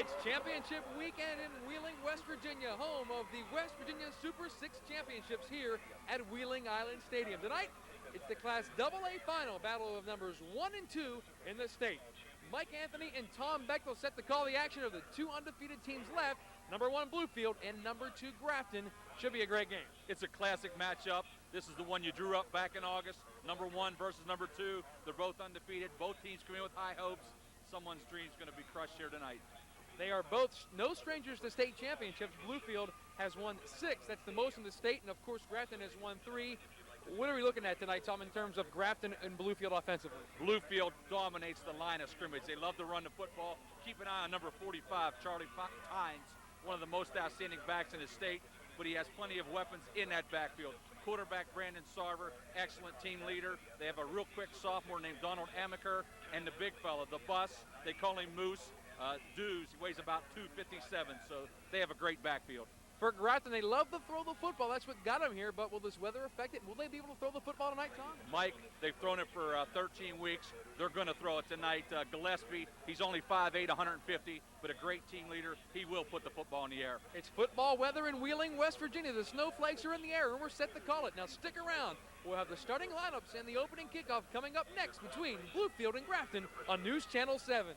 It's championship weekend in Wheeling, West Virginia, home of the West Virginia Super 6 Championships here at Wheeling Island Stadium. Tonight, it's the Class AA final, battle of numbers 1 and 2 in the state. Mike Anthony and Tom Bechtel set to call the action of the two undefeated teams left, number 1 Bluefield and number 2 Grafton. Should be a great game. It's a classic matchup. This is the one you drew up back in August. Number 1 versus number 2. They're both undefeated. Both teams come in with high hopes. Someone's dream's going to be crushed here tonight. They are both no strangers to state championships. Bluefield has won 6. That's the most in the state. And, of course, Grafton has won 3. What are we looking at tonight, Tom, in terms of Grafton and Bluefield offensively? Bluefield dominates the line of scrimmage. They love to run the football. Keep an eye on number 45, Charlie Tynes, one of the most outstanding backs in the state, but he has plenty of weapons in that backfield. Quarterback Brandon Sarver, excellent team leader. They have a real quick sophomore named Donald Amaker, and the big fella, the bus, they call him Moose. Dews, he weighs about 257, so they have a great backfield. For Grafton, they love to throw the football. That's what got them here, but will this weather affect it? Will they be able to throw the football tonight, Tom? Mike, they've thrown it for 13 weeks. They're going to throw it tonight. Gillespie, he's only 5'8", 150, but a great team leader. He will put the football in the air. It's football weather in Wheeling, West Virginia. The snowflakes are in the air, and we're set to call it. Now stick around. We'll have the starting lineups and the opening kickoff coming up next between Bluefield and Grafton on News Channel 7.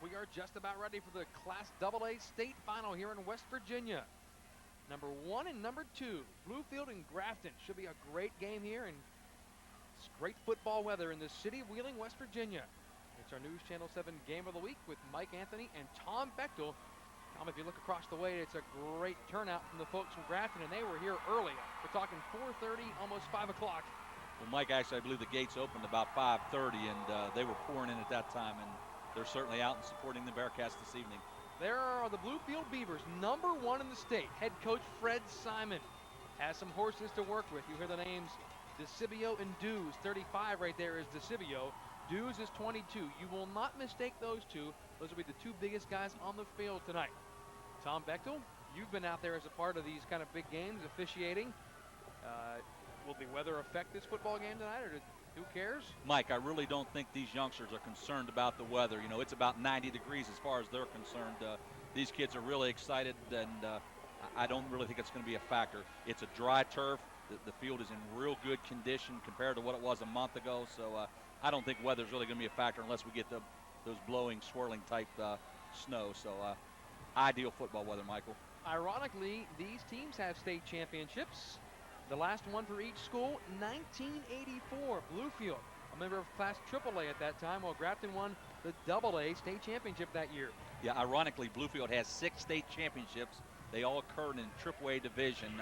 We are just about ready for the Class AA state final here in West Virginia. Number 1 and number 2, Bluefield and Grafton. Should be a great game here, and it's great football weather in the city of Wheeling, West Virginia. It's our News Channel 7 Game of the Week with Mike Anthony and Tom Bechtel. Tom, if you look across the way, it's a great turnout from the folks from Grafton, and they were here early. We're talking 4:30, almost 5 o'clock. Well, Mike, actually, I believe the gates opened about 5:30, and they were pouring in at that time, and they're certainly out and supporting the Bearcats this evening. There are the Bluefield Beavers, number 1 in the state. Head coach Fred Simon has some horses to work with. You hear the names DeCibio and Dews. 35 right there is DeCibio. Dews is 22. You will not mistake those two. Those will be the two biggest guys on the field tonight. Tom Bechtel, you've been out there as a part of these kind of big games, officiating. Will the weather affect this football game tonight, or who cares? Mike, I really don't think these youngsters are concerned about the weather. You know, it's about 90 degrees as far as they're concerned. These kids are really excited, and I don't really think it's going to be a factor. It's a dry turf. The field is in real good condition compared to what it was a month ago, so I don't think weather's really going to be a factor unless we get those blowing, swirling type snow. So ideal football weather, Michael. Ironically, these teams have state championships. The last one for each school, 1984, Bluefield, a member of Class AAA at that time, while Grafton won the AA state championship that year. Yeah, ironically, Bluefield has 6 state championships. They all occurred in AAA division.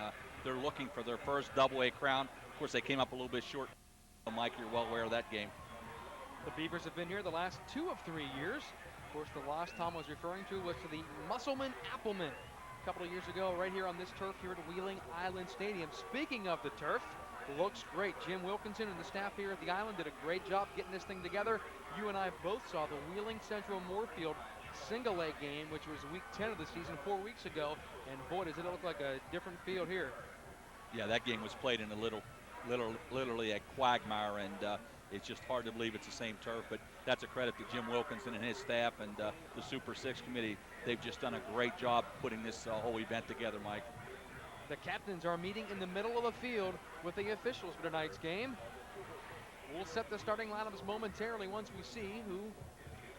They're looking for their first AA crown. Of course, they came up a little bit short. Mike, you're well aware of that game. The Beavers have been here the last 2 of 3 years. Of course, the loss Tom was referring to was to the Musselman Applemen a couple of years ago right here on this turf here at Wheeling Island Stadium. Speaking of the turf, looks great. Jim Wilkinson and the staff here at the Island did a great job getting this thing together. You and I both saw the Wheeling Central Moorfield single-leg game, which was week 10 of the season 4 weeks ago, and boy, does it look like a different field here. Yeah, that game was played in literally a quagmire, and it's just hard to believe it's the same turf, but that's a credit to Jim Wilkinson and his staff and the Super 6 committee. They've just done a great job putting this whole event together, Mike. The captains are meeting in the middle of the field with the officials for tonight's game. We'll set the starting lineups momentarily once we see who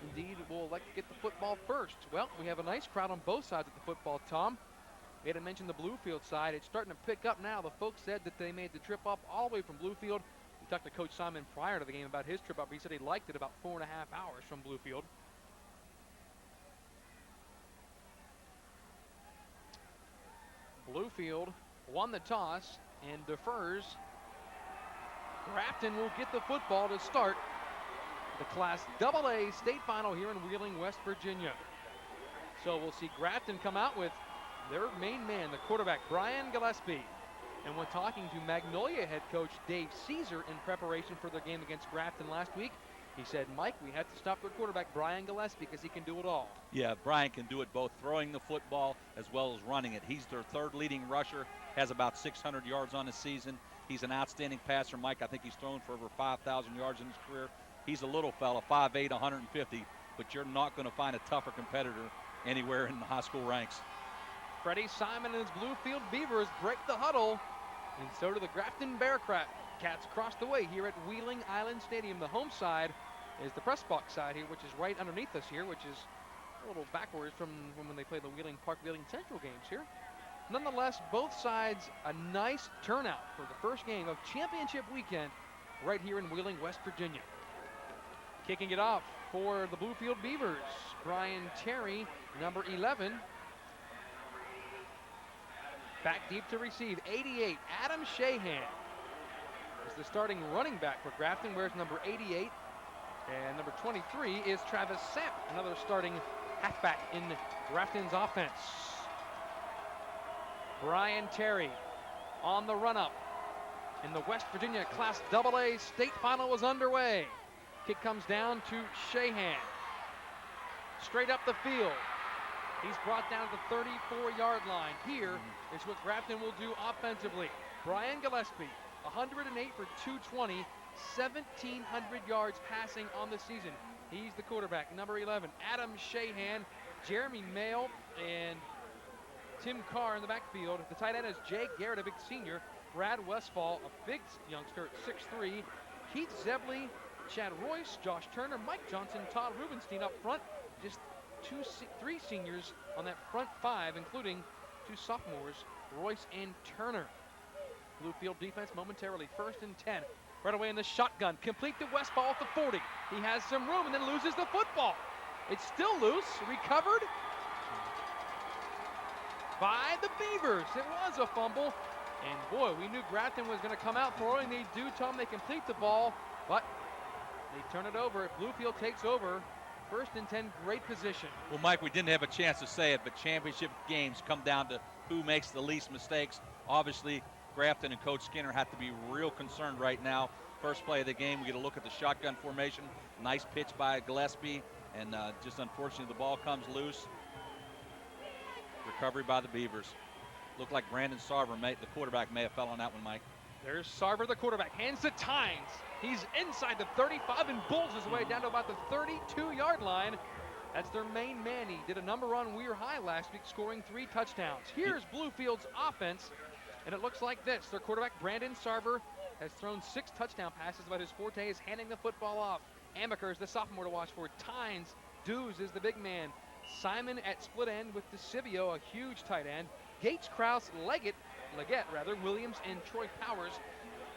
indeed will elect to get the football first. Well, we have a nice crowd on both sides of the football, Tom. We had to mention the Bluefield side. It's starting to pick up now. The folks said that they made the trip up all the way from Bluefield. We talked to Coach Simon prior to the game about his trip up. He said he liked it about 4.5 hours from Bluefield. Bluefield won the toss and defers. Grafton will get the football to start the Class AA state final here in Wheeling, West Virginia. So we'll see Grafton come out with their main man, the quarterback, Brian Gillespie. And when talking to Magnolia head coach Dave Caesar in preparation for their game against Grafton last week, he said, Mike, we have to stop their quarterback, Brian Gillespie, because he can do it all. Yeah, Brian can do it both throwing the football as well as running it. He's their 3rd leading rusher, has about 600 yards on the season. He's an outstanding passer, Mike. I think he's thrown for over 5,000 yards in his career. He's a little fella, 5'8", 150, but you're not going to find a tougher competitor anywhere in the high school ranks. Freddie Simon and his Bluefield Beavers break the huddle, and so do the Grafton Bearcats across the way here at Wheeling Island Stadium. The home side is the press box side here, which is right underneath us here, which is a little backwards from when they play the Wheeling Park Wheeling Central games here. Nonetheless, both sides a nice turnout for the first game of championship weekend right here in Wheeling, West Virginia. Kicking it off for the Bluefield Beavers, Brian Terry, number 11. Back deep to receive, 88, Adam Shahan is the starting running back for Grafton, wears number 88. And number 23 is Travis Sapp, another starting halfback in Grafton's offense. Brian Terry on the run-up. And the West Virginia Class AA state final is underway. Kick comes down to Shahan. Straight up the field. He's brought down to the 34-yard line. Here is what Grafton will do offensively. Brian Gillespie, 108 for 220, 1,700 yards passing on the season. He's the quarterback, number 11. Adam Shahan, Jeremy Mayle, and Tim Carr in the backfield. The tight end is Jay Garrett, a big senior. Brad Westfall, a big youngster at 6'3". Keith Zebley, Chad Royce, Josh Turner, Mike Johnson, Todd Rubenstein up front. Just three seniors on that front five, including two sophomores, Royce and Turner. Bluefield defense momentarily 1st and 10. Right away in the shotgun, complete to Westfall at the 40. He has some room and then loses the football. It's still loose, recovered by the Beavers. It was a fumble, and boy, we knew Grafton was going to come out throwing. They do, Tom, they complete the ball, but they turn it over. Bluefield takes over. 1st and 10, great position. Well, Mike, we didn't have a chance to say it, but championship games come down to who makes the least mistakes. Obviously, Grafton and Coach Skinner have to be real concerned right now. First play of the game, we get a look at the shotgun formation. Nice pitch by Gillespie, and just unfortunately the ball comes loose. Recovery by the Beavers. Looked like Brandon Sarver, the quarterback, may have fell on that one, Mike. There's Sarver, the quarterback, hands to Tynes. He's inside the 35 and bulls his way down to about the 32-yard line. That's their main man. He did a number on Weir High last week, scoring 3 touchdowns. Here's Bluefield's offense, and it looks like this. Their quarterback, Brandon Sarver, has thrown 6 touchdown passes, but his forte is handing the football off. Amaker is the sophomore to watch for. Tynes, Dews is the big man. Simon at split end with DeCivio, a huge tight end. Gates, Krause, Leggett, Williams, and Troy Powers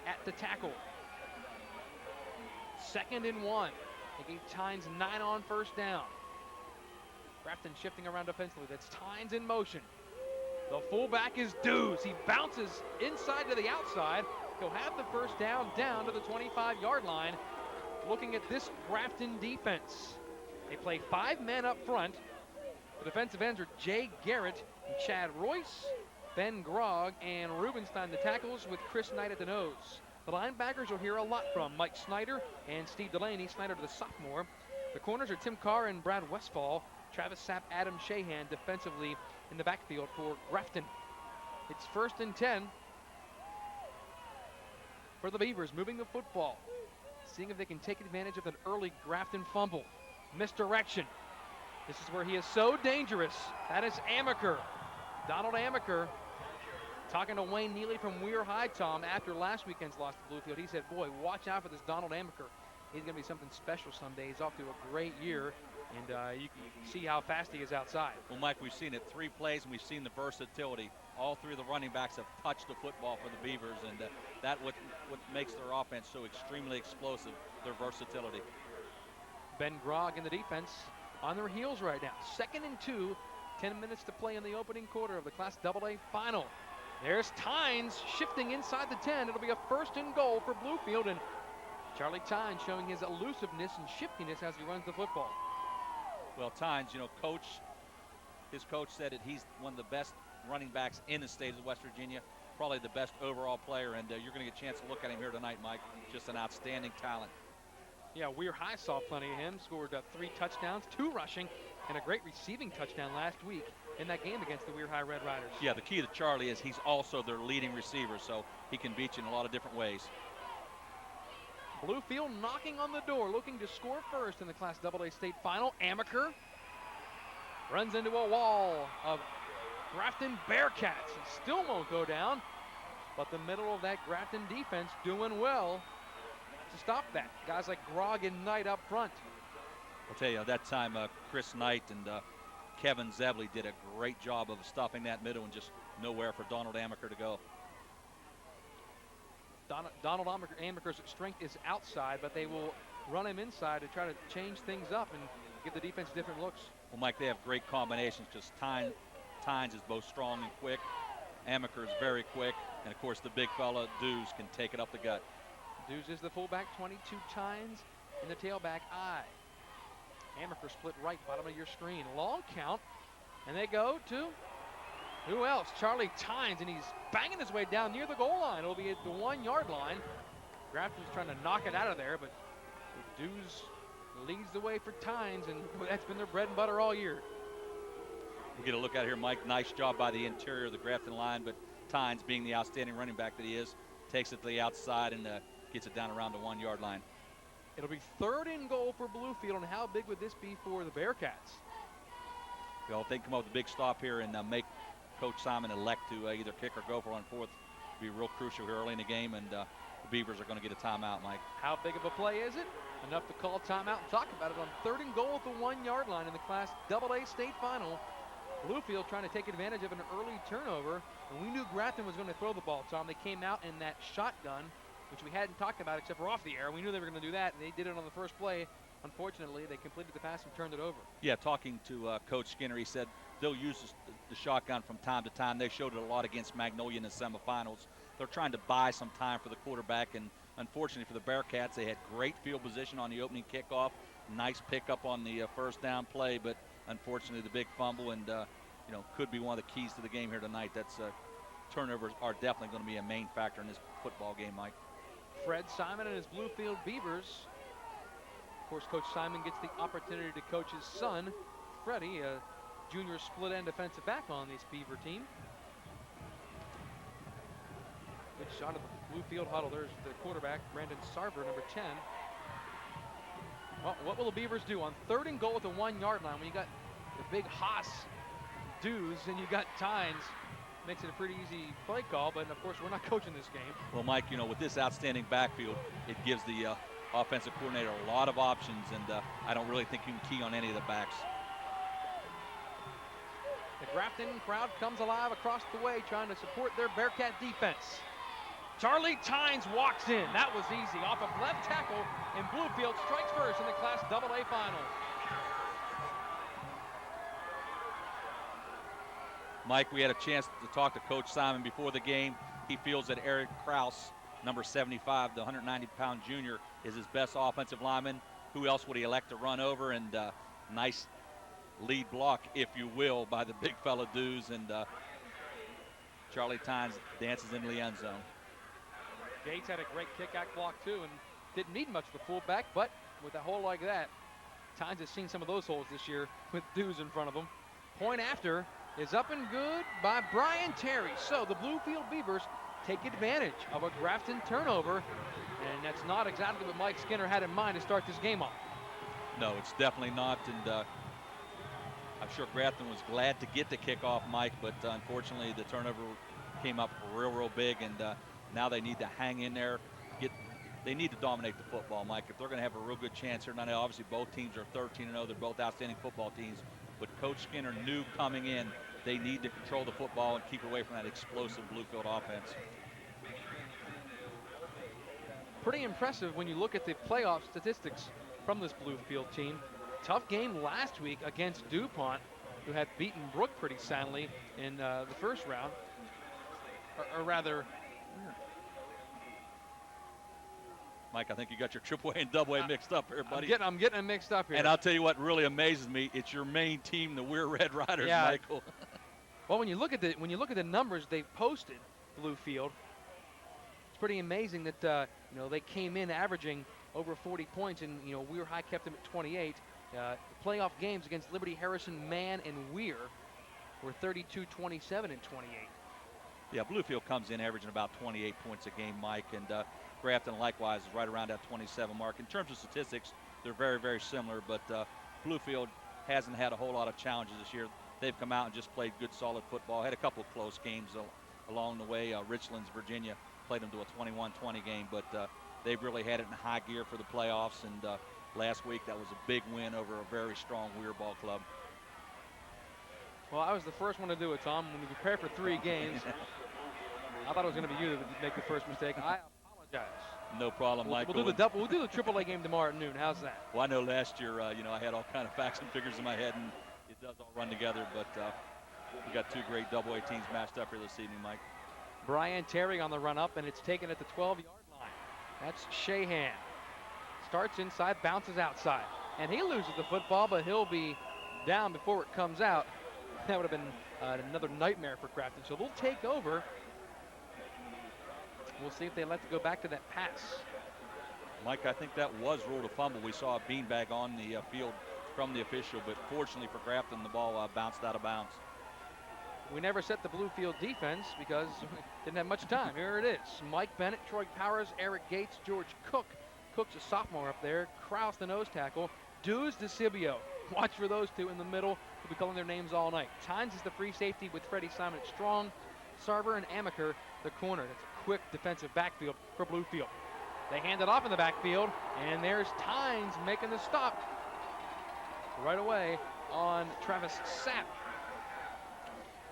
at the tackle. 2nd and 1. They gave Tynes 9 on 1st down. Grafton shifting around defensively. That's Tynes in motion. The fullback is Dews. He bounces inside to the outside. He'll have the 1st down to the 25-yard line. Looking at this Grafton defense. They play 5 men up front. The defensive ends are Jay Garrett and Chad Royce, Ben Grogg, and Rubenstein the tackles, with Chris Knight at the nose. The linebackers you'll hear a lot from: Mike Snyder and Steve Delaney. Snyder, the sophomore. The corners are Tim Carr and Brad Westfall. Travis Sapp, Adam Shahan defensively in the backfield for Grafton. It's 1st and 10 for the Beavers, moving the football, seeing if they can take advantage of an early Grafton fumble. Misdirection. This is where he is so dangerous. That is Amaker. Donald Amaker talking to Wayne Neely from Weir High, Tom, after last weekend's loss to Bluefield. He said, boy, watch out for this Donald Amaker. He's going to be something special someday. He's off to a great year, and you can see how fast he is outside. Well, Mike, we've seen it 3 plays, and we've seen the versatility. All 3 of the running backs have touched the football for the Beavers, and that's what makes their offense so extremely explosive, their versatility. Ben Grogg in the defense on their heels right now. 2nd and 2, 10 minutes to play in the opening quarter of the Class AA final. There's Tynes shifting inside the 10. It'll be a 1st and goal for Bluefield, and Charlie Tynes showing his elusiveness and shiftiness as he runs the football. Well, Tynes, his coach said that he's one of the best running backs in the state of West Virginia, probably the best overall player, and you're going to get a chance to look at him here tonight, Mike. Just an outstanding talent. Yeah, Weir High saw plenty of him. Scored 3 touchdowns, 2 rushing, and a great receiving touchdown last week in that game against the Weir High Red Riders. Yeah, the key to Charlie is he's also their leading receiver, so he can beat you in a lot of different ways. Bluefield knocking on the door, looking to score first in the Class AA state final. Amaker runs into a wall of Grafton Bearcats and still won't go down. But the middle of that Grafton defense doing well to stop that. Guys like Grog and Knight up front. I'll tell you, that time Chris Knight and Kevin Zebley did a great job of stopping that middle and just nowhere for Donald Amaker to go. Donald Amaker's strength is outside, but they will run him inside to try to change things up and give the defense different looks. Well, Mike, they have great combinations because Tynes is both strong and quick. Amaker is very quick. And, of course, the big fella, Dews, can take it up the gut. Dews is the fullback, 22 Tynes in the tailback eye. Amaker split right, bottom of your screen. Long count, and they go to who else? Charlie Tynes, and he's banging his way down near the goal line. It'll be at the 1-yard line. Grafton's trying to knock it out of there, but Dews leads the way for Tynes, and that's been their bread and butter all year. We'll get a look at it here, Mike. Nice job by the interior of the Grafton line, but Tynes, being the outstanding running back that he is, takes it to the outside and gets it down around the 1-yard line. It'll be 3rd and goal for Bluefield, and how big would this be for the Bearcats? Well, if they come up with a big stop here and make Coach Simon elect to either kick or go for on 4th, it'll be real crucial here early in the game, and the Beavers are going to get a timeout, Mike. How big of a play is it? Enough to call timeout and talk about it on 3rd and goal at the 1-yard line in the Class AA state final. Bluefield trying to take advantage of an early turnover, and we knew Grafton was going to throw the ball, Tom. They came out in that shotgun, which we hadn't talked about except for off the air. We knew they were going to do that, and they did it on the first play. Unfortunately, they completed the pass and turned it over. Yeah, talking to Coach Skinner, he said they'll use the shotgun from time to time. They showed it a lot against Magnolia in the semifinals. They're trying to buy some time for the quarterback, and unfortunately for the Bearcats, they had great field position on the opening kickoff. Nice pickup on the first down play, but unfortunately the big fumble and could be one of the keys to the game here tonight. That's turnovers are definitely going to be a main factor in this football game, Mike. Fred Simon and his Bluefield Beavers. Of course, Coach Simon gets the opportunity to coach his son, Freddie, a junior split end defensive back on this Beaver team. Good shot of the Bluefield huddle. There's the quarterback, Brandon Sarver, number 10. Well, what will the Beavers do on 3rd and goal at the 1-yard line when you got the big Haas Dews and you got Tynes? Makes it a pretty easy play call, but of course we're not coaching this game. Well, Mike, with this outstanding backfield, it gives the offensive coordinator a lot of options, and I don't really think you can key on any of the backs. The Grafton crowd comes alive across the way trying to support their Bearcat defense. Charlie Tynes walks in. That was easy. Off of left tackle, and Bluefield strikes first in the Class AA final. Mike, we had a chance to talk to Coach Simon before the game. He feels that Eric Kraus, number 75, the 190-pound junior, is his best offensive lineman. Who else would he elect to run over? And nice lead block, if you will, by the big fella Dews, and Charlie Tynes dances into the end zone. Gates had a great kick-out block too, and didn't need much of the fullback, but with a hole like that, Tynes has seen some of those holes this year with Dews in front of him. Point after is up and good by Brian Terry. So the Bluefield Beavers take advantage of a Grafton turnover, and that's not exactly what Mike Skinner had in mind to start this game off. No, it's definitely not, and I'm sure Grafton was glad to get the kickoff, Mike, but unfortunately the turnover came up real big, and now they need to hang in there. They need to dominate the football, Mike, if they're going to have a real good chance here. Now, obviously, both teams are 13-0. They're both outstanding football teams, but Coach Skinner knew coming in they need to control the football and keep away from that explosive Bluefield offense. Pretty impressive when you look at the playoff statistics from this Bluefield team. Tough game last week against DuPont, who had beaten Brook pretty soundly in the first round, or rather. Mike, I think you got your AAA and AA mixed up here, buddy. I'm getting them mixed up here. And I'll tell you what really amazes me, it's your main team, the We're Red Riders, yeah. Michael. Well, when you look at the numbers they've posted, Bluefield, it's pretty amazing that they came in averaging over 40 points, and Weir High kept them at 28. Playoff games against Liberty, Harrison, Mann, and Weir were 32, 27, and 28. Yeah, Bluefield comes in averaging about 28 points a game, Mike, and Grafton likewise is right around that 27 mark. In terms of statistics, they're very, very similar, but Bluefield hasn't had a whole lot of challenges this year. They've come out and just played good, solid football. Had a couple of close games along the way. Richlands, Virginia, played them to a 21-20 game, but they've really had it in high gear for the playoffs, and last week that was a big win over a very strong Weir ball club. Well, I was the first one to do it, Tom. When we prepare for 3 games, I thought it was going to be you that would make the first mistake. I apologize. No problem, Mike. We'll do the AAA game tomorrow at noon. How's that? Well, I know last year, I had all kind of facts and figures in my head, and it does all run together. But we got 2 great AA teams matched up here this evening, Mike. Brian Terry on the run up, and it's taken at the 12-yard line. That's Shahan. Starts inside, bounces outside, and he loses the football, but he'll be down before it comes out. That would have been another nightmare for Grafton. So they'll take over. We'll see if they let to go back to that pass. Mike, I think that was ruled a fumble. We saw a beanbag on the field from the official, but fortunately for Grafton, the ball bounced out of bounds. We never set the Bluefield defense because we didn't have much time. Here it is. Mike Bennett, Troy Powers, Eric Gates, George Cook. Cook's a sophomore up there. Kraus, the nose tackle. Dewes DeCibio. Watch for those 2 in the middle. We'll be calling their names all night. Tynes is the free safety with Freddie Simon at strong. Sarver and Amaker, the corner. That's a quick defensive backfield for Bluefield. They hand it off in the backfield, and there's Tynes making the stop right away on Travis Sapp.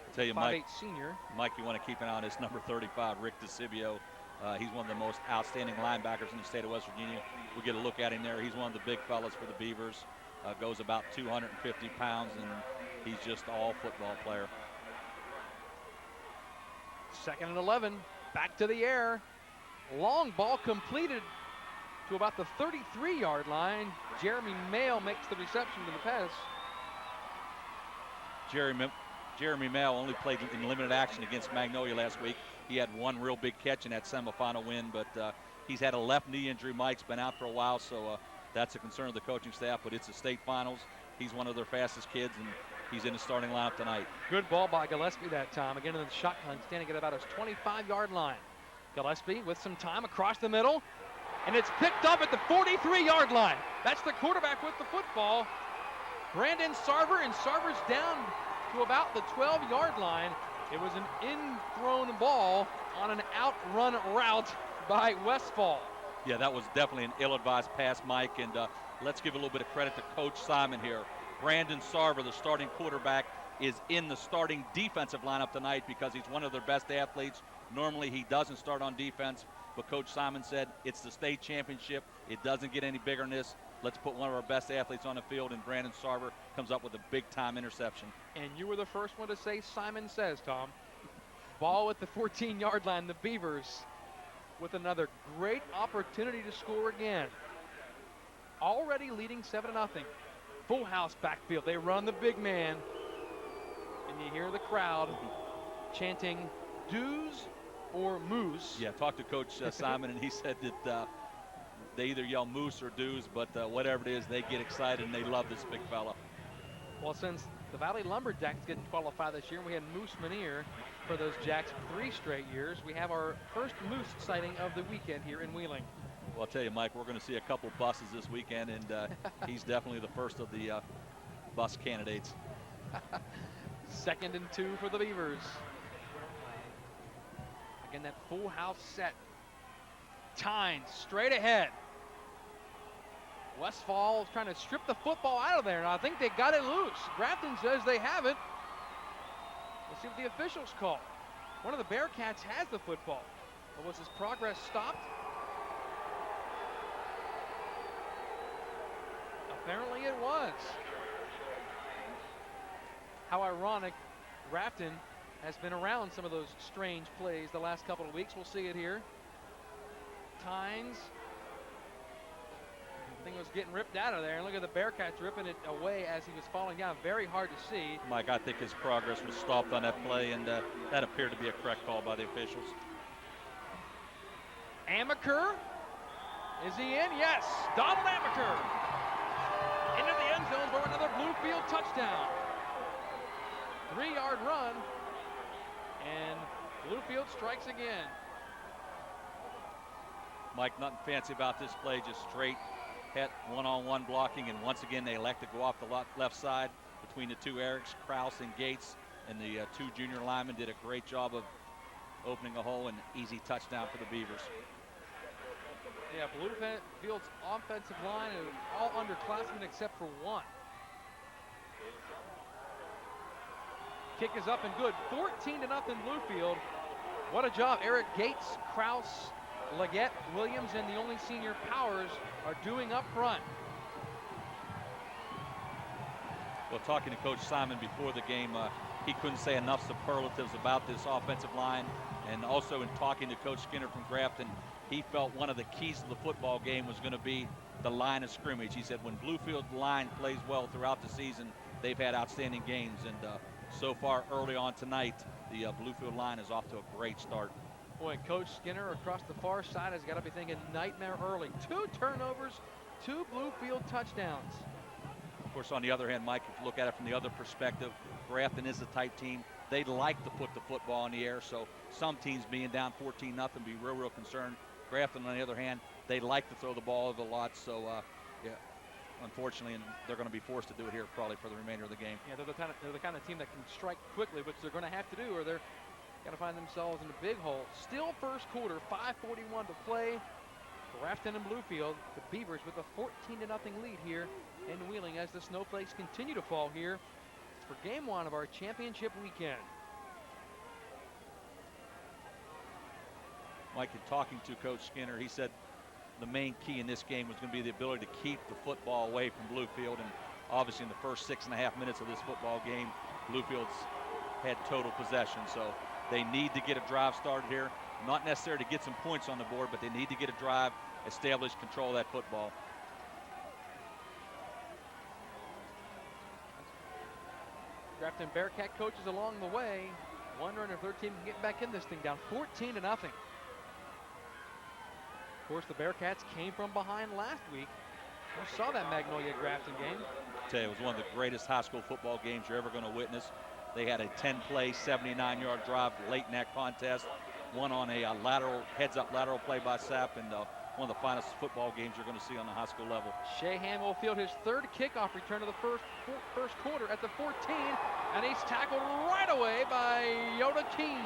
I'll tell you, 5'8" senior. Mike, you want to keep an eye on this number 35, Rick DeCibio. He's one of the most outstanding linebackers in the state of West Virginia. We get a look at him there. He's one of the big fellas for the Beavers. Goes about 250 pounds, and he's just all football player. 2nd and 11, back to the air. Long ball completed to about the 33-yard line. Jeremy Mail makes the reception to the pass. Jeremy Mail only played in limited action against Magnolia last week. He had 1 real big catch in that semifinal win, but he's had a left knee injury. Mike's been out for a while, so that's a concern of the coaching staff, but it's the state finals. He's one of their fastest kids, and he's in the starting lineup tonight. Good ball by Gillespie that time. Again in the shotgun, standing at about his 25-yard line. Gillespie with some time across the middle, and it's picked up at the 43-yard line. That's the quarterback with the football, Brandon Sarver, and Sarver's down to about the 12-yard line. It was an in-thrown ball on an outrun route by Westfall. Yeah, that was definitely an ill-advised pass, Mike, and let's give a little bit of credit to Coach Simon here. Brandon Sarver, the starting quarterback, is in the starting defensive lineup tonight because he's one of their best athletes. Normally he doesn't start on defense, but Coach Simon said it's the state championship. It doesn't get any bigger than this. Let's put one of our best athletes on the field, and Brandon Sarver comes up with a big-time interception. And you were the first one to say Simon says, Tom. Ball at the 14-yard line. The Beavers with another great opportunity to score again. Already leading 7-0. Full house backfield. They run the big man. And you hear the crowd chanting, "Dews or Moose." Yeah, talked to Coach Simon, and he said that they either yell Moose or Dews, but whatever it is, they get excited, and they love this big fella. Well, since the Valley Lumberjacks didn't qualify this year, we had Moose Manier for those Jacks 3 straight years. We have our first Moose sighting of the weekend here in Wheeling. Well, I'll tell you, Mike, we're going to see a couple buses this weekend, and he's definitely the first of the bus candidates. 2nd and 2 for the Beavers. Again, that full house set. Tynes straight ahead. Westfall trying to strip the football out of there, and I think they got it loose. Grafton says they have it. We'll see what the officials call. One of the Bearcats has the football. But was his progress stopped? Apparently it was. How ironic. Grafton has been around some of those strange plays the last couple of weeks. We'll see it here. Tynes. Thing was getting ripped out of there, and look at the Bearcats ripping it away as he was falling down. Very hard to see. Mike, I think his progress was stopped on that play, and that appeared to be a correct call by the officials. Amaker, is he in? Yes, Donald Amaker into the end zone for another Bluefield touchdown. 3-yard run, and Bluefield strikes again. Mike, nothing fancy about this play, just straight head one-on-one blocking, and once again they elect to go off the left side between the two Erics, Kraus and Gates, and the two junior linemen did a great job of opening a hole, and easy touchdown for the Beavers. Yeah, Bluefield's offensive line is all underclassmen except for one. Kick is up and good. 14-0 Bluefield. What a job. Eric Gates, Kraus, Leggett, Williams, and the only senior Powers are doing up front. Well, talking to Coach Simon before the game, he couldn't say enough superlatives about this offensive line. And also in talking to Coach Skinner from Grafton, he felt one of the keys to the football game was going to be the line of scrimmage. He said when Bluefield's line plays well throughout the season, they've had outstanding games. And so far early on tonight, the Bluefield line is off to a great start. Boy, Coach Skinner across the far side has got to be thinking nightmare early. 2 turnovers, 2 Bluefield touchdowns. Of course, on the other hand, Mike, if you look at it from the other perspective, Grafton is a tight team. They like to put the football in the air, so some teams being down 14-0 be real concerned. Grafton, on the other hand, they like to throw the ball over a lot, so yeah, unfortunately, and they're going to be forced to do it here probably for the remainder of the game. Yeah, they're the kind of team that can strike quickly, which they're going to have to do, or they're going to find themselves in a big hole. Still first quarter, 5:41 to play. Grafton and Bluefield, the Beavers with a 14-0 lead here in Wheeling as the snowflakes continue to fall here for game 1 of our championship weekend. Mike, in talking to Coach Skinner, he said the main key in this game was going to be the ability to keep the football away from Bluefield, and obviously in the first 6.5 minutes of this football game, Bluefield's had total possession, so they need to get a drive started here. Not necessarily to get some points on the board, but they need to get a drive, establish control of that football. Grafton Bearcat coaches along the way, wondering if their team can get back in this thing, down 14-0. Of course, the Bearcats came from behind last week. You saw that Magnolia Grafton game. I tell you, it was one of the greatest high school football games you're ever going to witness. They had a 10-play, 79-yard drive late in that contest. One on a heads-up lateral play by Sapp, and one of the finest football games you're going to see on the high school level. Shahan will field his 3rd kickoff return of the first quarter at the 14, and he's tackled right away by Yoda Keene.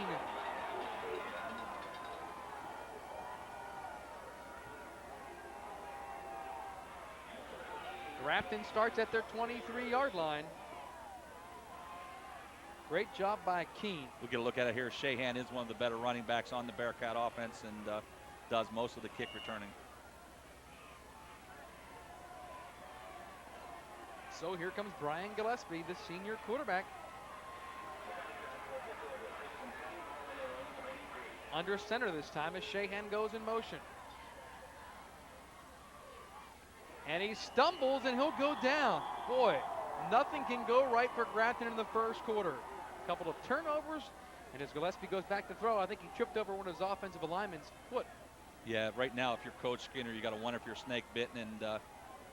Grafton starts at their 23-yard line. Great job by Keene. We'll get a look at it here. Shahan is one of the better running backs on the Bearcat offense and does most of the kick returning. So here comes Brian Gillespie, the senior quarterback. Under center this time as Shahan goes in motion. And he stumbles and he'll go down. Boy, nothing can go right for Grafton in the first quarter. A couple of turnovers, and as Gillespie goes back to throw, I think he tripped over one of his offensive linemen's foot. Yeah, right now, if you're Coach Skinner, you got to wonder if you're snake bitten, and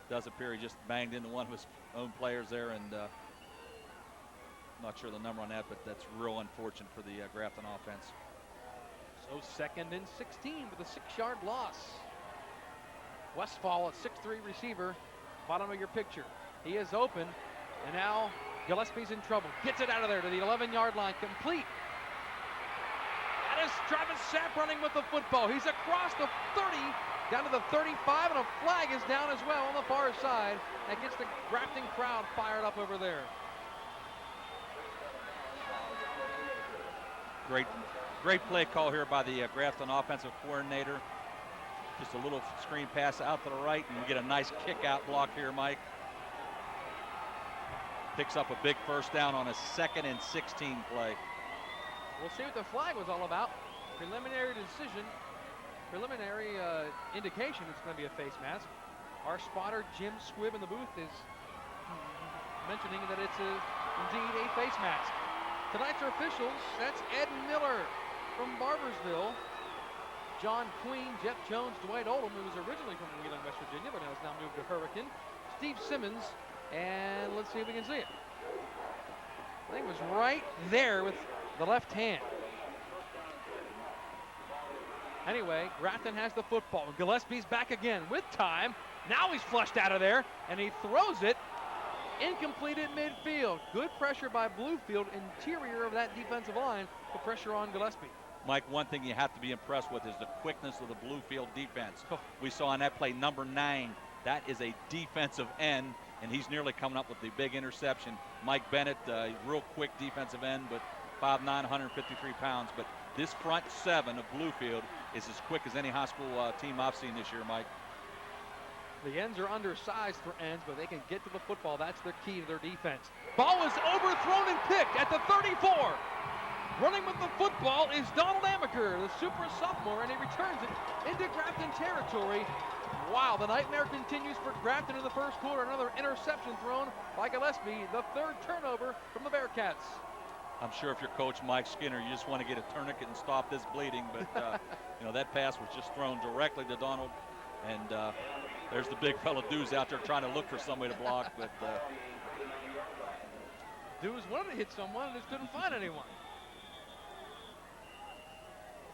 does appear he just banged into one of his own players there, and not sure the number on that, but that's real unfortunate for the Grafton offense. So 2nd and 16 with a 6-yard loss. Westfall, a 6'3" receiver, bottom of your picture. He is open, and now Gillespie's in trouble. Gets it out of there to the 11-yard line, complete. That is Travis Sapp running with the football. He's across the 30, down to the 35, and a flag is down as well on the far side. That gets the Grafton crowd fired up over there. Great play call here by the Grafton offensive coordinator. Just a little screen pass out to the right, and we get a nice kick-out block here, Mike. Picks up a big first down on a 2nd and 16 play. We'll see what the flag was all about. Preliminary indication it's going to be a face mask. Our spotter, Jim Squibb in the booth, is mentioning that it's indeed a face mask. Tonight's officials, that's Ed Miller from Barbersville, John Queen, Jeff Jones, Dwight Oldham, who was originally from Wheeling, West Virginia, but has now moved to Hurricane, Steve Simmons, and let's see if we can see it. I think it was right there with the left hand. Anyway, Grafton has the football. Gillespie's back again with time. Now he's flushed out of there, and he throws it incomplete at midfield. Good pressure by Bluefield, interior of that defensive line, the pressure on Gillespie. Mike, one thing you have to be impressed with is the quickness of the Bluefield defense. Oh. We saw on that play number 9. That is a defensive end, and he's nearly coming up with the big interception. Mike Bennett, real quick defensive end, but 5'9", 153 pounds. But this front 7 of Bluefield is as quick as any high school team I've seen this year, Mike. The ends are undersized for ends, but they can get to the football. That's their key to their defense. Ball is overthrown and picked at the 34. Running with the football is Donald Amaker, the super sophomore, and he returns it into Grafton territory. Wow, the nightmare continues for Grafton in the first quarter. Another interception thrown by Gillespie, the 3rd turnover from the Bearcats. I'm sure if you're Coach Mike Skinner, you just want to get a tourniquet and stop this bleeding, but that pass was just thrown directly to Donald, and there's the big fella Dews out there trying to look for somebody to block, but Dews wanted to hit someone and just couldn't find anyone.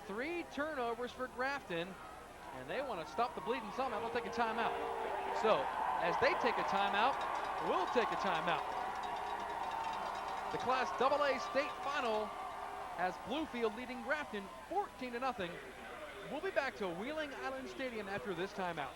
3 turnovers for Grafton, and they want to stop the bleeding somehow. They'll take a timeout. So, as they take a timeout, we'll take a timeout. The Class AA state final has Bluefield leading Grafton 14-0. We'll be back to Wheeling Island Stadium after this timeout.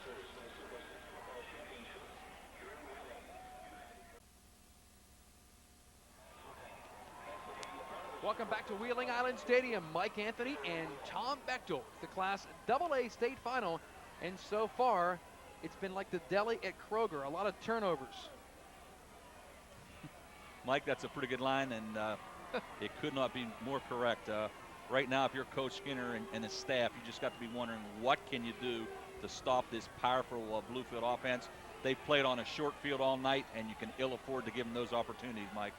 Welcome back to Wheeling Island Stadium. Mike Anthony and Tom Bechtel, the Class AA state final. And so far, it's been like the deli at Kroger, a lot of turnovers. Mike, that's a pretty good line, and it could not be more correct. Right now, if you're Coach Skinner and his staff, you just got to be wondering what can you do to stop this powerful Bluefield offense. They've played on a short field all night, and you can ill afford to give them those opportunities, Mike.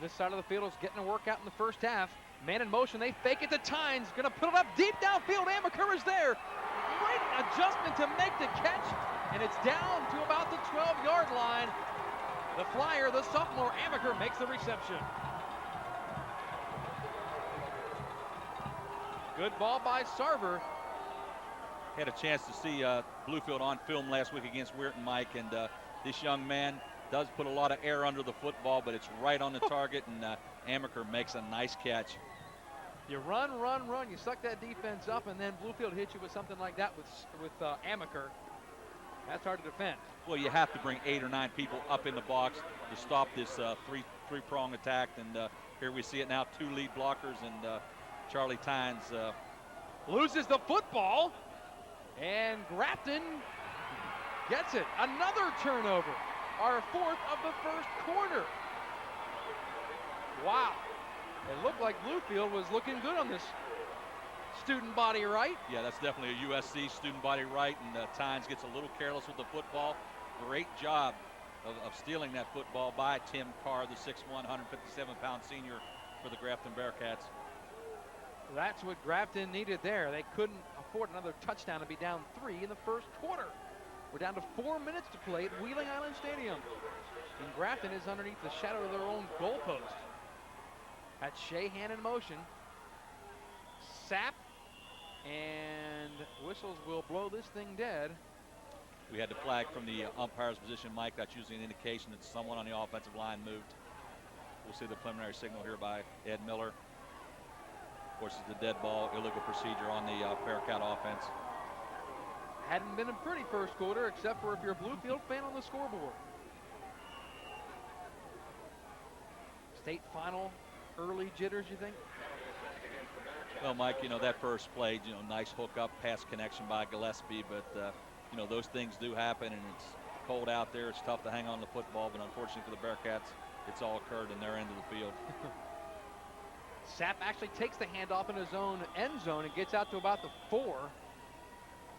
This side of the field is getting a workout in the first half. Man in motion, they fake it to Tynes. Gonna put it up deep downfield. Amaker is there. Great adjustment to make the catch, and it's down to about the 12-yard line. The flyer, the sophomore Amaker, makes the reception. Good ball by Sarver. Had a chance to see Bluefield on film last week against Weirton, Mike, and this young man does put a lot of air under the football, but it's right on the target, and Amaker makes a nice catch. You run, you suck that defense up, and then Bluefield hits you with something like that with Amaker. That's hard to defend. Well, you have to bring 8 or 9 people up in the box to stop this three-prong attack, and here we see it now, 2 lead blockers, and Charlie Tynes loses the football, and Grafton gets it. Another turnover. Our 4th of the first quarter. Wow. It looked like Bluefield was looking good on this student body right. Yeah, that's definitely a USC student body right, and Tynes gets a little careless with the football. Great job of stealing that football by Tim Carr, the 6'1", 157-pound senior for the Grafton Bearcats. That's what Grafton needed there. They couldn't afford another touchdown to be down 3 in the first quarter. We're down to 4 minutes to play at Wheeling Island Stadium. And Grafton is underneath the shadow of their own goalpost. That's Shahan in motion. Sap, and whistles will blow this thing dead. We had the flag from the umpire's position, Mike. That's usually an indication that someone on the offensive line moved. We'll see the preliminary signal here by Ed Miller. Of course, it's the dead ball, illegal procedure on the Bearcat offense. Hadn't been a pretty first quarter, except for if you're a Bluefield fan on the scoreboard. State final, early jitters, you think? Well, Mike, that first play, nice hook-up pass connection by Gillespie, but, those things do happen, and it's cold out there. It's tough to hang on to the football, but unfortunately for the Bearcats, it's all occurred in their end of the field. Sapp actually takes the handoff in his own end zone and gets out to about the 4,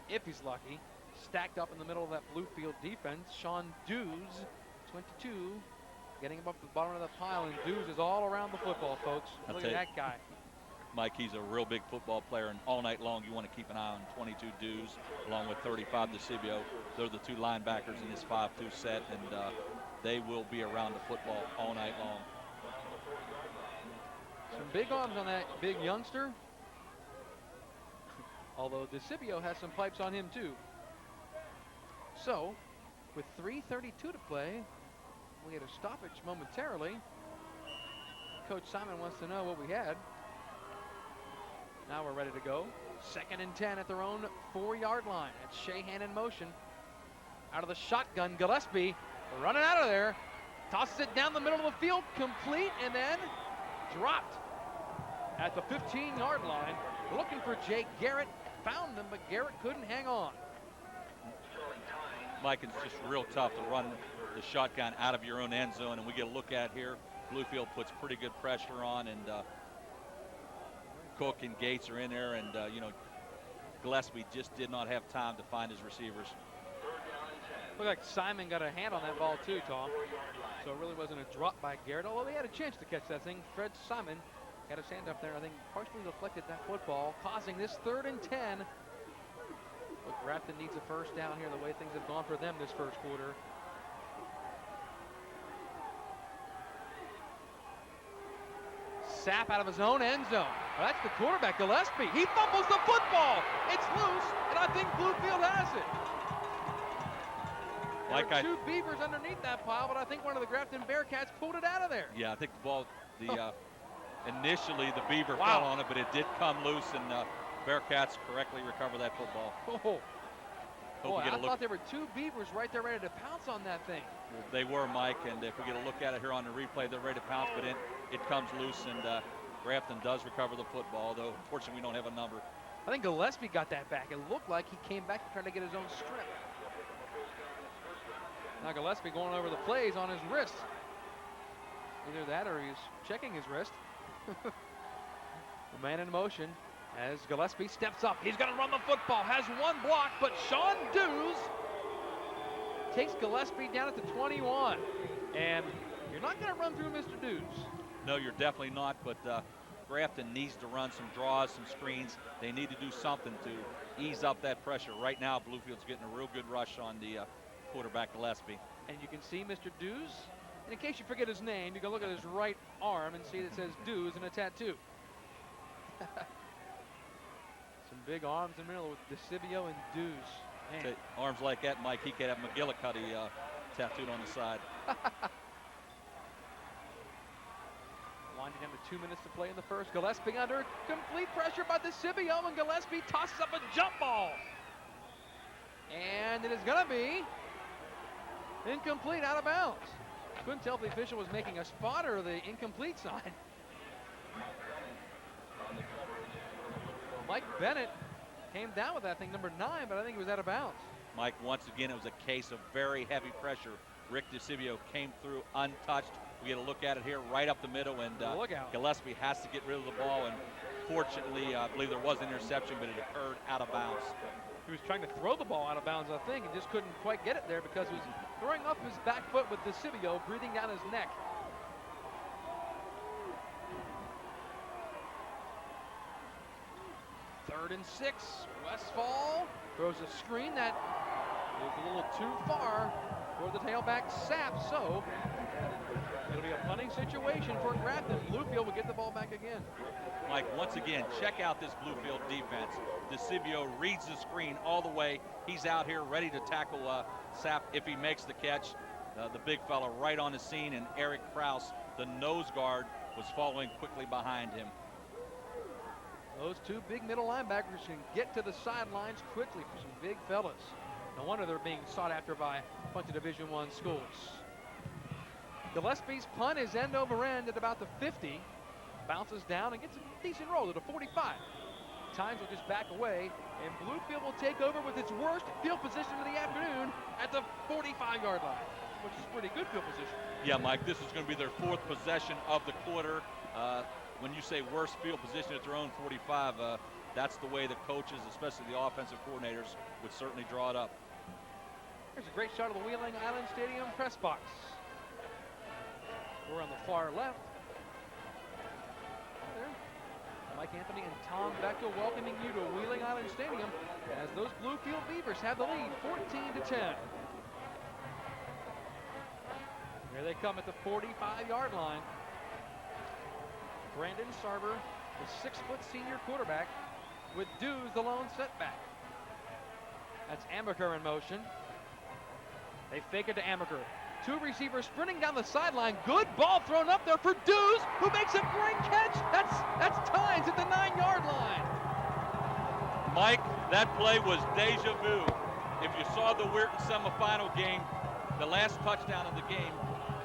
if he's lucky. Stacked up in the middle of that Bluefield defense. Sean Dews, 22, getting above the bottom of the pile, and Dews is all around the football, folks. Look at that guy. Mike, he's a real big football player, and all night long you want to keep an eye on 22 Dews along with 35 DeCibio. They're the 2 linebackers in this 5-2 set, and they will be around the football all night long. Some big arms on that big youngster. although DeCibio has some pipes on him too. So, with 3:32 to play, we had a stoppage momentarily. Coach Simon wants to know what we had. Now we're ready to go. 2nd and 10 at their own 4-yard line. That's Shahan in motion. Out of the shotgun, Gillespie running out of there. Tosses it down the middle of the field, complete, and then dropped at the 15-yard line. Looking for Jay Garrett. Found him, but Garrett couldn't hang on. Mike, it's just real tough to run the shotgun out of your own end zone, and we get a look at here. Bluefield puts pretty good pressure on, and Cook and Gates are in there, and you know, Gillespie just did not have time to find his receivers. Looked like Simon got a hand on that ball too, Tom. So it really wasn't a drop by Garrett, although he had a chance to catch that thing. Fred Simon had his hand up there, I think partially deflected that football, causing this 3rd and 10. But Grafton needs a first down here, the way things have gone for them this first quarter. Sapp out of his own end zone. Well, that's the quarterback, Gillespie. He fumbles the football. It's loose, and I think Bluefield has it. There are 2 Beavers underneath that pile, but I think one of the Grafton Bearcats pulled it out of there. Yeah, I think the ball, initially the Beaver fell on it, but it did come loose, and Bearcats correctly recover that football. Boy, I thought there were 2 Beavers right there ready to pounce on that thing. Well, they were, Mike, and if we get a look at it here on the replay, they're ready to pounce, but it comes loose, and Grafton does recover the football, though unfortunately we don't have a number. I think Gillespie got that back. It looked like he came back to try to get his own strip. Now Gillespie going over the plays on his wrist. Either that or he's checking his wrist. The man in motion as Gillespie steps up. He's going to run the football. Has 1 block, but Sean Dews takes Gillespie down at the 21. And you're not going to run through Mr. Dews. No, you're definitely not, but Grafton needs to run some draws, some screens. They need to do something to ease up that pressure. Right now, Bluefield's getting a real good rush on the quarterback Gillespie. And you can see Mr. Dews. And in case you forget his name, you can look at his right arm and see it says Dews and a tattoo. Some big arms in the middle with DeCibio and Dews. Arms like that, Mike, he could have McGillicuddy tattooed on the side. Winding down to 2 minutes to play in the first. Gillespie under complete pressure by DeCibio, and Gillespie tosses up a jump ball. And it is going to be incomplete, out of bounds. Couldn't tell if the official was making a spot or the incomplete sign. Well, Mike Bennett came down with that thing, number 9, but I think he was out of bounds. Mike, once again, it was a case of very heavy pressure. Rick DeCibio came through untouched. We get a look at it here right up the middle, and Gillespie has to get rid of the ball, and fortunately, I believe there was an interception, but it occurred out of bounds. He was trying to throw the ball out of bounds, I think, and just couldn't quite get it there because he was throwing off his back foot with DeCibio breathing down his neck. Third and 6, Westfall throws a screen that is a little too far for the tailback Sapp, so it'll be a punting situation for Grafton. Bluefield will get the ball back again. Mike, once again, check out this Bluefield defense. DeCibio reads the screen all the way. He's out here ready to tackle Sapp if he makes the catch. The big fella right on the scene, and Eric Kraus, the nose guard, was following quickly behind him. Those 2 big middle linebackers can get to the sidelines quickly for some big fellas. No wonder they're being sought after by a bunch of Division I schools. Gillespie's punt is end over end at about the 50. Bounces down and gets a decent roll at a 45. Times will just back away, and Bluefield will take over with its worst field position of the afternoon at the 45-yard line, which is pretty good field position. Yeah, Mike, this is going to be their 4th possession of the quarter. When you say worst field position at their own 45, that's the way the coaches, especially the offensive coordinators, would certainly draw it up. Here's a great shot of the Wheeling Island Stadium press box. We're on the far left. There. Mike Anthony and Tom Bechtel welcoming you to Wheeling Island Stadium as those Bluefield Beavers have the lead 14-10. Here they come at the 45-yard line. Brandon Sarver, the 6-foot senior quarterback, with Dews the lone setback. That's Amaker in motion. They fake it to Amaker. Two receivers sprinting down the sideline. Good ball thrown up there for Dews, who makes a great catch. That's Tynes at the 9-yard line. Mike, that play was deja vu. If you saw the Weirton semifinal game, the last touchdown of the game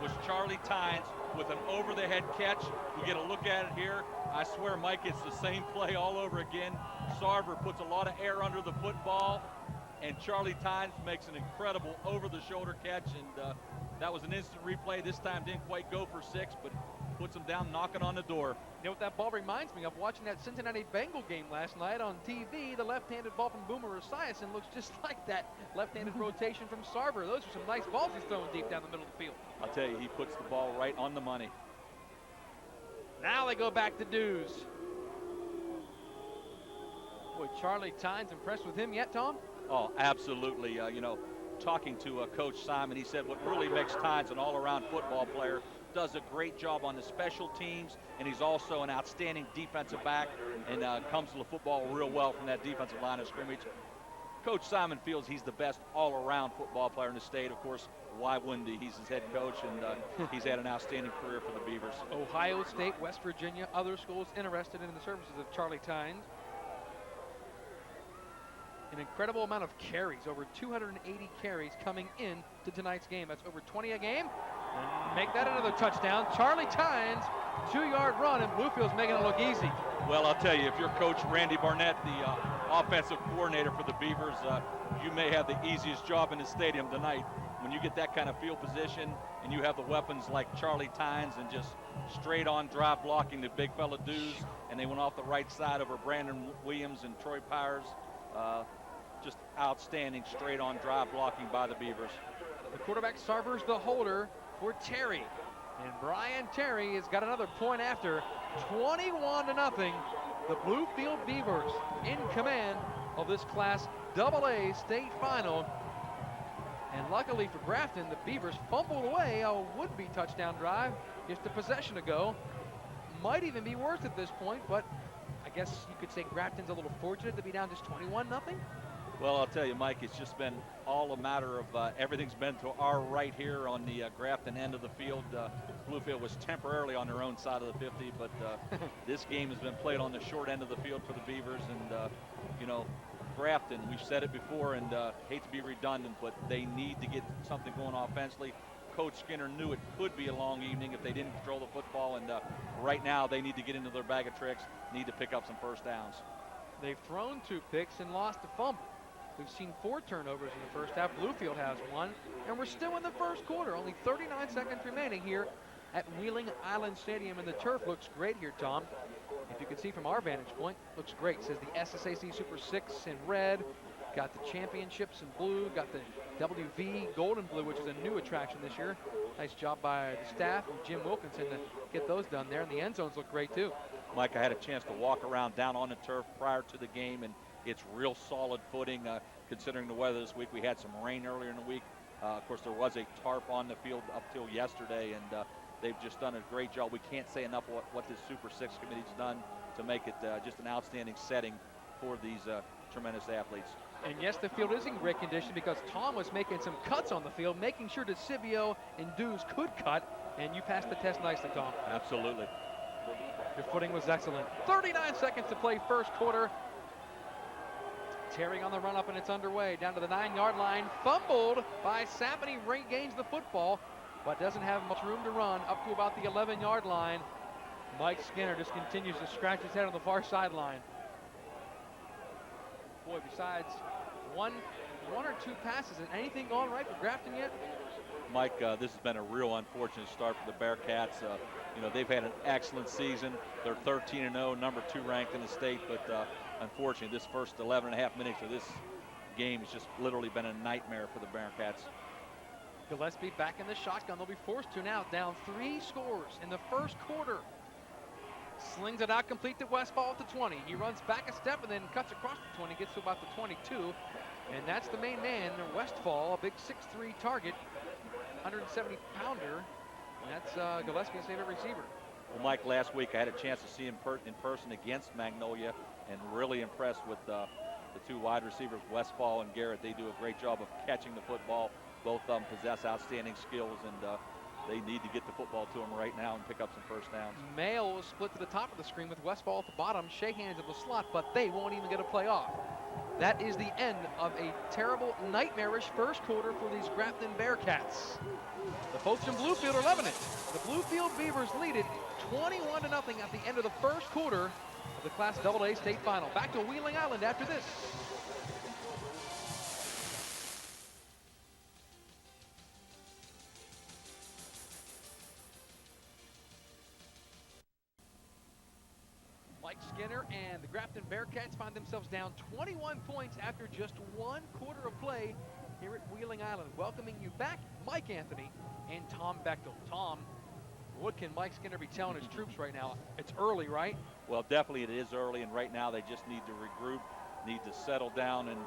was Charlie Tynes with an over-the-head catch. We get a look at it here. I swear, Mike, it's the same play all over again. Sarver puts a lot of air under the football, and Charlie Tynes makes an incredible over-the-shoulder catch, and that was an instant replay. This time didn't quite go for 6, but puts him down knocking on the door. You know what that ball reminds me of? Watching that Cincinnati Bengal game last night on TV, the left-handed ball from Boomer Esiason looks just like that left-handed rotation from Sarver. Those are some nice balls he's throwing deep down the middle of the field. I'll tell you, he puts the ball right on the money. Now they go back to Dews. Boy, Charlie Tynes, impressed with him yet, Tom? Oh, absolutely. You know, talking to Coach Simon, he said what really makes Tynes an all-around football player, does a great job on the special teams, and he's also an outstanding defensive back and comes to the football real well from that defensive line of scrimmage. Coach Simon feels he's the best all-around football player in the state. Of course, why wouldn't he? He's his head coach, and he's had an outstanding career for the Beavers. Ohio State, West Virginia, other schools interested in the services of Charlie Tynes. An incredible amount of carries, over 280 carries coming in to tonight's game. That's over 20 a game. And make that another touchdown. Charlie Tynes, 2-yard run, and Bluefield's making it look easy. Well, I'll tell you, if you're Coach Randy Barnett, the offensive coordinator for the Beavers, you may have the easiest job in the stadium tonight. When you get that kind of field position and you have the weapons like Charlie Tynes and just straight on drive blocking the big fella Dews, and they went off the right side over Brandon Williams and Troy Pyers. Just outstanding straight on drive blocking by the Beavers. The quarterback Sarver's the holder for Terry. And Brian Terry has got another point after. 21-0. The Bluefield Beavers in command of this Class AA state final. And luckily for Grafton, the Beavers fumbled away a would-be touchdown drive just a possession ago. Might even be worse at this point, but I guess you could say Grafton's a little fortunate to be down just 21-0. Well, I'll tell you, Mike, it's just been all a matter of everything's been to our right here on the Grafton end of the field. Bluefield was temporarily on their own side of the 50, but this game has been played on the short end of the field for the Beavers. And, you know, Grafton, we've said it before, and hate to be redundant, but they need to get something going offensively. Coach Skinner knew it could be a long evening if they didn't control the football, and right now they need to get into their bag of tricks, need to pick up some first downs. They've thrown 2 picks and lost a fumble. We've seen 4 turnovers in the first half. Bluefield has 1, and we're still in the first quarter. Only 39 seconds remaining here at Wheeling Island Stadium, and the turf looks great here, Tom. If you can see from our vantage point, looks great. It says the SSAC Super 6 in red, got the championships in blue, got the WV gold and blue, which is a new attraction this year. Nice job by the staff and Jim Wilkinson to get those done there, and the end zones look great too. Mike, I had a chance to walk around down on the turf prior to the game, and it's real solid footing considering the weather this week. We had some rain earlier in the week. Of course, there was a tarp on the field up till yesterday, and they've just done a great job. We can't say enough what this Super 6 committee's done to make it just an outstanding setting for these tremendous athletes. And yes, the field is in great condition because Tom was making some cuts on the field, making sure DeCibio and Dews could cut, and you passed the test nicely, Tom. Absolutely. Your footing was excellent. 39 seconds to play first quarter. Terry on the run up, and it's underway. Down to the 9-yard line. Fumbled by Sapany. Regains the football, but doesn't have much room to run up to about the 11-yard line. Mike Skinner just continues to scratch his head on the far sideline. Boy, besides one or 2 passes, has anything gone right for Grafton yet? Mike, this has been a real unfortunate start for the Bearcats. You know, they've had an excellent season. They're 13-0, number 2 ranked in the state, but unfortunately, this first 11.5 minutes of this game has just literally been a nightmare for the Bearcats. Gillespie back in the shotgun. They'll be forced to now. Down 3 scores in the first quarter. Slings it out complete to Westfall at the 20. He runs back a step and then cuts across the 20, gets to about the 22. And that's the main man, Westfall, a big 6'3" target, 170-pounder. And that's Gillespie's favorite receiver. Well, Mike, last week I had a chance to see him in person against Magnolia and really impressed with the two wide receivers, Westfall and Garrett. They do a great job of catching the football. Both of them possess outstanding skills, and they need to get the football to them right now and pick up some first downs. Mail is split to the top of the screen with Westfall at the bottom, Shahan's at the slot, but they won't even get a play off. That is the end of a terrible, nightmarish first quarter for these Grafton Bearcats. The folks in Bluefield are loving it. The Bluefield Beavers lead it 21-0 at the end of the first quarter of the Class AA state final. Back to Wheeling Island after this. Mike Skinner and the Grafton Bearcats find themselves down 21 points after just one quarter of play here at Wheeling Island. Welcoming you back, Mike Anthony and Tom Bechtel. Tom, what can Mike Skinner be telling his troops right now? It's early, right? Well, definitely it is early, and right now they just need to regroup, need to settle down, and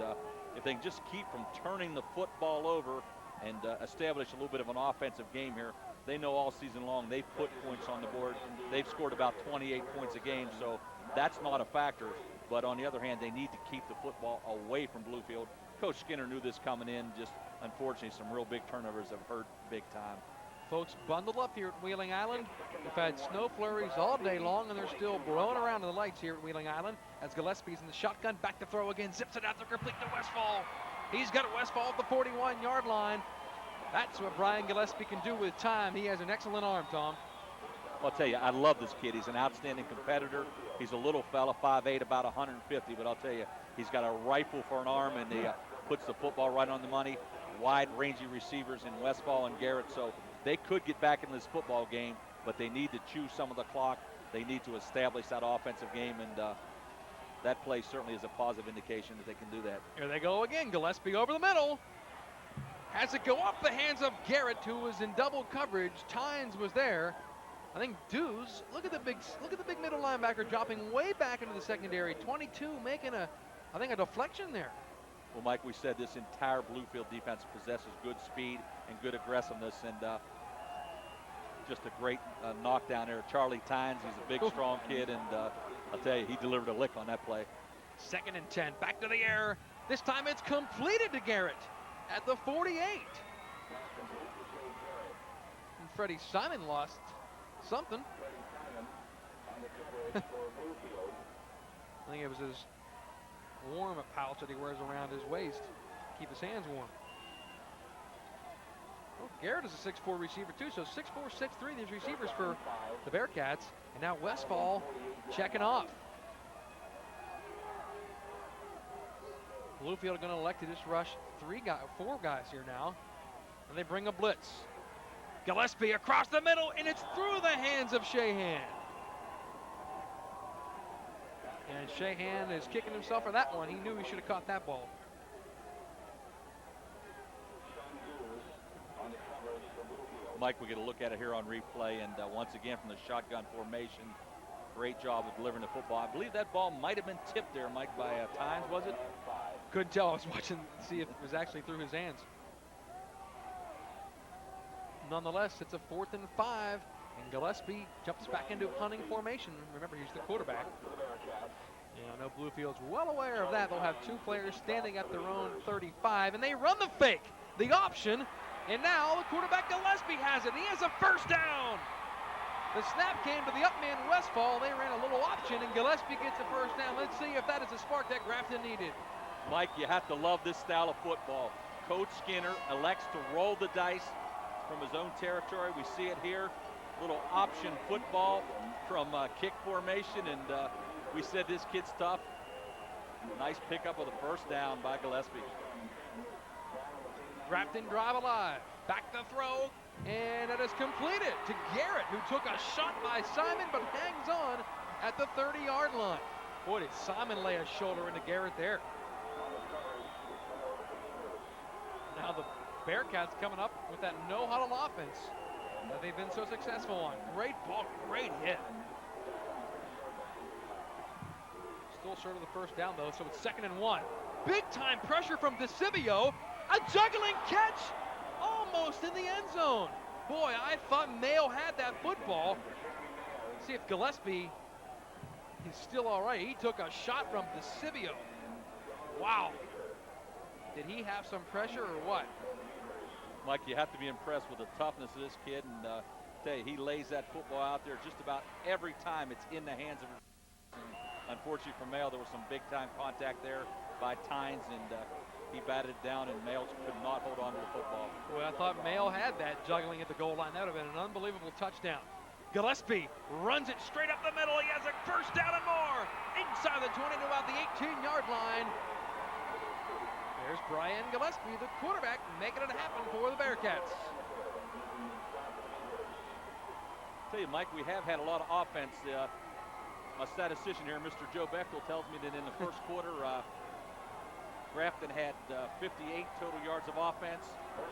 if they can just keep from turning the football over and establish a little bit of an offensive game here. They know all season long they've put points on the board. They've scored about 28 points a game, so that's not a factor. But on the other hand, they need to keep the football away from Bluefield. Coach Skinner knew this coming in. Just unfortunately, some real big turnovers have hurt big time. Folks, bundle up here at Wheeling Island. We've had snow flurries all day long, and they're still blowing around in the lights here at Wheeling Island as Gillespie's in the shotgun, back to throw again, zips it out there, complete to Westfall. He's got it, Westfall at the 41-yard line. That's what Brian Gillespie can do with time. He has an excellent arm, Tom. I'll tell you, I love this kid. He's an outstanding competitor. He's a little fella, 5'8", about 150, but I'll tell you, he's got a rifle for an arm, and he puts the football right on the money. Wide, rangy receivers in Westfall and Garrett, so they could get back in this football game, but they need to chew some of the clock. They need to establish that offensive game, and that play certainly is a positive indication that they can do that. Here they go again. Gillespie over the middle. Has it go off the hands of Garrett, who was in double coverage. Tynes was there. I think Dews, look at the big middle linebacker dropping way back into the secondary. 22 making I think a deflection there. Well, Mike, we said this entire Bluefield defense possesses good speed and good aggressiveness, and just a great knockdown there. Charlie Tynes, he's a big, strong kid, and I'll tell you, he delivered a lick on that play. 2nd and 10, back to the air. This time it's completed to Garrett at the 48. And Freddie Simon lost something. I think it was his warm pouch that he wears around his waist to keep his hands warm. Well, Garrett is a 6'4" receiver too, so 6'4", 6'3", these receivers for the Bearcats. And now Westfall checking off. Bluefield are going to elect to just rush 4 guys here now. And they bring a blitz. Gillespie across the middle, and it's through the hands of Shahan. And Shahan is kicking himself for that one. He knew he should have caught that ball. Mike, we get a look at it here on replay, and once again from the shotgun formation, great job of delivering the football. I believe that ball might have been tipped there, Mike, by Tynes, was it? Couldn't tell. I was watching to see if it was actually through his hands. Nonetheless, it's a 4th and 5, and Gillespie jumps back into punting formation. Remember, he's the quarterback. And I know Bluefield's well aware of that. They'll have 2 players standing at their own 35, and they run the fake, the option, and now the quarterback Gillespie has it. He has a first down. The snap came to the up man Westfall. They ran a little option, and Gillespie gets a first down. Let's see if that is a spark that Grafton needed. Mike, you have to love this style of football. Coach Skinner elects to roll the dice from his own territory. We see it here. Little option football from kick formation, and we said this kid's tough. Nice pickup of the first down by Gillespie. Grafton drive alive. Back the throw, and it is completed to Garrett, who took a shot by Simon but hangs on at the 30-yard line. Boy, did Simon lay a shoulder into Garrett there. Now the Bearcats coming up with that no-huddle offense that they've been so successful on. Great ball, great hit. Still short of the first down, though, so it's 2nd and 1. Big-time pressure from DeCivio. A juggling catch almost in the end zone. Boy, I thought Mayo had that football. see if Gillespie is still all right. He took a shot from DeCivio. Wow. Did he have some pressure or what? Mike, you have to be impressed with the toughness of this kid, and tell you, he lays that football out there just about every time it's in the hands of his. Unfortunately for Mayo, there was some big-time contact there by Tynes, and he batted it down, and Mayo could not hold on to the football. Well, I thought Mayo had that juggling at the goal line. That would have been an unbelievable touchdown. Gillespie runs it straight up the middle. He has a first down and more. Inside the 20 to about the 18-yard line. There's Brian Gillespie, the quarterback, making it happen for the Bearcats. Tell you, Mike, we have had a lot of offense. My statistician here, Mr. Joe Bechtel, tells me that in the first quarter, Grafton had 58 total yards of offense,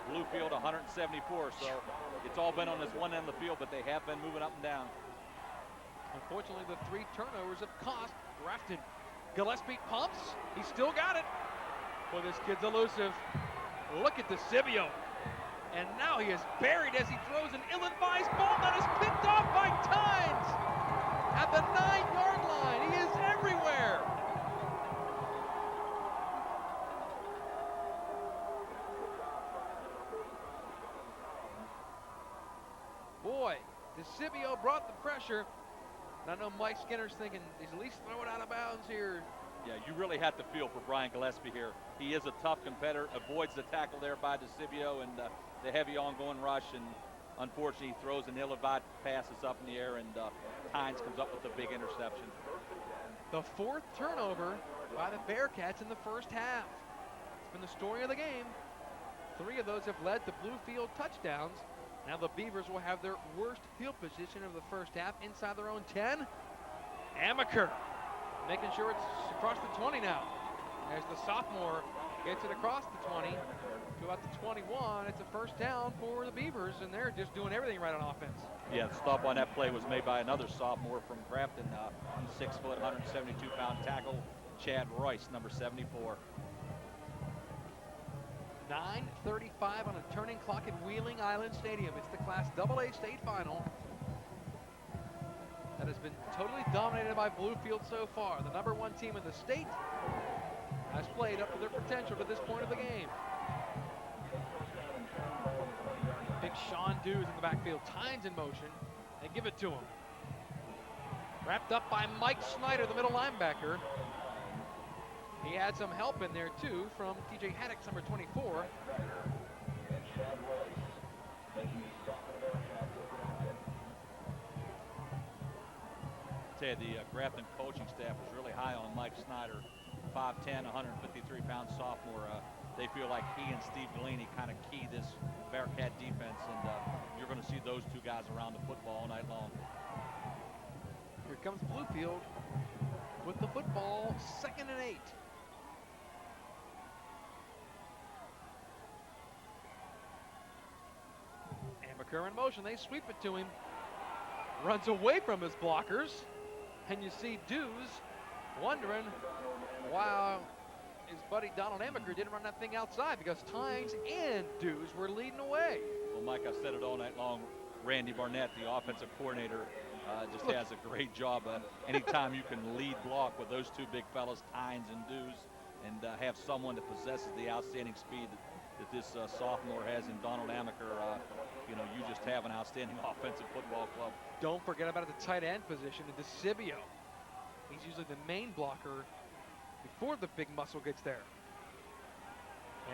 Bluefield 174. So it's all been on this one end of the field, but they have been moving up and down. Unfortunately, the 3 turnovers have cost Grafton. Gillespie pumps. He's still got it. Boy, this kid's elusive. Look at DeCivio. And now he is buried as he throws an ill-advised ball that is picked off by Tynes at the 9-yard line. He is everywhere. Boy, DeCivio brought the pressure. And I know Mike Skinner's thinking, he's at least throw it out of bounds here. Yeah, you really have to feel for Brian Gillespie here. He is a tough competitor, avoids the tackle there by DeCivio and the heavy ongoing rush, and unfortunately he throws an ill-advised pass that's up in the air, and Tynes comes up with a big interception. The 4th turnover by the Bearcats in the first half. It's been the story of the game. 3 of those have led to Bluefield touchdowns. Now the Beavers will have their worst field position of the first half inside their own 10. Amaker making sure it's across the 20 now. As the sophomore gets it across the 20 to about the 21. It's a first down for the Beavers, and they're just doing everything right on offense. Yeah, the stop on that play was made by another sophomore from Grafton, 6 foot, 172-pound tackle, Chad Royce, number 74. 9:35 on a turning clock at Wheeling Island Stadium. It's the Class AA state final that has been totally dominated by Bluefield so far. The number 1 team in the state has played up to their potential to this point of the game. Big Sean Dews in the backfield. Tynes in motion. They give it to him. Wrapped up by Mike Snyder, the middle linebacker. He had some help in there too from TJ Haddix, number 24. Tell you, the Grafton coaching staff was really high on Mike Snyder, 5'10", 153-pound sophomore. They feel like he and Steve Delaney kind of key this Bearcat defense, and you're going to see those 2 guys around the football all night long. Here comes Bluefield with the football, 2nd and 8. Amaker in motion. They sweep it to him. Runs away from his blockers. And you see Dews wondering why his buddy Donald Amaker didn't run that thing outside, because Tynes and Dews were leading away. Well, Mike, I've said it all night long. Randy Barnett, the offensive coordinator, just has a great job. Anytime you can lead block with those 2 big fellas, Tynes and Dews, and have someone that possesses the outstanding speed that this sophomore has in Donald Amaker, you know, you just have an outstanding offensive football club. Don't forget about the tight end position in DeCivio. He's usually the main blocker before the big muscle gets there.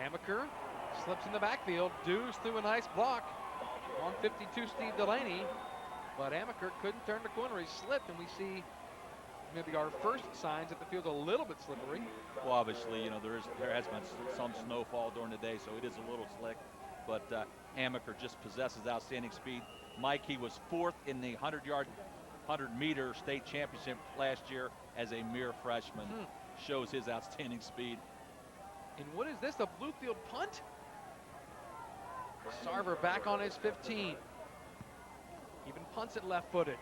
Amaker slips in the backfield. Dews threw a nice block on 52 Steve Delaney, but Amaker couldn't turn the corner. He slipped, and we see maybe our first signs that the field's a little bit slippery. Well, obviously, you know, there has been some snowfall during the day, so it is a little slick. But Amaker just possesses outstanding speed. Mike, he was 4th in the 100-meter state championship last year as a mere freshman. Shows his outstanding speed. And what is this, a Bluefield punt? Sarver back on his 15. Even punts it left-footed.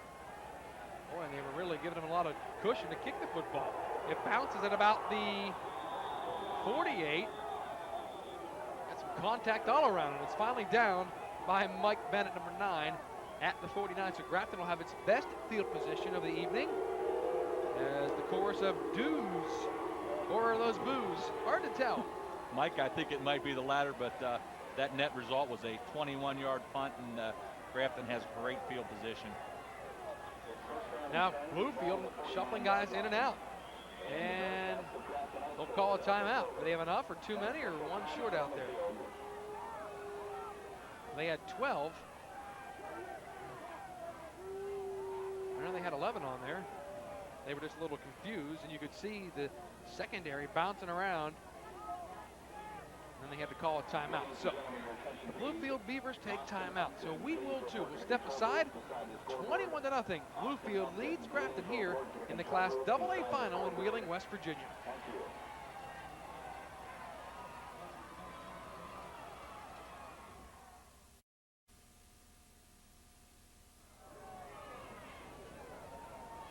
Boy, and they were really giving him a lot of cushion to kick the football. It bounces at about the 48. Got some contact all around it. It's finally down by Mike Bennett, number 9. at the 49. So Grafton will have its best field position of the evening as the chorus of doos, or are those boos? Hard to tell. Mike, I think it might be the latter, but that net result was a 21-yard punt, and Grafton has great field position. Now Bluefield shuffling guys in and out, and they'll call a timeout. Do they have enough, or too many, or one short out there? They had 12. I know they had 11 on there. They were just a little confused, and you could see the secondary bouncing around. And then they had to call a timeout. So the Bluefield Beavers take timeout. So we will too. We'll step aside. 21-0. Bluefield leads Grafton here in the Class AA final in Wheeling, West Virginia.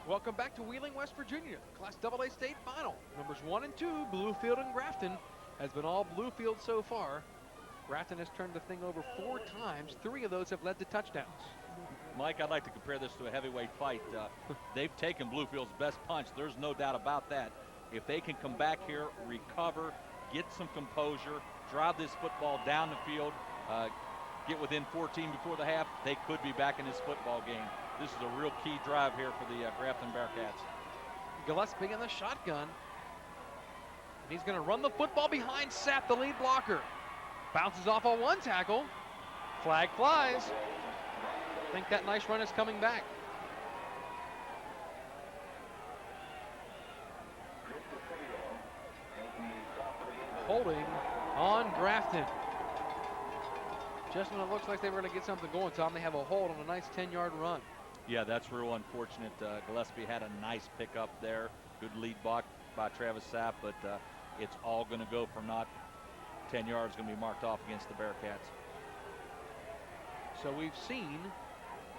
Welcome back to Wheeling, West Virginia, Class AA state final. Numbers 1 and 2, Bluefield and Grafton, has been all Bluefield so far. Grafton has turned the thing over 4 times. 3 of those have led to touchdowns. Mike, I'd like to compare this to a heavyweight fight. They've taken Bluefield's best punch. There's no doubt about that. If they can come back here, recover, get some composure, drive this football down the field, get within 14 before the half, they could be back in this football game. This is a real key drive here for the Grafton Bearcats. Gillespie in the shotgun. And he's going to run the football behind Sapp, the lead blocker. Bounces off on 1 tackle. Flag flies. I think that nice run is coming back. Holding on Grafton. Just when it looks like they were going to get something going, Tom, they have a hold on a nice 10-yard run. Yeah, that's real unfortunate. Gillespie had a nice pickup there. Good lead block by Travis Sapp, but it's all going to go for naught. 10 yards going to be marked off against the Bearcats. So we've seen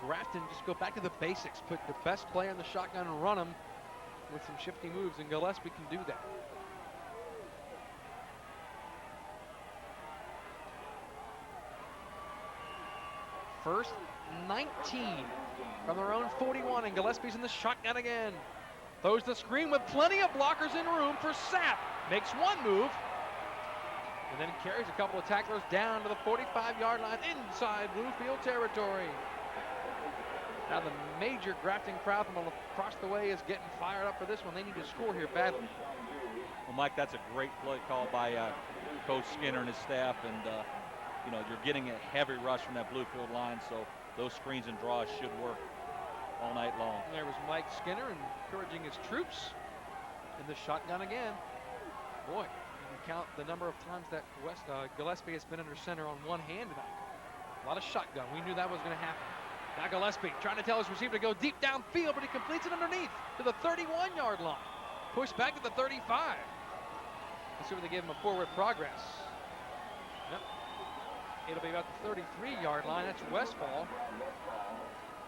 Grafton just go back to the basics, put the best player in the shotgun and run him with some shifty moves, and Gillespie can do that. First 19 from their own 41, and Gillespie's in the shotgun again. Throws the screen with plenty of blockers in room for Sapp. Makes 1 move, and then carries a couple of tacklers down to the 45-yard line inside Bluefield territory. Now the major Grafton crowd from across the way is getting fired up for this one. They need to score here badly. Well, Mike, that's a great play call by Coach Skinner and his staff, and you know, you're getting a heavy rush from that Bluefield line, so those screens and draws should work all night long. And there was Mike Skinner encouraging his troops in the shotgun again. Boy, you can count the number of times that Gillespie has been under center on one hand tonight. A lot of shotgun. We knew that was going to happen. Now Gillespie trying to tell his receiver to go deep downfield, but he completes it underneath to the 31-yard line. Pushed back to the 35. Let's see where they give him a forward progress. Yep. It'll be about the 33-yard line. That's Westfall.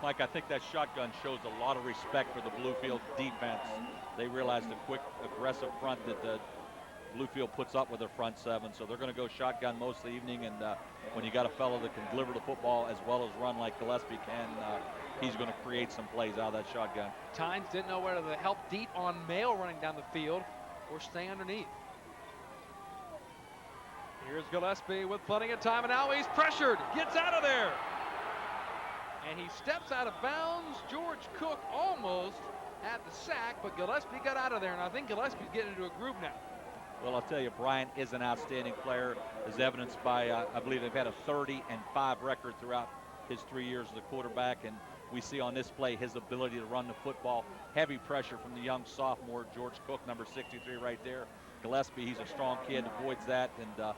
Mike, I think that shotgun shows a lot of respect for the Bluefield defense. They realize the quick, aggressive front that the Bluefield puts up with their front 7, so they're going to go shotgun most of the evening, and when you got a fellow that can deliver the football as well as run like Gillespie can, he's going to create some plays out of that shotgun. Tynes didn't know whether to help deep on Mail running down the field or stay underneath. Here's Gillespie with plenty of time, and now he's pressured, gets out of there. And he steps out of bounds. George Cook almost had the sack, but Gillespie got out of there, and I think Gillespie's getting into a groove now. Well, I'll tell you, Bryant is an outstanding player, as evidenced by, I believe they've had a 30-5 record throughout his 3 years as a quarterback, and we see on this play his ability to run the football. Heavy pressure from the young sophomore, George Cook, number 63 right there. Gillespie, he's a strong kid, avoids that, and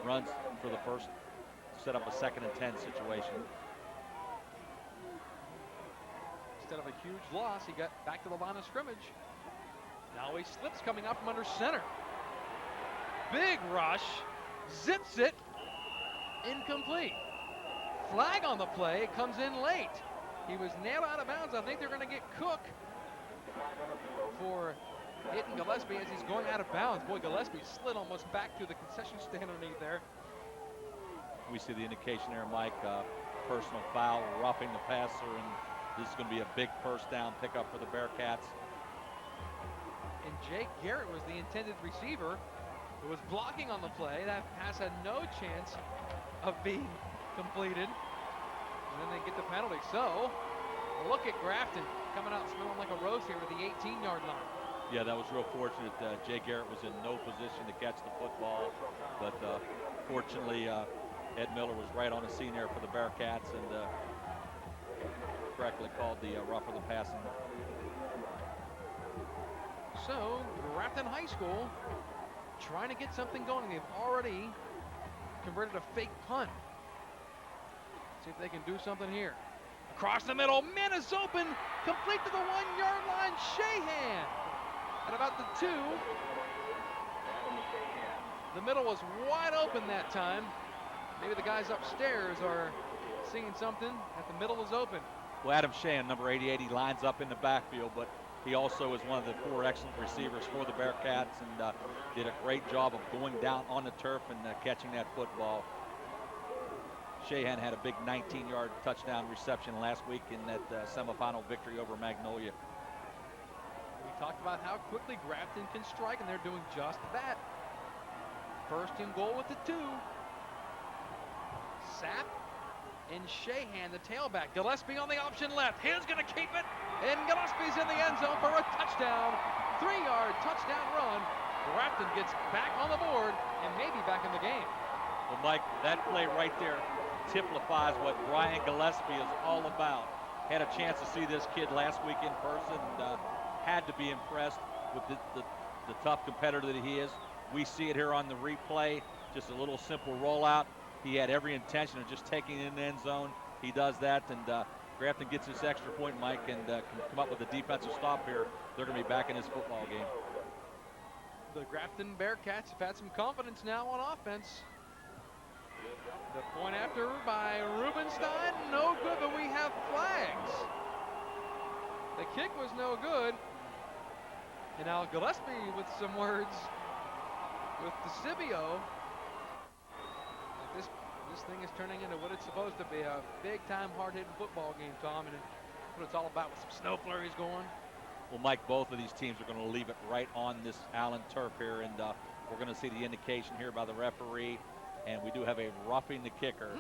runs for the first, set up a 2nd and 10 situation. Instead of a huge loss, he got back to the line of scrimmage. Now he slips coming up from under center. Big rush, zips it, incomplete. Flag on the play, it comes in late. He was nailed out of bounds. I think they're going to get Cook for hitting Gillespie as he's going out of bounds. Boy, Gillespie slid almost back to the concession stand underneath there. We see the indication there, Mike. personal foul, roughing the passer, and this is going to be a big first down pickup for the Bearcats. And Jake Garrett was the intended receiver who was blocking on the play. That pass had no chance of being completed. And then they get the penalty. So, look at Grafton coming out smelling like a rose here at the 18-yard line. Yeah, that was real fortunate. Jay Garrett was in no position to catch the football, but fortunately, Ed Miller was right on the scene there for the Bearcats and correctly called the rougher the passing. So, Grafton High School trying to get something going. They've already converted a fake punt. See if they can do something here. Across the middle, man is open, complete to the 1-yard line, Shahan. At about the 2. The middle was wide open that time. Maybe the guys upstairs are seeing something, that the middle was open. Well, Adam Shahan, number 88, he lines up in the backfield, but he also is one of the 4 excellent receivers for the Bearcats and did a great job of going down on the turf and catching that football. Shahan had a big 19-yard touchdown reception last week in that semifinal victory over Magnolia. We talked about how quickly Grafton can strike, and they're doing just that. First and goal with the 2. Sapp and Shahan, the tailback. Gillespie on the option left. He's going to keep it, and Gillespie's in the end zone for a touchdown. 3-yard touchdown run. Grafton gets back on the board and maybe back in the game. Well, Mike, that play right there typifies what Brian Gillespie is all about. Had a chance to see this kid last week in person and had to be impressed with the tough competitor that he is. We see it here on the replay, just a little simple rollout. He had every intention of just taking it in the end zone. He does that, and Grafton gets this extra point, Mike, and can come up with a defensive stop here. They're going to be back in this football game. The Grafton Bearcats have had some confidence now on offense. The point after by Rubenstein, no good, but we have flags. The kick was no good. And now Gillespie with some words with DeCibio. This thing is turning into what it's supposed to be, a big-time, hard-hitting football game, Tom, and what it's all about with some snow flurries going. Well, Mike, both of these teams are going to leave it right on this Allen turf here, and we're going to see the indication here by the referee, and we do have a roughing the kicker.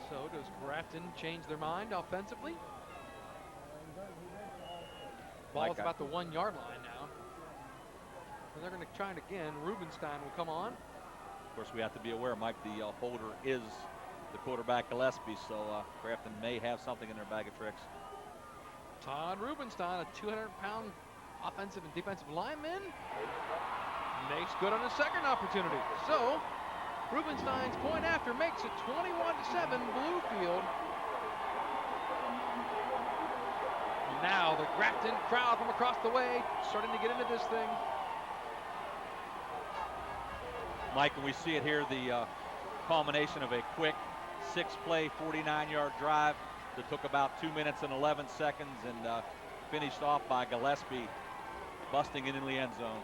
So does Grafton change their mind offensively? Ball's about the 1-yard line now. And they're going to try it again. Rubenstein will come on. Of course, we have to be aware, Mike, the holder is the quarterback Gillespie, so Grafton may have something in their bag of tricks. Todd Rubenstein, a 200-pound offensive and defensive lineman, makes good on his second opportunity. So, Rubenstein's point after makes it 21-7 Bluefield. Now the Grafton crowd from across the way starting to get into this thing. Mike, and we see it here, the culmination of a quick 6-play, 49-yard drive that took about 2 minutes and 11 seconds and finished off by Gillespie busting it in the end zone.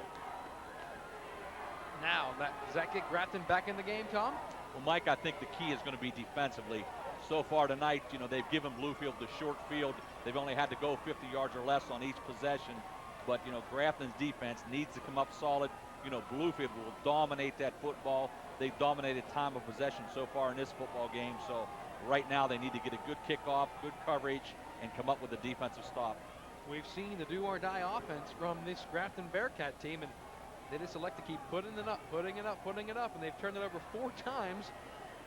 Now, does that get Grafton back in the game, Tom? Well, Mike, I think the key is going to be defensively. So far tonight, you know, they've given Bluefield the short field. They've only had to go 50 yards or less on each possession. But, you know, Grafton's defense needs to come up solid. You know, Bluefield will dominate that football. They've dominated time of possession so far in this football game. So right now they need to get a good kickoff, good coverage, and come up with a defensive stop. We've seen the do-or-die offense from this Grafton Bearcat team, and they just elect to keep putting it up, and they've turned it over 4 times,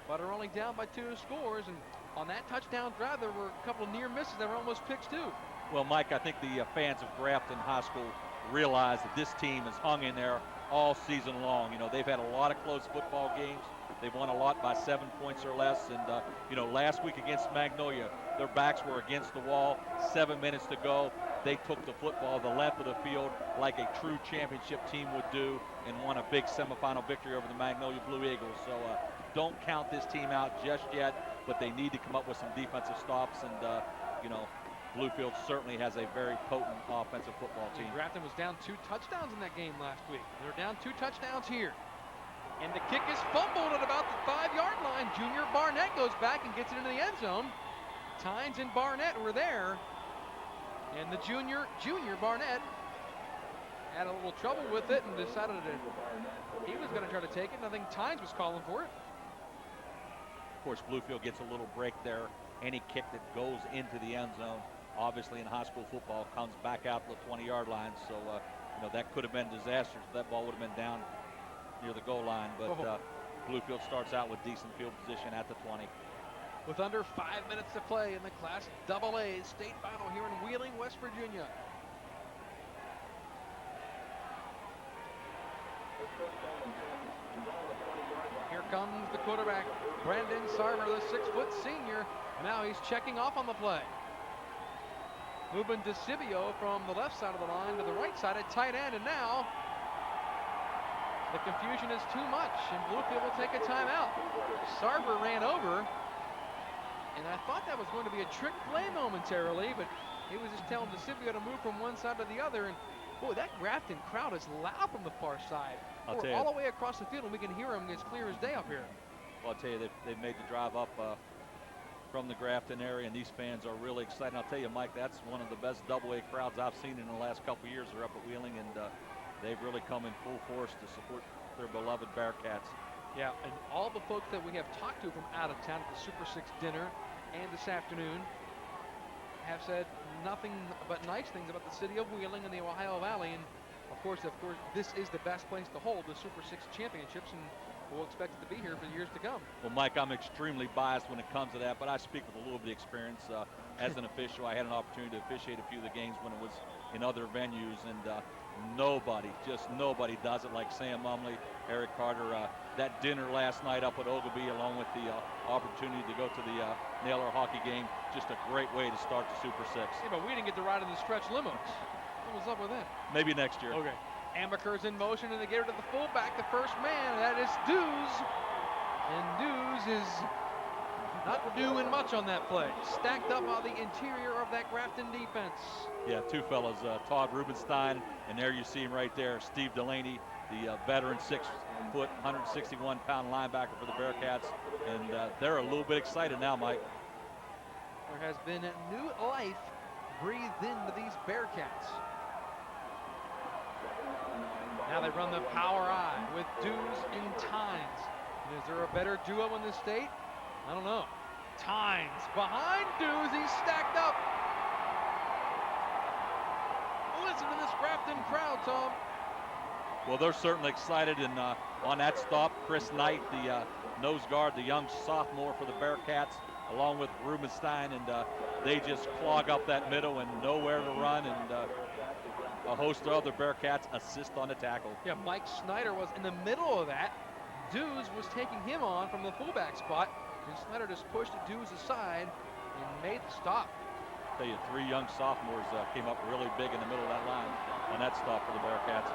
but are only down by 2 scores. And on that touchdown drive, there were a couple of near misses that were almost picks too. Well, Mike, I think the fans of Grafton High School realize that this team has hung in there all season long. You know, they've had a lot of close football games. They've won a lot by 7 points or less. And, you know, last week against Magnolia, their backs were against the wall, 7 minutes to go. They took the football the length of the field like a true championship team would do and won a big semifinal victory over the Magnolia Blue Eagles. So don't count this team out just yet, but they need to come up with some defensive stops. And, you know, Bluefield certainly has a very potent offensive football team. Grafton was down 2 touchdowns in that game last week. They're down 2 touchdowns here. And the kick is fumbled at about the 5-yard line. Junior Barnett goes back and gets it into the end zone. Tynes and Barnett were there. And the junior Barnett had a little trouble with it and decided that he was going to try to take it. And I think Tynes was calling for it. Of course, Bluefield gets a little break there. Any kick that goes into the end zone, obviously in high school football, comes back out to the 20-yard line. So, you know, that could have been disastrous. That ball would have been down near the goal line. But Bluefield starts out with decent field position at the 20. With under 5 minutes to play in the Class AA state final here in Wheeling, West Virginia. Here comes the quarterback, Brandon Sarver, the 6-foot senior. Now he's checking off on the play. Moving DeCivio from the left side of the line to the right side at tight end, and now the confusion is too much, and Bluefield will take a timeout. Sarver ran over, and I thought that was going to be a trick play momentarily, but he was just telling DeCivio to move from one side to the other, and boy, that Grafton crowd is loud from the far side. We're all the way across the field, and we can hear them as clear as day up here. Well, I'll tell you, they've made the drive up from the Grafton area, and these fans are really excited. I'll tell you, Mike, that's one of the best AA crowds I've seen in the last couple of years. They're up at Wheeling, and they've really come in full force to support their beloved Bearcats. Yeah, and all the folks that we have talked to from out of town at the Super 6 dinner and this afternoon have said nothing but nice things about the city of Wheeling and the Ohio Valley. And of course, this is the best place to hold the Super 6 championships, and we'll expect it to be here for years to come. Well, Mike, I'm extremely biased when it comes to that, but I speak with a little bit of experience. As an official, I had an opportunity to officiate a few of the games when it was in other venues, and nobody does it like Sam Mumley, Eric Carter. That dinner last night up at Ogilvie, along with the opportunity to go to the Naylor hockey game, just a great way to start the Super 6. Yeah, but we didn't get to ride in the stretch limos. What was up with that? Maybe next year. Okay. Amaker's in motion, and they get her to the fullback, the first man. That is Dews. And Dews is not doing much on that play. Stacked up on the interior of that Grafton defense. Yeah, two fellas, Todd Rubenstein, and there you see him right there, Steve Delaney, the veteran 6-foot, 161-pound linebacker for the Bearcats. And they're a little bit excited now, Mike. There has been new life breathed into these Bearcats. Now they run the power I with Dews and Tynes. Is there a better duo in the state? I don't know. Tynes behind Dews. He's stacked up. Listen to this Grafton crowd, Tom. Well, they're certainly excited, and on that stop, Chris Knight, the nose guard, the young sophomore for the Bearcats, along with Rubenstein, and they just clog up that middle and nowhere to run, and a host of other Bearcats assist on the tackle. Yeah, Mike Snyder was in the middle of that. Dews was taking him on from the fullback spot, and Snyder just pushed Dews aside and made the stop. I'll tell you, three young sophomores came up really big in the middle of that line on that stop for the Bearcats.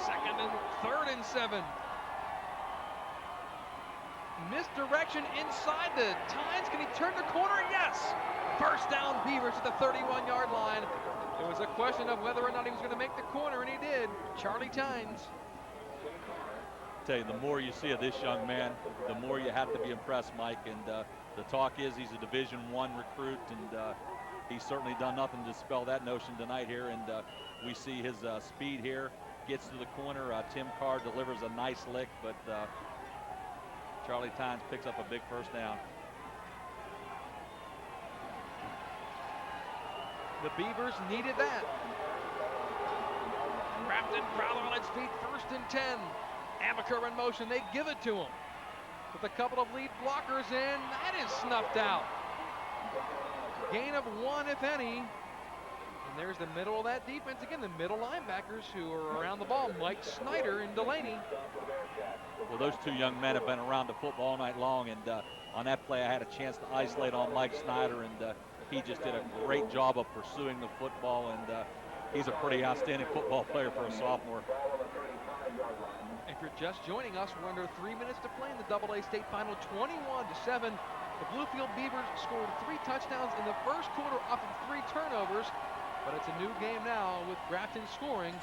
2nd and 3rd and 7. Misdirection inside the Tynes. Can he turn the corner? Yes! First down, Beavers at the 31-yard line. It was a question of whether or not he was going to make the corner, and he did. Charlie Tynes. I tell you, the more you see of this young man, the more you have to be impressed, Mike. And the talk is he's a Division I recruit, and he's certainly done nothing to dispel that notion tonight here. And we see his speed here, gets to the corner. Tim Carr delivers a nice lick, but Charlie Tynes picks up a big first down. The Beavers needed that. Grafton Prowler on its feet, 1st and 10. Amaker in motion, they give it to him. With a couple of lead blockers in, that is snuffed out. Gain of 1, if any. And there's the middle of that defense. Again, the middle linebackers who are around the ball, Mike Snyder and Delaney. Well, those two young men have been around the football all night long, and on that play I had a chance to isolate on Mike Snyder, and he just did a great job of pursuing the football, and he's a pretty outstanding football player for a sophomore. If you're just joining us, we're under 3 minutes to play in the AA state final, 21-7. The Bluefield Beavers scored 3 touchdowns in the first quarter off of 3 turnovers, but it's a new game now with Grafton scoring.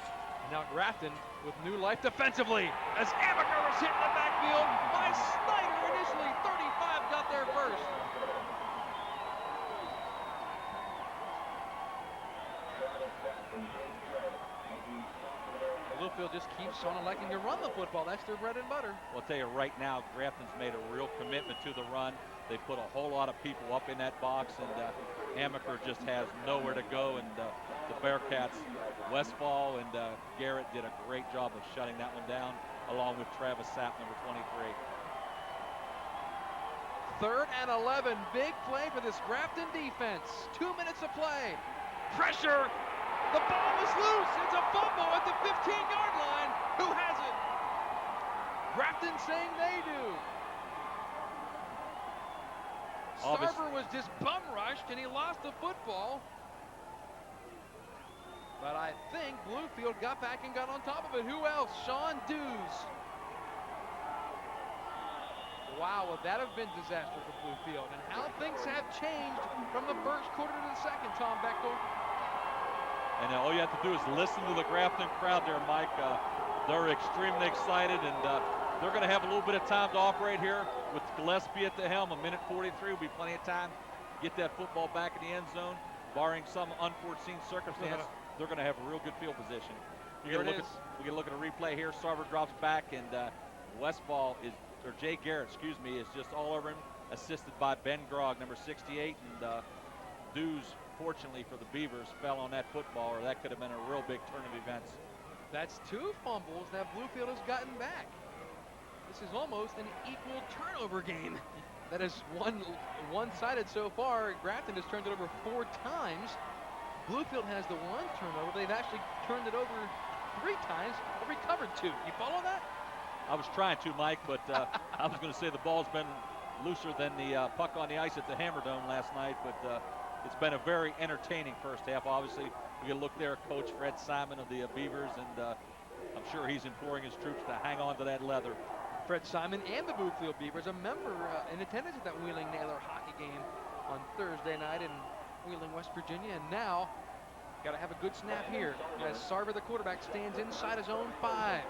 Now Grafton with new life defensively as Amaker was hit in the backfield by Snyder initially. 35 got there first. Bluefield just keeps on electing to run the football. That's their bread and butter. Well, I'll tell you right now, Grafton's made a real commitment to the run. They put a whole lot of people up in that box, and Amaker just has nowhere to go. And the Bearcats, Westfall and Garrett did a great job of shutting that one down, along with Travis Sapp, number 23. 3rd and 11, big play for this Grafton defense. 2 minutes of play. Pressure. The ball is loose. It's a fumble at the 15-yard line. Who has it? Grafton saying they do. Sarver was just bum rushed and he lost the football. But I think Bluefield got back and got on top of it. Who else? Sean Dews. Wow, would that have been disaster for Bluefield? And how things have changed from the first quarter to the second, Tom Bechtel. And all you have to do is listen to the Grafton crowd there, Mike. They're extremely excited, and they're going to have a little bit of time to operate here with Gillespie at the helm. 1:43 will be plenty of time to get that football back in the end zone. Barring some unforeseen circumstance, they're going to have a real good field position. We get a look at a replay here. Sarver drops back, and Westfall is, or Jay Garrett, excuse me, is just all over him, assisted by Ben Grogg, number 68, and Dews, fortunately for the Beavers, fell on that football, or that could have been a real big turn of events. That's 2 fumbles that Bluefield has gotten back. This is almost an equal turnover game. That is one-sided so far. Grafton has turned it over 4 times. Bluefield has the 1 turnover. They've actually turned it over 3 times, but recovered 2. You follow that? I was trying to, Mike, but I was going to say the ball's been looser than the puck on the ice at the Hammerdome last night, but it's been a very entertaining first half. Obviously, we can look there at Coach Fred Simon of the Beavers, and I'm sure he's imploring his troops to hang on to that leather. Fred Simon and the Bluefield Beavers, a member in attendance at that Wheeling Naylor hockey game on Thursday night in Wheeling, West Virginia. And now, got to have a good snap here as Sarver, the quarterback, stands inside his own 5.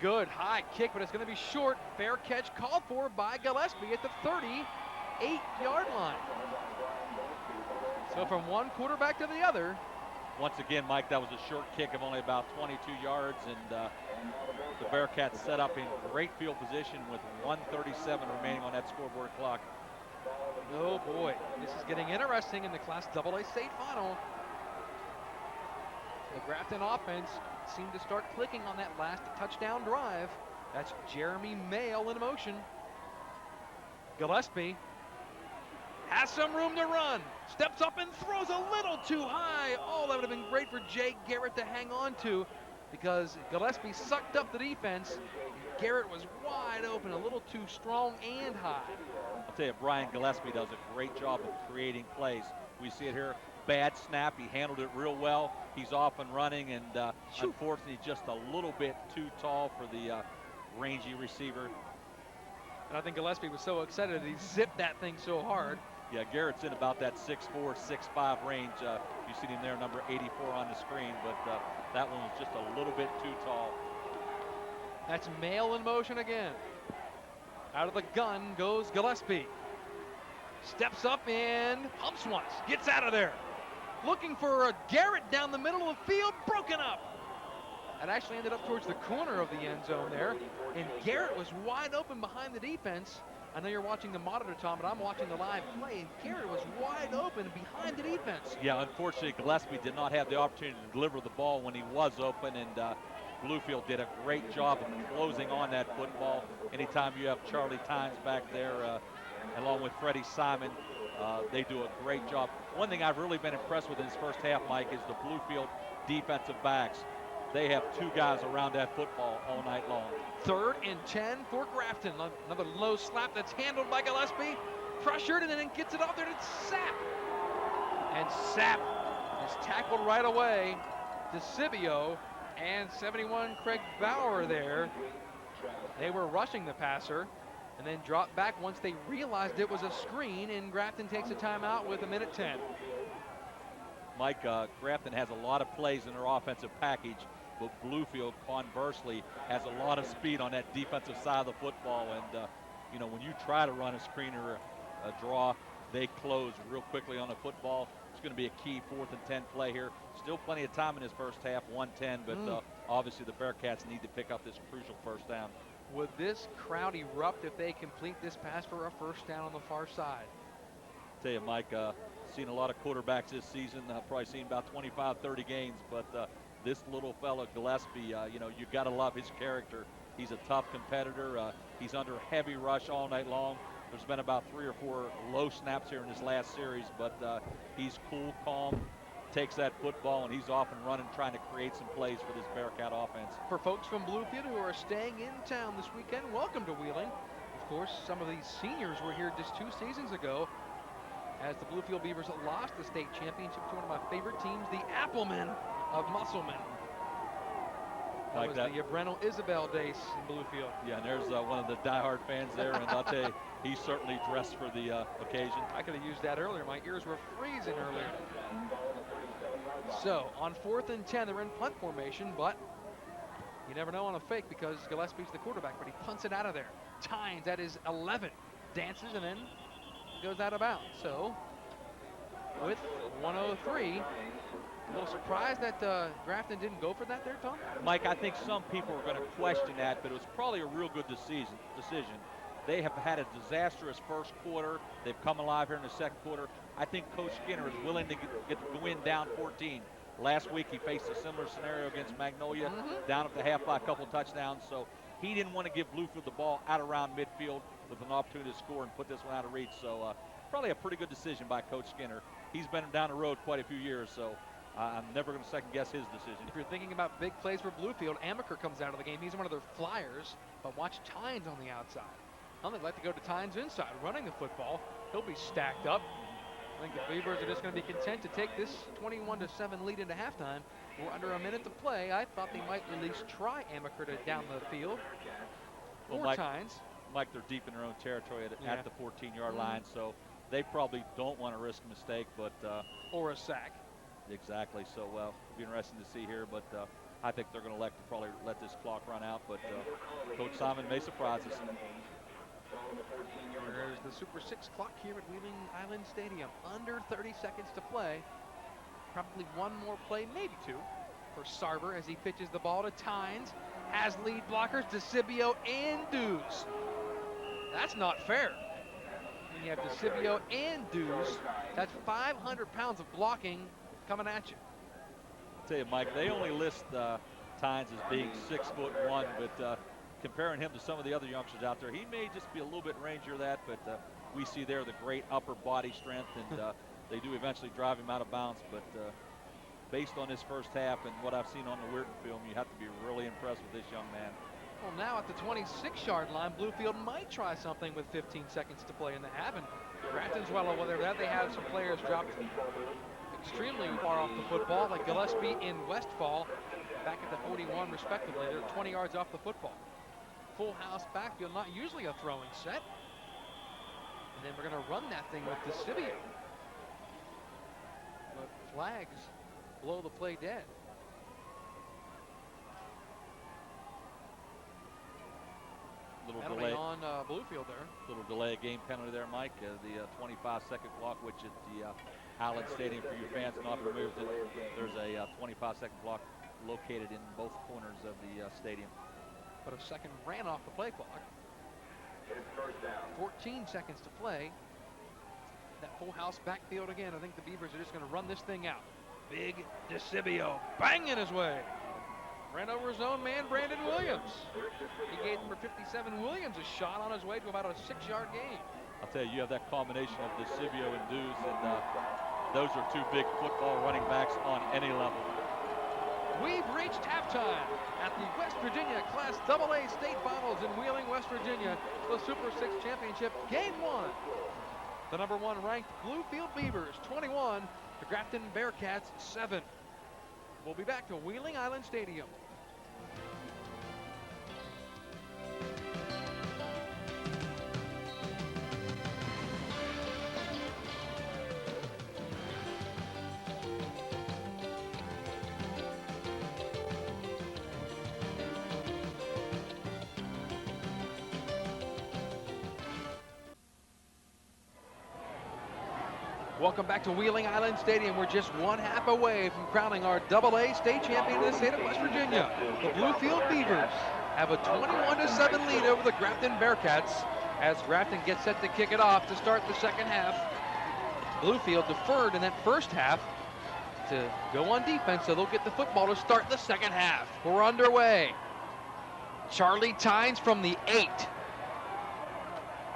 Good high kick, but it's going to be short. Fair catch called for by Gillespie at the 38-yard line. So from one quarterback to the other. Once again, Mike, that was a short kick of only about 22 yards, and the Bearcats set up in great field position with 1:37 remaining on that scoreboard clock. Oh boy, this is getting interesting in the Class AA state final. The Grafton offense seemed to start clicking on that last touchdown drive. That's Jeremy Mayle in motion. Gillespie has some room to run. Steps up and throws a little too high. Oh, that would have been great for Jay Garrett to hang on to, because Gillespie sucked up the defense. Garrett was wide open, a little too strong and high. I'll tell you, Brian Gillespie does a great job of creating plays. We see it here. Bad snap. He handled it real well. He's off and running, and unfortunately just a little bit too tall for the rangy receiver. And I think Gillespie was so excited that he zipped that thing so hard. Yeah, Garrett's in about that 6'4", 6'5" range. You see him there, number 84 on the screen, but that one was just a little bit too tall. That's Mayle in motion again. Out of the gun goes Gillespie. Steps up and pumps once. Gets out of there. Looking for a Garrett down the middle of the field. Broken up. That actually ended up towards the corner of the end zone there. And Garrett was wide open behind the defense. I know you're watching the monitor, Tom, but I'm watching the live play. And Garrett was wide open behind the defense. Yeah, unfortunately, Gillespie did not have the opportunity to deliver the ball when he was open, and Bluefield did a great job of closing on that football. Anytime you have Charlie Tynes back there, along with Freddie Simon, they do a great job. One thing I've really been impressed with in this first half, Mike, is the Bluefield defensive backs. They have 2 guys around that football all night long. 3rd and 10 for Grafton. Another low slap that's handled by Gillespie. Pressured, and then gets it off there to Sapp. And Sapp is tackled right away. DeCivio and 71 Craig Bauer there. They were rushing the passer and then dropped back once they realized it was a screen, and Grafton takes a timeout with 1:10. Mike, Grafton has a lot of plays in their offensive package, but Bluefield, conversely, has a lot of speed on that defensive side of the football. And, you know, when you try to run a screen or a draw, they close real quickly on the football. It's going to be a key 4th and 10 play here. Still plenty of time in this first half, 1-10, but obviously the Bearcats need to pick up this crucial first down. Would this crowd erupt if they complete this pass for a first down on the far side? Tell you, Mike, seen a lot of quarterbacks this season, probably seen about 25, 30 games, but this little fella, Gillespie, you know, you got to love his character. He's a tough competitor. He's under heavy rush all night long. There's been about 3 or 4 low snaps here in this last series, but he's cool, calm, takes that football, and he's off and running, trying to create some plays for this Bearcat offense. For folks from Bluefield who are staying in town this weekend, welcome to Wheeling. Of course, some of these seniors were here just 2 seasons ago as the Bluefield Beavers lost the state championship to one of my favorite teams, the Applemen of Musselman. That was the Breno Isabel days in Bluefield. Yeah, and there's one of the diehard fans there, and I'll tell you, he certainly dressed for the occasion. I could have used that earlier. My ears were freezing earlier. So, on 4th and 10, they're in punt formation, but you never know on a fake because Gillespie's the quarterback, but he punts it out of there. Tynes, that is 11, dances and then goes out of bounds. So, with 1:03, a little surprised that Grafton didn't go for that there, Tom? Mike, I think some people are going to question that, but it was probably a real good decision. They have had a disastrous first quarter. They've come alive here in the second quarter. I think Coach Skinner is willing to get the win down 14. Last week he faced a similar scenario against Magnolia, down at the half by a couple touchdowns. So he didn't want to give Bluefield the ball out around midfield with an opportunity to score and put this one out of reach. So probably a pretty good decision by Coach Skinner. He's been down the road quite a few years, so I'm never going to second guess his decision. If you're thinking about big plays for Bluefield, Amaker comes out of the game. He's one of their flyers, but watch Tynes on the outside. I think they'd like to go to Tynes inside, running the football. He'll be stacked up. I think the Beavers are just going to be content to take this 21-7 lead into halftime. We're under a minute to play. I thought they might at least try Amaker to down the field. Well, Or Tynes. Mike, they're deep in their own territory at the 14-yard line, so they probably don't want to risk a mistake, but or a sack. Exactly. So it'll be interesting to see here, but I think they're going to probably let this clock run out, but Coach Simon may surprise us. There's the Super 6 clock here at Wheeling Island Stadium. Under 30 seconds to play. Probably one more play, maybe 2, for Sarver as he pitches the ball to Tynes. Has lead blockers, DeCibio and Dews. That's not fair. When you have DeCibio and Dews, that's 500 pounds of blocking coming at you. I'll tell you, Mike, they only list Tynes as being 6'1", but comparing him to some of the other youngsters out there, he may just be a little bit rangier than that, but we see there the great upper body strength, and they do eventually drive him out of bounds. But based on his first half and what I've seen on the Weirton film, you have to be really impressed with this young man. Well, now at the 26-yard line, Bluefield might try something with 15 seconds to play in the half, and Grafton's well over there. They have some players dropped extremely far off the football, like Gillespie and Westfall, back at the 41 respectively. They're 20 yards off the football. Full house backfield, not usually a throwing set. And then we're going to run that thing with DeCibio. But flags blow the play dead. Little penalty delay on Bluefield there. Little delay of game penalty there, Mike. The 25-second clock, which at the Allen Stadium, for you fans not familiar with it, there's a 25-second clock located in both corners of the stadium. But a second ran off the play clock. 14 seconds to play. That full house backfield again. I think the Beavers are just going to run this thing out. Big DeCibio banging his way. Ran over his own man, Brandon Williams. He gave number 57 Williams a shot on his way to about a 6-yard gain. I'll tell you, you have that combination of DeCibio and Dews, and those are 2 big football running backs on any level. We've reached halftime at the West Virginia Class AA State Finals in Wheeling, West Virginia, the Super 6 Championship, Game 1. The number 1 ranked Bluefield Beavers, 21, the Grafton Bearcats, 7. We'll be back to Wheeling Island Stadium. Welcome back to Wheeling Island Stadium. We're just one half away from crowning our AA state champion in the state of West Virginia. The Bluefield Beavers have a 21-7 lead over the Grafton Bearcats as Grafton gets set to kick it off to start the second half. Bluefield deferred in that first half to go on defense, so they'll get the football to start the second half. We're underway. Charlie Tynes from the 8.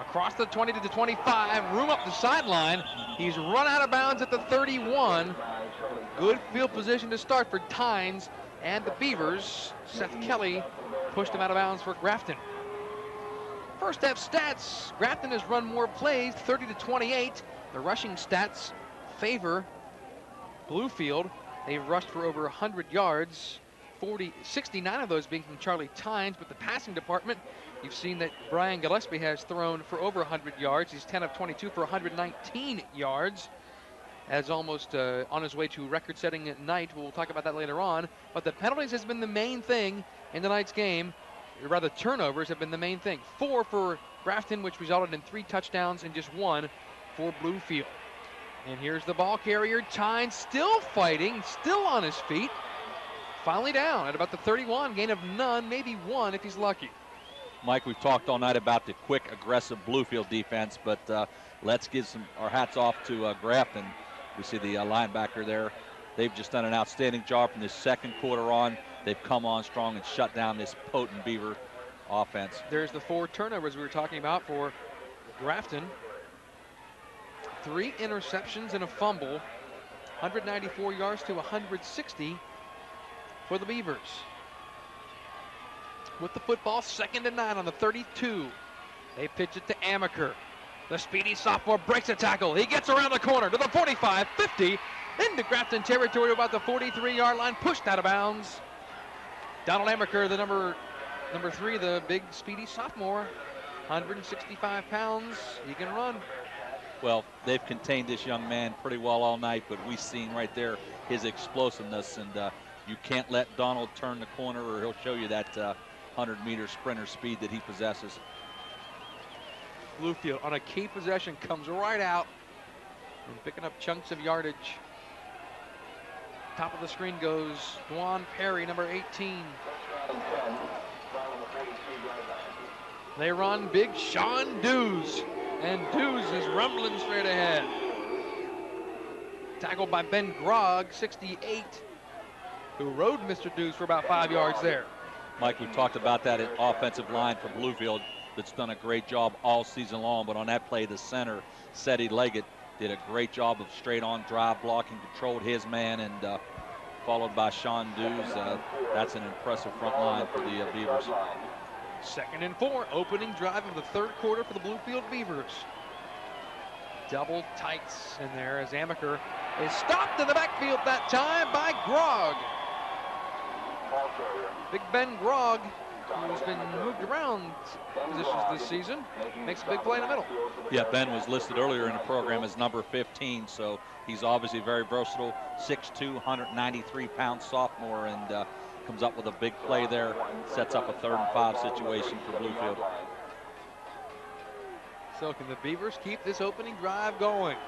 Across the 20 to the 25, room up the sideline. He's run out of bounds at the 31. Good field position to start for Tynes and the Beavers. Seth Kelly pushed him out of bounds for Grafton. First half stats, Grafton has run more plays, 30 to 28. The rushing stats favor Bluefield. They've rushed for over 100 yards, 69 of those being from Charlie Tynes, but the passing department, you've seen that Brian Gillespie has thrown for over 100 yards. He's 10 of 22 for 119 yards. As almost on his way to record-setting night. We'll talk about that later on. But the penalties has been the main thing in tonight's game. Or rather, turnovers have been the main thing. 4 for Grafton, which resulted in 3 touchdowns, and just 1 for Bluefield. And here's the ball carrier, Tynes, still fighting, still on his feet. Finally down at about the 31, gain of none, maybe 1 if he's lucky. Mike, we've talked all night about the quick, aggressive Bluefield defense, but let's give our hats off to Grafton. We see the linebacker there. They've just done an outstanding job from this second quarter on. They've come on strong and shut down this potent Beaver offense. There's the 4 turnovers we were talking about for Grafton. 3 interceptions and a fumble. 194 yards to 160 for the Beavers. With the football, 2nd and 9 on the 32. They pitch it to Amaker. The speedy sophomore breaks a tackle. He gets around the corner to the 45, 50, into Grafton territory about the 43-yard line, pushed out of bounds. Donald Amaker, the number 3, the big speedy sophomore, 165 pounds. He can run. Well, they've contained this young man pretty well all night, but we've seen right there his explosiveness, and you can't let Donald turn the corner or he'll show you that 100-meter sprinter speed that he possesses. Bluefield on a key possession comes right out and picking up chunks of yardage. Top of the screen goes Dwan Perry, number 18. They run big Sean Dews, and Dews is rumbling straight ahead. Tackled by Ben Grogg, 68, who rode Mr. Dews for about 5 yards there. Mike, we talked about that offensive line for Bluefield that's done a great job all season long, but on that play, the center, Seti Leggett, did a great job of straight-on drive blocking, controlled his man, and followed by Sean Dews. That's an impressive front line for the Beavers. 2nd and 4, opening drive of the 3rd quarter for the Bluefield Beavers. Double tights in there as Amaker is stopped in the backfield that time by Grogg. Big Ben Grogg, who's been moved around positions this season, makes a big play in the middle. Yeah, Ben was listed earlier in the program as number 15, so he's obviously very versatile. 6'2", 193-pound sophomore, and comes up with a big play there. Sets up a 3rd and 5 situation for Bluefield. So can the Beavers keep this opening drive going?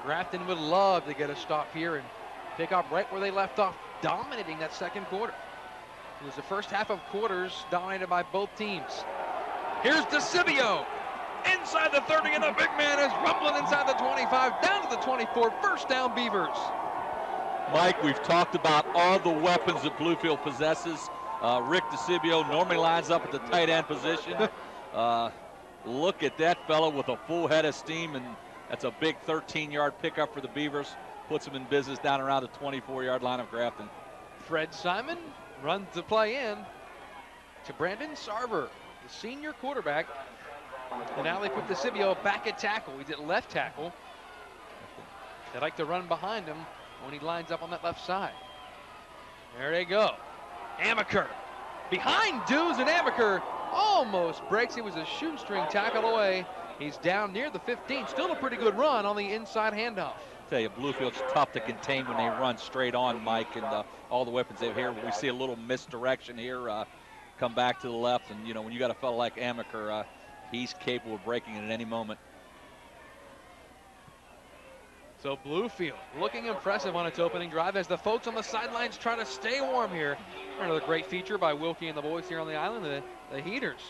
Grafton would love to get a stop here and pick up right where they left off, dominating that 2nd quarter. It was the first half of quarters dominated by both teams. Here's DeCivio inside the 30, and the big man is rumbling inside the 25, down to the 24. First down, Beavers. Mike, we've talked about all the weapons that Bluefield possesses. Rick DeCivio normally lines up at the tight end position. Look at that fellow with a full head of steam, and that's a big 13-yard pickup for the Beavers. Puts them in business down around the 24-yard line of Grafton. Fred Simon runs the play in to Brandon Sarver, the senior quarterback. And now they put DeCivio back at tackle. He's at left tackle. They like to run behind him when he lines up on that left side. There they go. Amaker behind Dews, and Amaker almost breaks. It was a shoestring tackle away. He's down near the 15. Still a pretty good run on the inside handoff. I tell you, Bluefield's tough to contain when they run straight on, Mike, and all the weapons they have here. We see a little misdirection here, come back to the left, and when you got a fellow like Amaker, he's capable of breaking it at any moment. So Bluefield looking impressive on its opening drive as the folks on the sidelines try to stay warm here. Another great feature by Wilkie and the boys here on the island, the Heaters.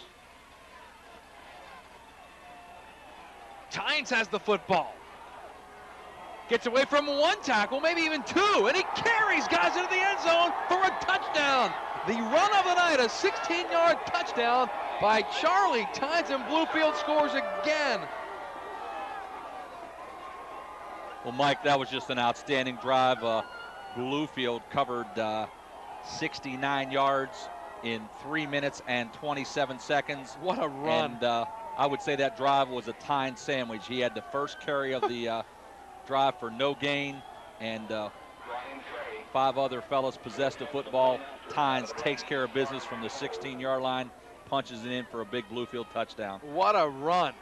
Tynes has the football. Gets away from one tackle, maybe even two, and he carries guys into the end zone for a touchdown. The run of the night, a 16-yard touchdown by Charlie Tynes, and Bluefield scores again. Well, Mike, that was just an outstanding drive. Bluefield covered 69 yards in 3 minutes and 27 seconds. What a run. And I would say that drive was a Tynes sandwich. He had the first carry of the drive for no gain, and 5 other fellas possessed the football. Tynes takes care of business from the 16-yard line, punches it in for a big Bluefield touchdown. What a run.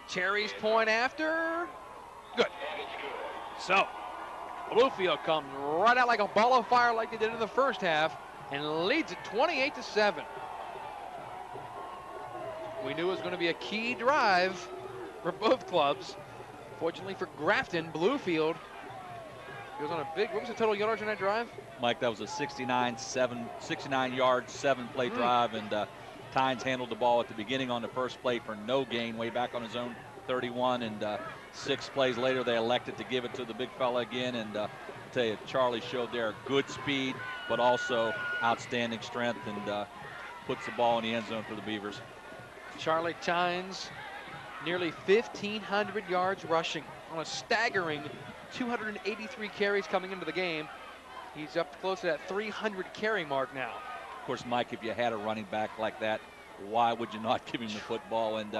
Cherry's point after. Good. So, Bluefield comes right out like a ball of fire like they did in the first half and leads it 28-7. We knew it was going to be a key drive for both clubs. Fortunately for Grafton, Bluefield goes on a big, what was the total yardage on that drive? Mike, that was a 69-yard, 7-play drive, and Tynes handled the ball at the beginning on the first play for no gain, way back on his own 31, and 6 plays later they elected to give it to the big fella again, and I tell you, Charlie showed there good speed, but also outstanding strength, and puts the ball in the end zone for the Beavers. Charlie Tynes, nearly 1,500 yards rushing on a staggering 283 carries coming into the game. He's up close to that 300 carry mark now. Of course, Mike, if you had a running back like that, why would you not give him the football? And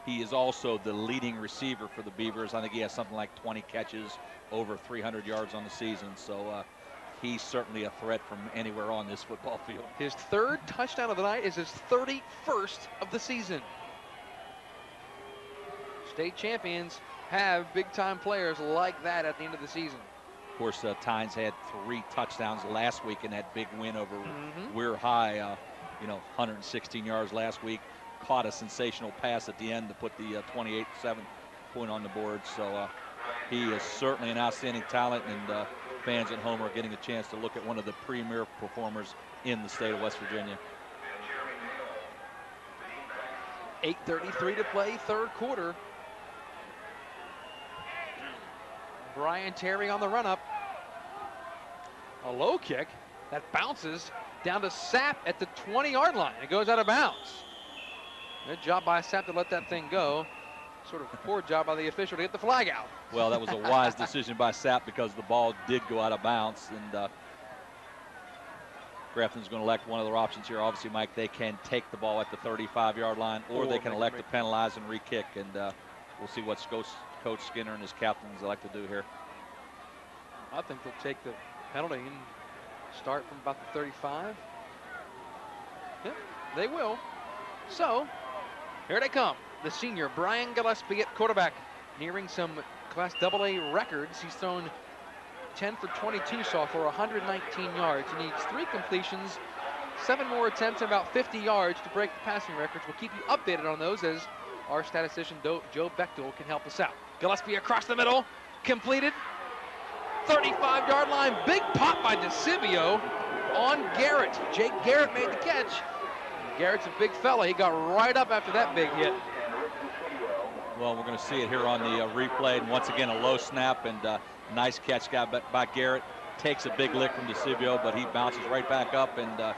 he is also the leading receiver for the Beavers. I think he has something like 20 catches, over 300 yards on the season. So he's certainly a threat from anywhere on this football field. His 3rd touchdown of the night is his 31st of the season. State champions have big-time players like that at the end of the season. Of course, Tynes had 3 touchdowns last week in that big win over Weir High. 116 yards last week. Caught a sensational pass at the end to put the 28-7 point on the board. So he is certainly an outstanding talent, and fans at home are getting a chance to look at one of the premier performers in the state of West Virginia. 8:33 to play, 3rd quarter. Brian Terry on the run-up. A low kick that bounces down to Sapp at the 20-yard line. It goes out of bounds. Good job by Sapp to let that thing go. Sort of poor job by the official to get the flag out. Well, that was a wise decision by Sapp because the ball did go out of bounds. And Grafton's going to elect one of their options here. Obviously, Mike, they can take the ball at the 35-yard line, or they can elect to penalize and re-kick. And we'll see what Coach Skinner and his captains elect to do here. I think they'll take the penalty and start from about the 35. Yep, they will. So, here they come. The senior, Brian Gillespie at quarterback, nearing some Class AA records. He's thrown 10 for 22 so for 119 yards. He needs 3 completions, 7 more attempts, and about 50 yards to break the passing records. We'll keep you updated on those as our statistician, Joe Bechtel, can help us out. Gillespie across the middle, completed. 35-yard line, big pop by DeCivio on Garrett. Jake Garrett made the catch. Garrett's a big fella. He got right up after that big hit. Well, we're going to see it here on the replay. And once again, a low snap and nice catch got by Garrett. Takes a big lick from DeCivio, but he bounces right back up. And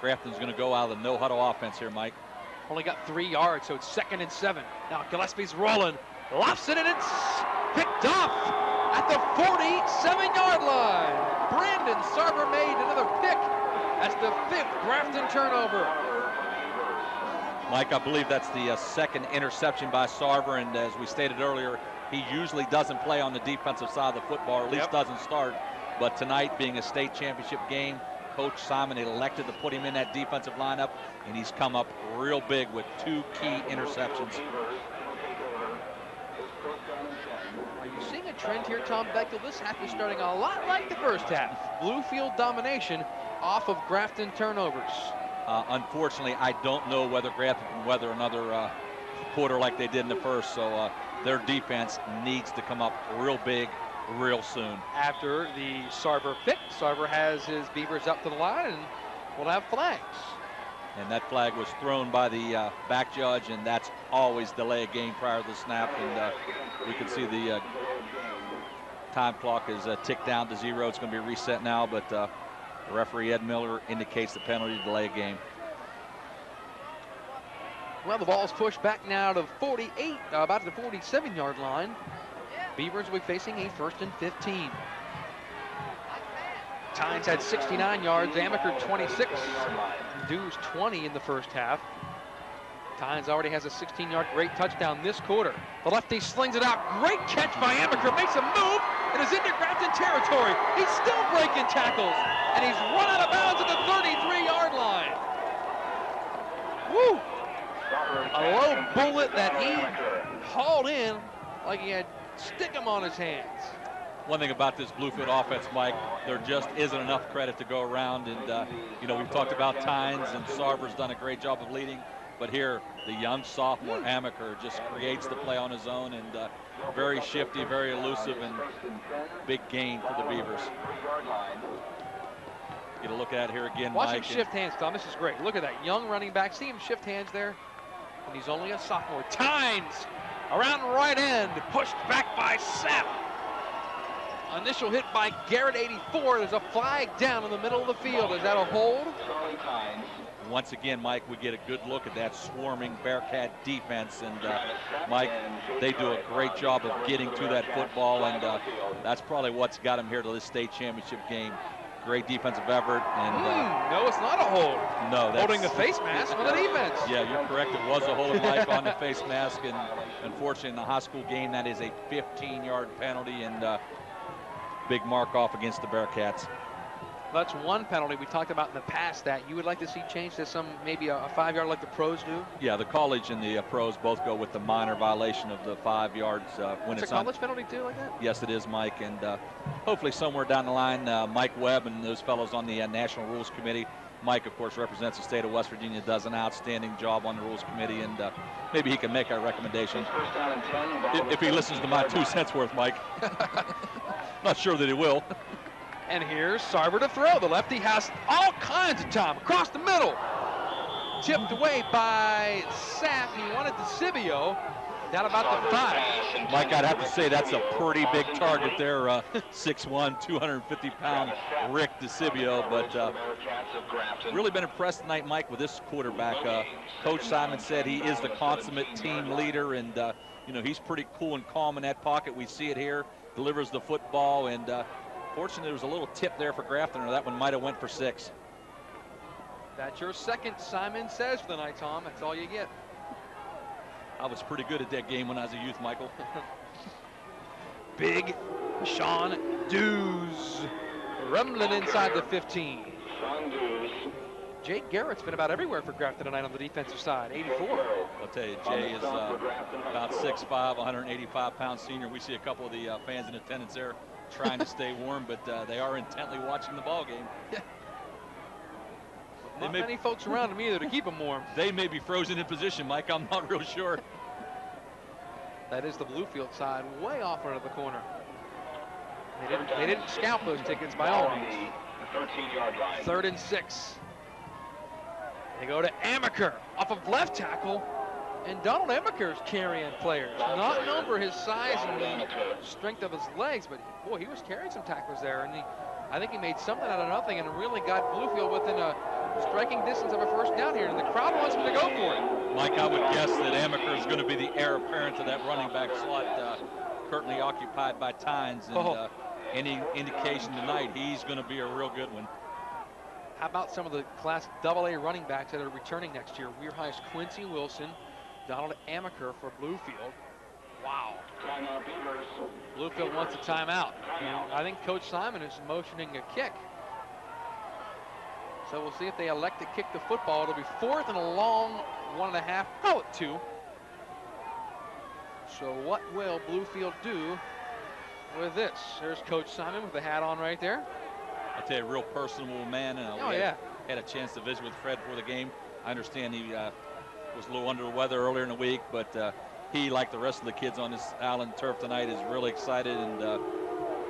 Grafton's going to go out of the no-huddle offense here, Mike. Only got 3 yards, so it's 2nd and 7. Now Gillespie's rolling. Lofts it, and it's picked off at the 47-yard line. Brandon Sarver made another pick. That's the 5th Grafton turnover. Mike, I believe that's the 2nd interception by Sarver, and as we stated earlier, he usually doesn't play on the defensive side of the football, or at least doesn't start. But tonight, being a state championship game, Coach Simon elected to put him in that defensive lineup, and he's come up real big with 2 key interceptions. Are you seeing a trend here, Tom Bechtel? This half is starting a lot like the first half. Bluefield domination off of Grafton turnovers. Unfortunately, I don't know whether Grafton can weather another quarter like they did in the first. So their defense needs to come up real big, real soon. After the Sarver pick, Sarver has his Beavers up to the line and will have flags. And that flag was thrown by the back judge, and that's always delay a game prior to the snap. And we can see the time clock is ticked down to 0. It's going to be reset now, but referee Ed Miller indicates the penalty to delay a game. Well, the ball's pushed back now to 48, about the 47-yard line. Beavers will be facing a 1st and 15. Tynes had 69 yards, Amaker 26, Dews 20 in the first half. Tynes already has a 16-yard great touchdown this quarter. The lefty slings it out, great catch by Amaker, makes a move, and is into Grafton territory. He's still breaking tackles, and he's run out of bounds at the 33-yard line. Woo! A low bullet that he hauled in like he had stickum on his hands. One thing about this Bluefield offense, Mike, there just isn't enough credit to go around. And, you know, we've talked about Tynes, and Sarver's done a great job of leading. But here, the young sophomore Amaker just creates the play on his own, and very shifty, very elusive, and big gain for the Beavers. Get a look at it here again, Watch Mike. him shift hands, Tom. This is great. Look at that young running back. See him shift hands there? And he's only a sophomore. Tynes around the right end, pushed back by Sapp. Initial hit by Garrett, 84. There's a flag down in the middle of the field. Is that a hold? Once again, Mike, we get a good look at that swarming Bearcat defense. And, Mike, they do a great job of getting to that football. And that's probably what's got them here to this state championship game. Great defensive effort. And no, it's not a hold. No, that's holding the face mask on the defense. Yeah, you're correct. It was a hold, Mike, on the face mask. And unfortunately, in the high school game, that is a 15-yard penalty and big mark off against the Bearcats. That's one penalty we talked about in the past that you would like to see changed to some, maybe a 5-yard like the pros do. Yeah, the college and the pros both go with the minor violation of the 5 yards when it's a college penalty too, like that? Yes, it is, Mike. And hopefully somewhere down the line, Mike Webb and those fellows on the National Rules Committee. Mike, of course, represents the state of West Virginia, does an outstanding job on the Rules Committee, and maybe he can make our recommendation. If he listens to my 2 cents worth, Mike. Not sure that he will. And here's Sarver to throw. The lefty has all kinds of time across the middle. Tipped away by Sapp. He wanted DeCivio down about the 5. Mike, I'd have to say that's a pretty big target there. 6'1", 250-pound Rick DeCivio. But really been impressed tonight, Mike, with this quarterback. Coach Simon said he is the consummate team leader, and you know, he's pretty cool and calm in that pocket. We see it here. Delivers the football, and fortunately there was a little tip there for Grafton, or that one might have went for 6. That's your second, Simon says, for the night, Tom. That's all you get. I was pretty good at that game when I was a youth, Michael. Big Sean Dews rumbling inside the 15. Jake Garrett's been about everywhere for Grafton tonight on the defensive side, 84. I'll tell you, Jay is about 6'5", 185-pound senior. We see a couple of the fans in attendance there trying to stay warm, but they are intently watching the ball game. Not many folks around them either to keep them warm. They may be frozen in position, Mike. I'm not real sure. That is the Bluefield side, way off into the corner. They didn't scalp those tickets by all means. 3rd and 6. They go to Amaker off of left tackle, and Donald Amaker's carrying players. Not known for his size and the strength of his legs, but boy, he was carrying some tacklers there, and I think he made something out of nothing and really got Bluefield within a striking distance of a 1st down here, and the crowd wants him to go for it. Mike, I would guess that Amaker is going to be the heir apparent to that running back slot, currently occupied by Tynes, and any indication tonight, he's going to be a real good one. How about some of the Class AA running backs that are returning next year? Weir High's Quincy Wilson, Donald Amaker for Bluefield. Wow. Bluefield wants a timeout. And I think Coach Simon is motioning a kick. So we'll see if they elect to kick the football. It'll be 4th and a long 1.5, call it 2. So what will Bluefield do with this? There's Coach Simon with the hat on right there. I tell you, a real personable man. We had a chance to visit with Fred for the game. I understand he was a little under the weather earlier in the week, but he, like the rest of the kids on this Allen turf tonight, is really excited. And,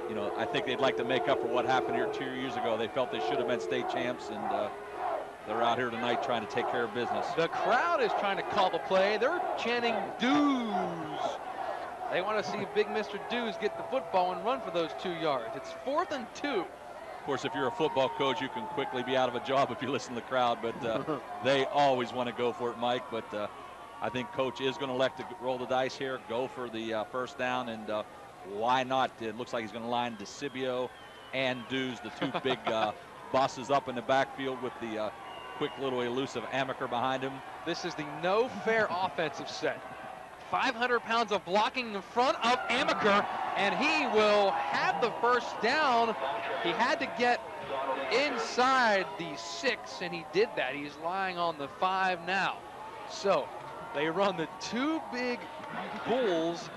you know, I think they'd like to make up for what happened here 2 years ago. They felt they should have been state champs, and they're out here tonight trying to take care of business. The crowd is trying to call the play. They're chanting "Dues." They want to see big Mr. Dues get the football and run for those 2 yards. It's 4th and 2. Of course, if you're a football coach, you can quickly be out of a job if you listen to the crowd, but they always want to go for it, Mike. But I think Coach is going to elect to roll the dice here, go for the first down, and why not? It looks like he's going to line DeCibio and Dues, the two big bosses up in the backfield with the quick little elusive Amaker behind him. This is the no fair offensive set. 500 pounds of blocking in front of Amaker, and he will have the first down. He had to get inside the 6, and he did that. He's lying on the 5 now. So they run the 2 big bulls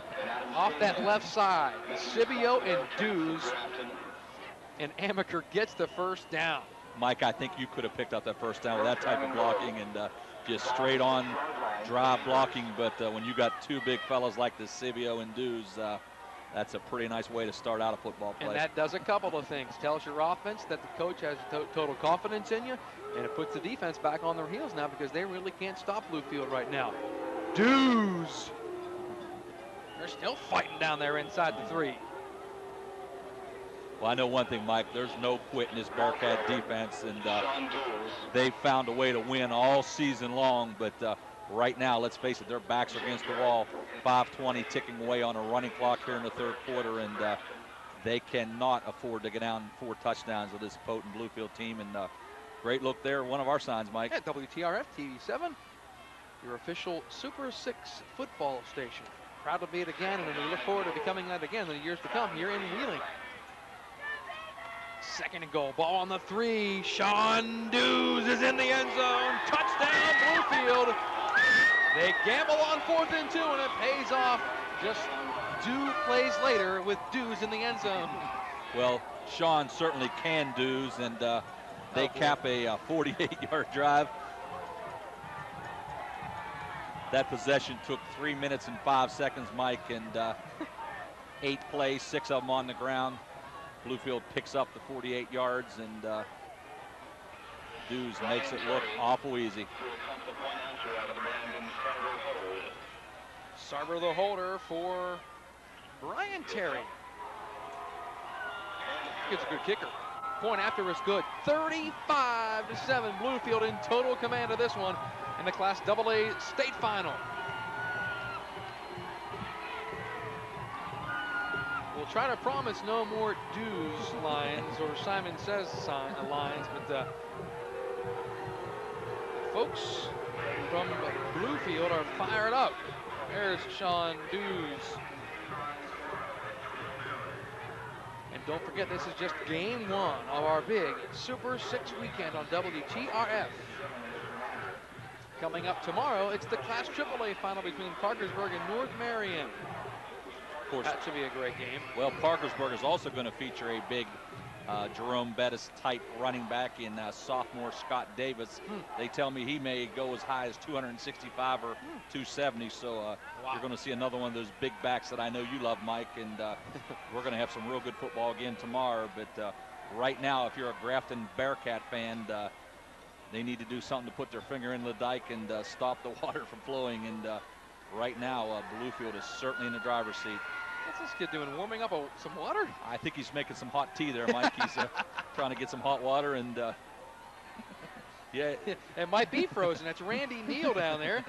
off that left side, Scibio and Dues, and Amaker gets the first down. Mike, I think you could have picked up that first down with that type of blocking and just straight on drive blocking, but when you got 2 big fellas like the Scibio and Dues, that's a pretty nice way to start out a football play. And that does a couple of things. Tells your offense that the coach has total confidence in you, and it puts the defense back on their heels now because they really can't stop Bluefield right now. Dues! They're still fighting down there inside the 3. Well, I know one thing, Mike, there's no quit in this Bearcat defense, and they've found a way to win all season long, but right now, let's face it, their backs are against the wall. 5:20 ticking away on a running clock here in the 3rd quarter, and they cannot afford to get down 4 touchdowns with this potent Bluefield team. And great look there, one of our signs, Mike. Yeah, WTRF TV7, your official Super 6 football station. Proud to be it again, and we look forward to becoming that again in the years to come here in Wheeling. 2nd and goal, ball on the 3. Sean Dues is in the end zone. Touchdown, Bluefield. They gamble on 4th and 2, and it pays off just 2 plays later with Dues in the end zone. Well, Sean certainly can Dues, and they cap a 48-yard drive. That possession took 3 minutes and 5 seconds, Mike, and 8 plays, 6 of them on the ground. Bluefield picks up the 48 yards, and Dues makes it look awful easy. Sarver the holder for Brian Terry. Gets a good kicker. Point after is good. 35-7. Bluefield in total command of this one in the Class AA state final. We'll try to promise no more Dues lines or Simon Says lines, but folks from Bluefield are fired up. There's Sean Dues. And don't forget, this is just game 1 of our big Super 6 weekend on WTRF. Coming up tomorrow, it's the Class AAA final between Parkersburg and North Marion. Of course, that should be a great game. Well, Parkersburg is also going to feature a big Jerome Bettis type running back in sophomore Scott Davis. They tell me he may go as high as 265 or 270, so wow. You're going to see another one of those big backs that I know you love, Mike, and we're going to have some real good football again tomorrow. But right now, if you're a Grafton Bearcat fan, they need to do something to put their finger in the dike and stop the water from flowing, and right now Bluefield is certainly in the driver's seat. What's this kid doing, warming up some water? I think he's making some hot tea there, Mike. He's trying to get some hot water, and yeah. It might be frozen. That's Randy Neal down there.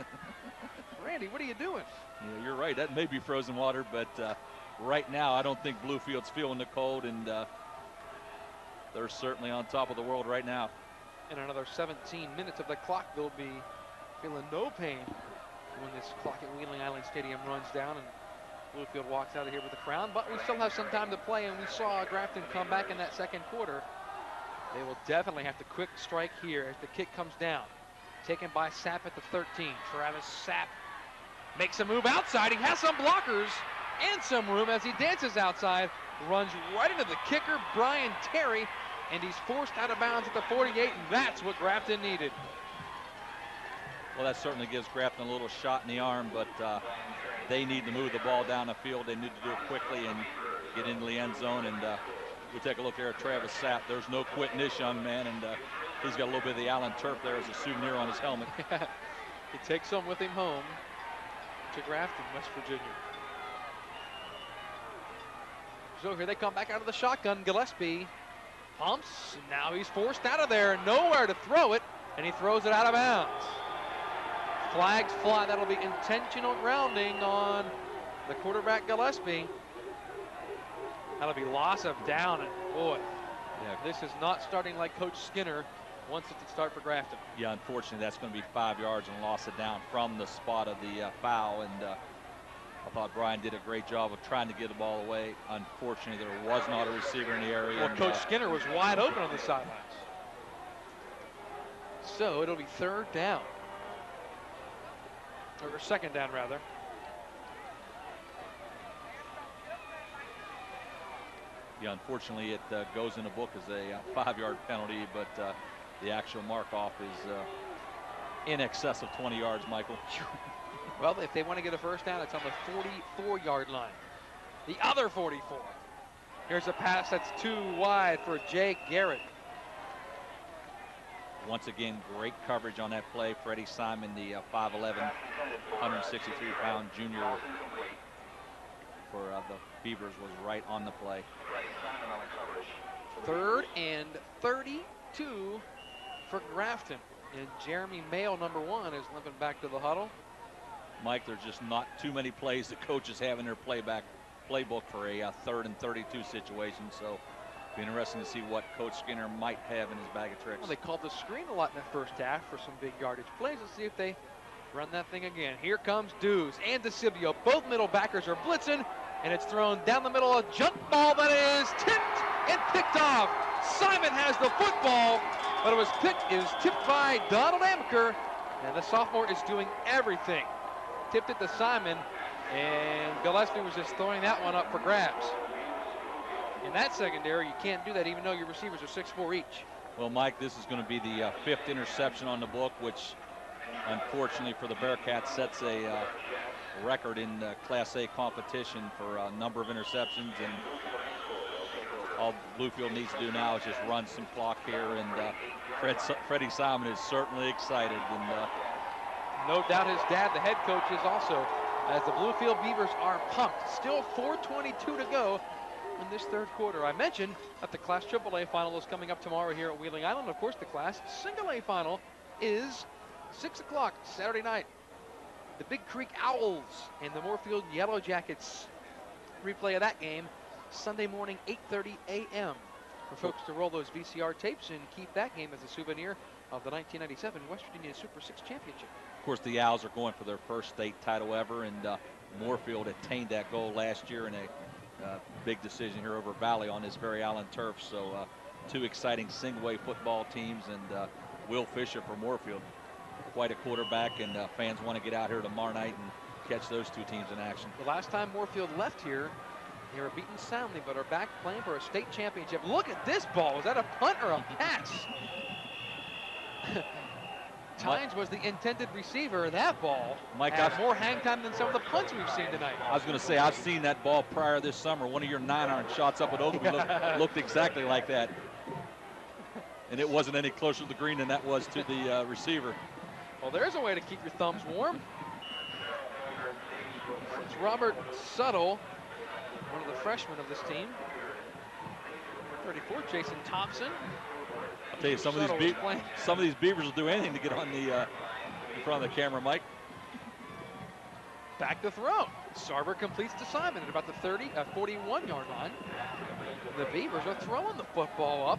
Randy, what are you doing? Yeah, you're right. That may be frozen water, but right now I don't think Bluefield's feeling the cold, and they're certainly on top of the world right now. In another 17 minutes of the clock, they'll be feeling no pain when this clock at Wheeling Island Stadium runs down and Bluefield walks out of here with a crown. But we still have some time to play, and we saw Grafton come back in that 2nd quarter. They will definitely have to quick strike here as the kick comes down. Taken by Sapp at the 13. Travis Sapp makes a move outside. He has some blockers and some room as he dances outside. Runs right into the kicker, Brian Terry, and he's forced out of bounds at the 48, and that's what Grafton needed. Well, that certainly gives Grafton a little shot in the arm, but they need to move the ball down the field. They need to do it quickly and get into the end zone. And we'll take a look there at Travis Sapp. There's no quitting this young man, and he's got a little bit of the Allen turf there as a souvenir on his helmet. He takes some with him home to Grafton, West Virginia. So here they come back out of the shotgun. Gillespie pumps, and now he's forced out of there. Nowhere to throw it, and he throws it out of bounds. Flags fly. That'll be intentional grounding on the quarterback, Gillespie. That'll be loss of down, and boy, yeah, this is not starting like Coach Skinner wants it to start for Grafton. Yeah, unfortunately, that's going to be 5 yards and loss of down from the spot of the foul, and I thought Brian did a great job of trying to get the ball away. Unfortunately, there was not a receiver in the area. Well, Coach Skinner was wide open on the sidelines. So it'll be third down. Or second down, rather. Yeah, unfortunately, it goes in the book as a 5-yard penalty, but the actual mark-off is in excess of 20 yards, Michael. Well, if they want to get a first down, it's on the 44-yard line. The other 44. Here's a pass that's too wide for Jay Garrett. Once again, great coverage on that play. Freddie Simon, the 5'11", 163-pound junior for the Beavers, was right on the play. 3rd and 32 for Grafton. And Jeremy Mayo, number 1, is limping back to the huddle. Mike, there's just not too many plays the coaches have in their playbook for a 3rd and 32 situation. So be interesting to see what Coach Skinner might have in his bag of tricks. Well, they called the screen a lot in the first half for some big yardage plays. Let's see if they run that thing again. Here comes Dews and DeCivio. Both middle backers are blitzing, and it's thrown down the middle. A jump ball that is tipped and picked off. Simon has the football, but it was tipped by Donald Amaker, and the sophomore is doing everything. Tipped it to Simon, and Gillespie was just throwing that one up for grabs. In that secondary, you can't do that even though your receivers are 6'4" each. Well, Mike, this is going to be the 5th interception on the book, which unfortunately for the Bearcats sets a record in Class A competition for a number of interceptions. And all Bluefield needs to do now is just run some clock here. And Freddie Simon is certainly excited. And no doubt his dad, the head coach, is also, as the Bluefield Beavers are pumped. Still 4:22 to go in this 3rd quarter. I mentioned that the Class AAA final is coming up tomorrow here at Wheeling Island. Of course, the Class Single A final is 6 o'clock Saturday night. The Big Creek Owls and the Moorfield Yellow Jackets. Replay of that game Sunday morning, 8:30 a.m. for folks to roll those VCR tapes and keep that game as a souvenir of the 1997 West Virginia Super 6 Championship. Of course, the Owls are going for their first state title ever, and Moorfield attained that goal last year in a big decision here over Valley on this very Allen turf. So 2 exciting single-A football teams, and Will Fisher for Moorfield, quite a quarterback, and fans want to get out here tomorrow night and catch those 2 teams in action. The last time Moorfield left here, they were beaten soundly, but are back playing for a state championship. Look at this ball. Was that a punt or a pass? Tynes was the intended receiver. That ball had more hang time than some of the punts we've seen tonight. I was going to say, I've seen that ball prior this summer. One of your 9-iron shots up at Oakland looked exactly like that. And it wasn't any closer to the green than that was to the receiver. Well, there's a way to keep your thumbs warm. It's Robert Suttle, one of the freshmen of this team. 34, Jason Thompson. I'll tell you, some of these Beavers will do anything to get on the in front of the camera, Mike. Back to throw. Sarver completes to Simon at about the 41-yard line. The Beavers are throwing the football up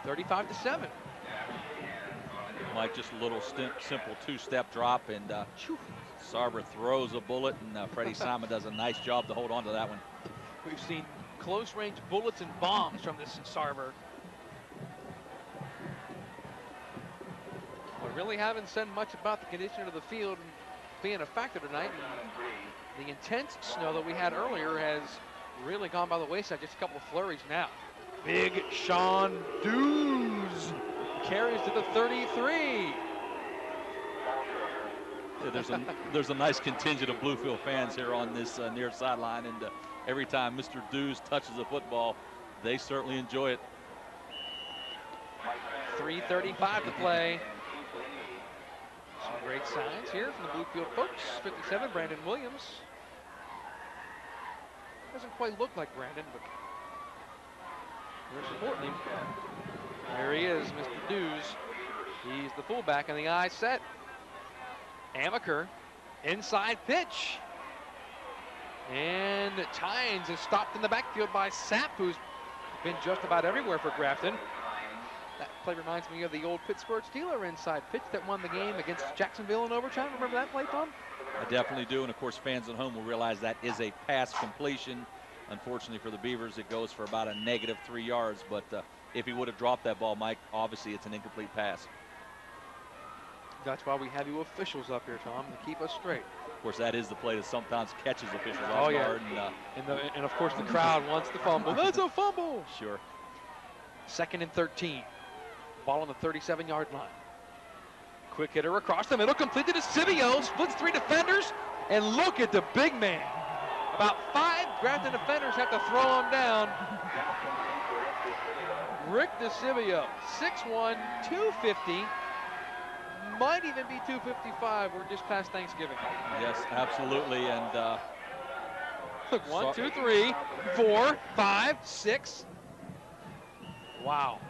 35-7. Mike, just a little simple 2-step drop, and Sarver throws a bullet, and Freddie Simon does a nice job to hold on to that one. We've seen close-range bullets and bombs from this Sarver. We really haven't said much about the condition of the field being a factor tonight. And the intense snow that we had earlier has really gone by the wayside. Just a couple of flurries now. Big Sean Dews carries to the 33. Yeah, there's a nice contingent of Bluefield fans here on this near sideline, and every time Mr. Dews touches the football, they certainly enjoy it. 3:35 to play. Some great signs here from the Bluefield folks. 57, Brandon Williams. Doesn't quite look like Brandon, but they're supporting him. There he is, Mr. Dews. He's the fullback, and the eye set. Amaker, inside pitch. And Tynes is stopped in the backfield by Sapp, who's been just about everywhere for Grafton. That play reminds me of the old Pittsburgh Steelers inside pitch that won the game against Jacksonville in overtime. Remember that play, Tom? I definitely do, and of course fans at home will realize that is a pass completion. Unfortunately for the Beavers, it goes for about a -3 yards, but if he would have dropped that ball, Mike, obviously it's an incomplete pass. That's why we have you officials up here, Tom, to keep us straight. Of course, that is the play that sometimes catches officials off guard. And of course the crowd wants the fumble. That's a fumble! Sure. 2nd and 13. Ball on the 37-yard line. Quick hitter across the middle, completed to Scivio, splits 3 defenders, and look at the big man. About 5 Grafton defenders have to throw him down. Rick DeCivio, 6'1", 250. Might even be 255. We're just past Thanksgiving. Yes, absolutely. And look, 1, 2, 3, 4, 5, 6. Wow.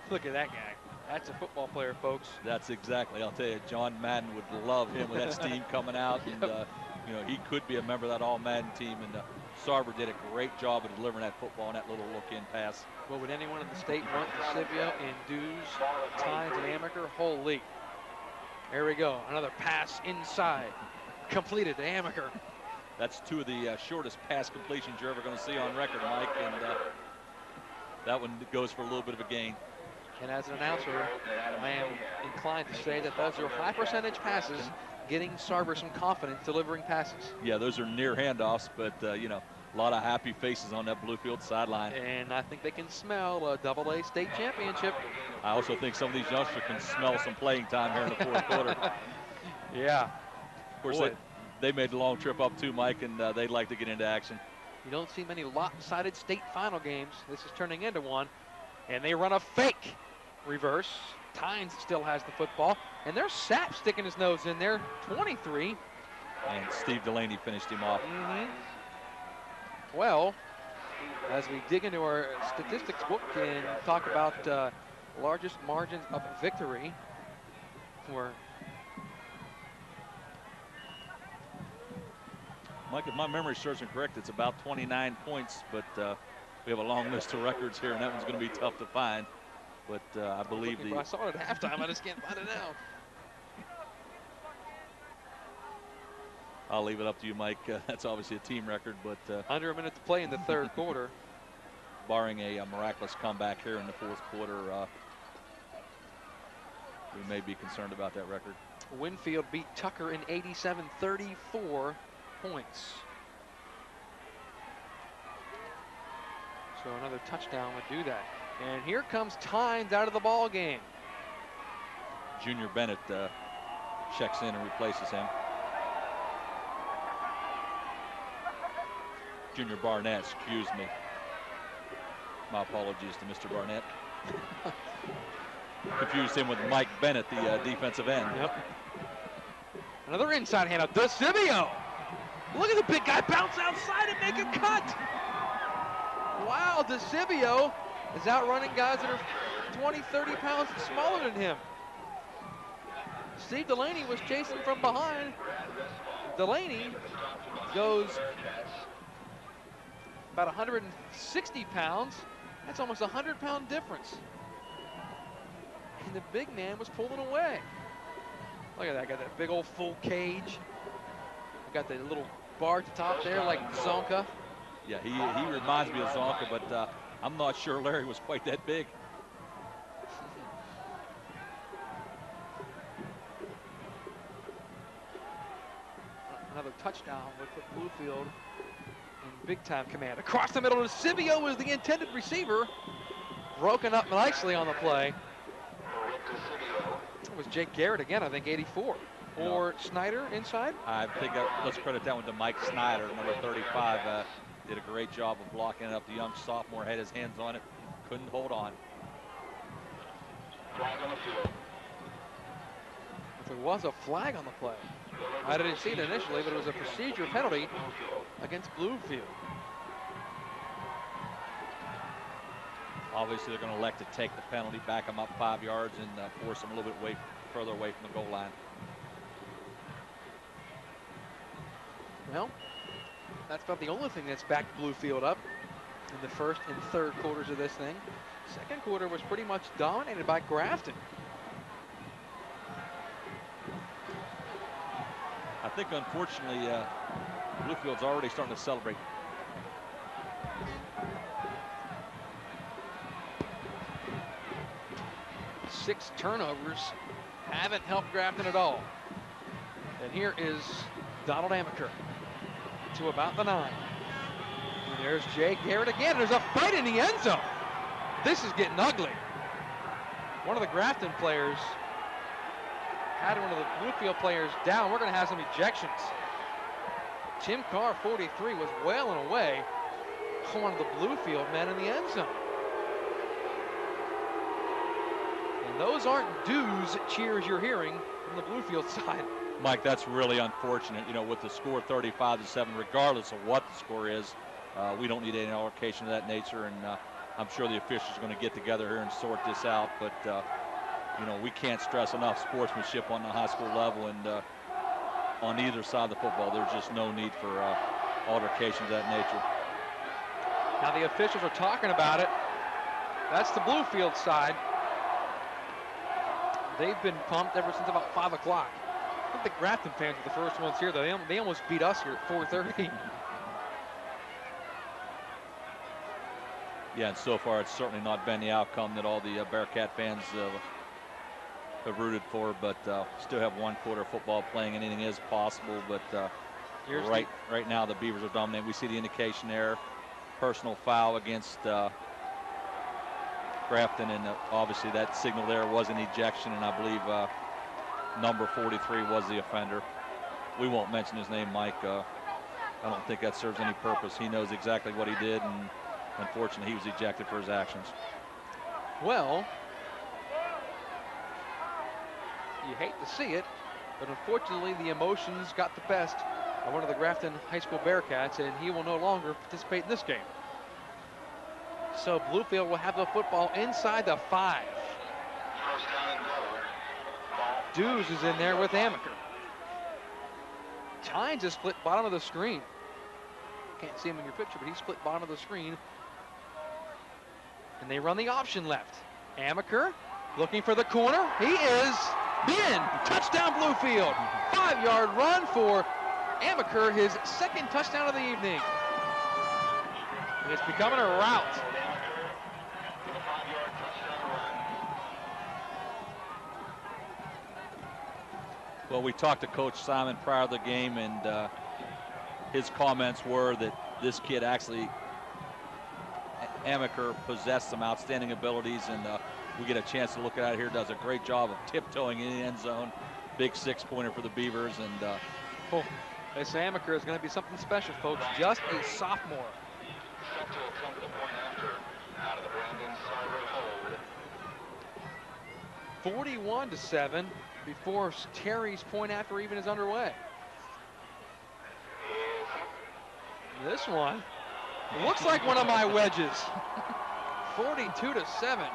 Look at that guy. That's a football player, folks. That's exactly. I'll tell you, John Madden would love him with that steam coming out. And, you know, he could be a member of that all-Madden team. And Sarver did a great job of delivering that football and that little look-in pass. Well, would anyone in the state want DeCivio and Dews, Tynes, and Amaker? Holy. There we go. Another pass inside. Completed to Amaker. That's 2 of the shortest pass completions you're ever going to see on record, Mike. And that one goes for a little bit of a gain. And as an announcer, I am inclined to say that those are high percentage passes, getting Sarver some confidence delivering passes. Yeah, those are near handoffs, but, you know, a lot of happy faces on that Bluefield sideline. And I think they can smell a AA state championship. I also think some of these youngsters can smell some playing time here in the 4th quarter. Yeah. Of course, they made the long trip up too, Mike, and they'd like to get into action. You don't see many lopsided state final games. This is turning into one. And they run a fake reverse. Tynes still has the football. And there's Sapp sticking his nose in there. 23. And Steve Delaney finished him off. Well, as we dig into our statistics book and talk about largest margins of victory, Mike, if my memory serves me correct, it's about 29 points, but we have a long list of records here, and that one's going to be tough to find. But I believe I saw it at halftime. I just can't find it now. I'll leave it up to you, Mike. That's obviously a team record, but under a minute to play in the 3rd quarter. Barring a miraculous comeback here in the 4th quarter, we may be concerned about that record. Winfield beat Tucker in 87, 34 points. So another touchdown would do that. And here comes Tynes out of the ball game. Junior Bennett checks in and replaces him. Junior Barnett, excuse me. My apologies to Mr. Barnett. Confused him with Mike Bennett, the defensive end. Yep. Another inside handoff. DeCivio. Look at the big guy bounce outside and make a cut. Wow, DeCivio is outrunning guys that are 20, 30 pounds smaller than him. Steve Delaney was chasing from behind. Delaney goes about 160 pounds. That's almost a 100-pound difference. And the big man was pulling away. Look at that, got that big old full cage. Got the little bar at the top there like Zonka. Yeah, he reminds me of Zonka, but I'm not sure Larry was quite that big. Another touchdown would put Bluefield in big-time command. Across the middle, Scivio was the intended receiver. Broken up nicely on the play. It was Jake Garrett again, I think, 84. or Snyder inside? I think let's credit that one to Mike Snyder, number 35. Did a great job of blocking it up. The young sophomore had his hands on it, couldn't hold on. There was a flag on the play. I didn't see it initially, but it was a procedure penalty against Bluefield. Obviously, they're going to elect to take the penalty, back them up 5 yards, and force them a little bit further away from the goal line. Well, that's about the only thing that's backed Bluefield up in the first and third quarters of this thing. Second quarter was pretty much dominated by Grafton. I think, unfortunately, Bluefield's already starting to celebrate. Six turnovers haven't helped Grafton at all. And here is Donald Amaker to about the 9. And there's Jay Garrett again. There's a fight in the end zone. This is getting ugly. One of the Grafton players had one of the Bluefield players down. We're going to have some ejections. Tim Carr, 43, was wailing away on one of the Bluefield men in the end zone. And those aren't dues cheers you're hearing from the Bluefield side. Mike, that's really unfortunate. You know, with the score 35-7, regardless of what the score is, we don't need any altercation of that nature. And I'm sure the officials are going to get together here and sort this out. But, you know, we can't stress enough sportsmanship on the high school level. And on either side of the football, there's just no need for altercations of that nature. Now the officials are talking about it. That's the Bluefield side. They've been pumped ever since about 5 o'clock. I think the Grafton fans were the first ones here, though. They almost beat us here at 4:30. Yeah, and so far it's certainly not been the outcome that all the Bearcat fans have rooted for, but still have 1 quarter of football playing. Anything is possible, but right now the Beavers are dominating. We see the indication there. Personal foul against Grafton, and obviously that signal there was an ejection, and I believe number 43 was the offender. We won't mention his name, Mike. I don't think that serves any purpose. He knows exactly what he did, and unfortunately he was ejected for his actions. Well, you hate to see it, but unfortunately the emotions got the best of one of the Grafton High School Bearcats, and he will no longer participate in this game. So Bluefield will have the football inside the 5. Dews is in there with Amaker. Tynes is split bottom of the screen. Can't see him in your picture, but he's split bottom of the screen. And they run the option left. Amaker looking for the corner. He is in. Touchdown Bluefield. 5-yard run for Amaker, his 2nd touchdown of the evening. And it's becoming a rout. Well, we talked to Coach Simon prior to the game, and his comments were that this kid actually, Amaker, possessed some outstanding abilities, and we get a chance to look at it here. Does a great job of tiptoeing in the end zone. Big 6-pointer for the Beavers, and this Amaker is going to be something special, folks. Just a sophomore. 41-7 before Terry's point after even is underway. This one looks like one of my wedges. 42-7.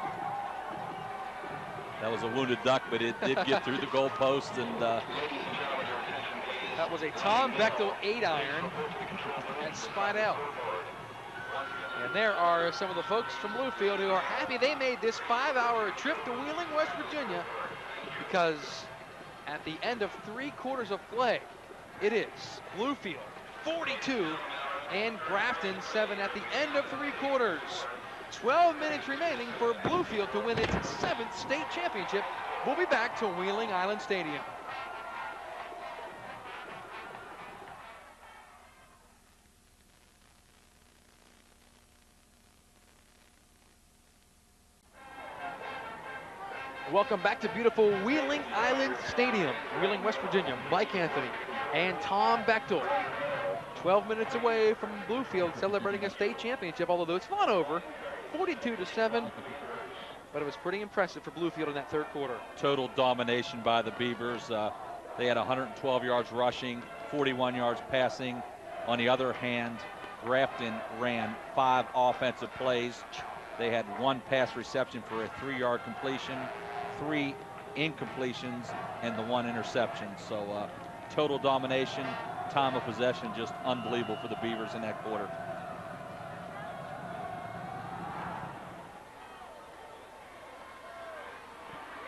that was a wounded duck, but it did get through the goalpost, and that was a Tom Bechtel 8-iron and spot out. And there are some of the folks from Bluefield who are happy they made this 5-hour trip to Wheeling, West Virginia, because at the end of 3 quarters of play, it is Bluefield 42 and Grafton 7 at the end of 3 quarters. 12 minutes remaining for Bluefield to win its 7th state championship. We'll be back to Wheeling Island Stadium. Welcome back to beautiful Wheeling Island Stadium, Wheeling, West Virginia. Mike Anthony and Tom Bechtel, 12 minutes away from Bluefield celebrating a state championship, although it's not over, 42-7. But it was pretty impressive for Bluefield in that third quarter. Total domination by the Beavers. They had 112 yards rushing, 41 yards passing. On the other hand, Grafton ran 5 offensive plays. They had 1 pass reception for a 3-yard completion, 3 incompletions, and the 1 interception. So total domination, time of possession, just unbelievable for the Beavers in that quarter.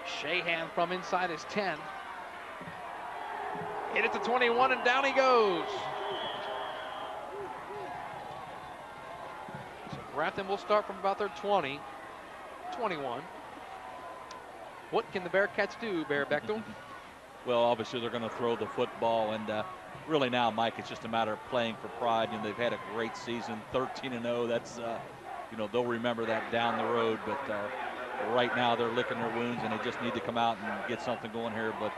Shahan from inside his 10. Hit it to 21 and down he goes. So Grafton will start from about their 20, 21. What can the Bearcats do, Bear Bechtel? Well, obviously they're going to throw the football, and really now, Mike, it's just a matter of playing for pride. You know, they've had a great season, 13-0. That's, you know, they'll remember that down the road, but right now they're licking their wounds, and they just need to come out and get something going here. But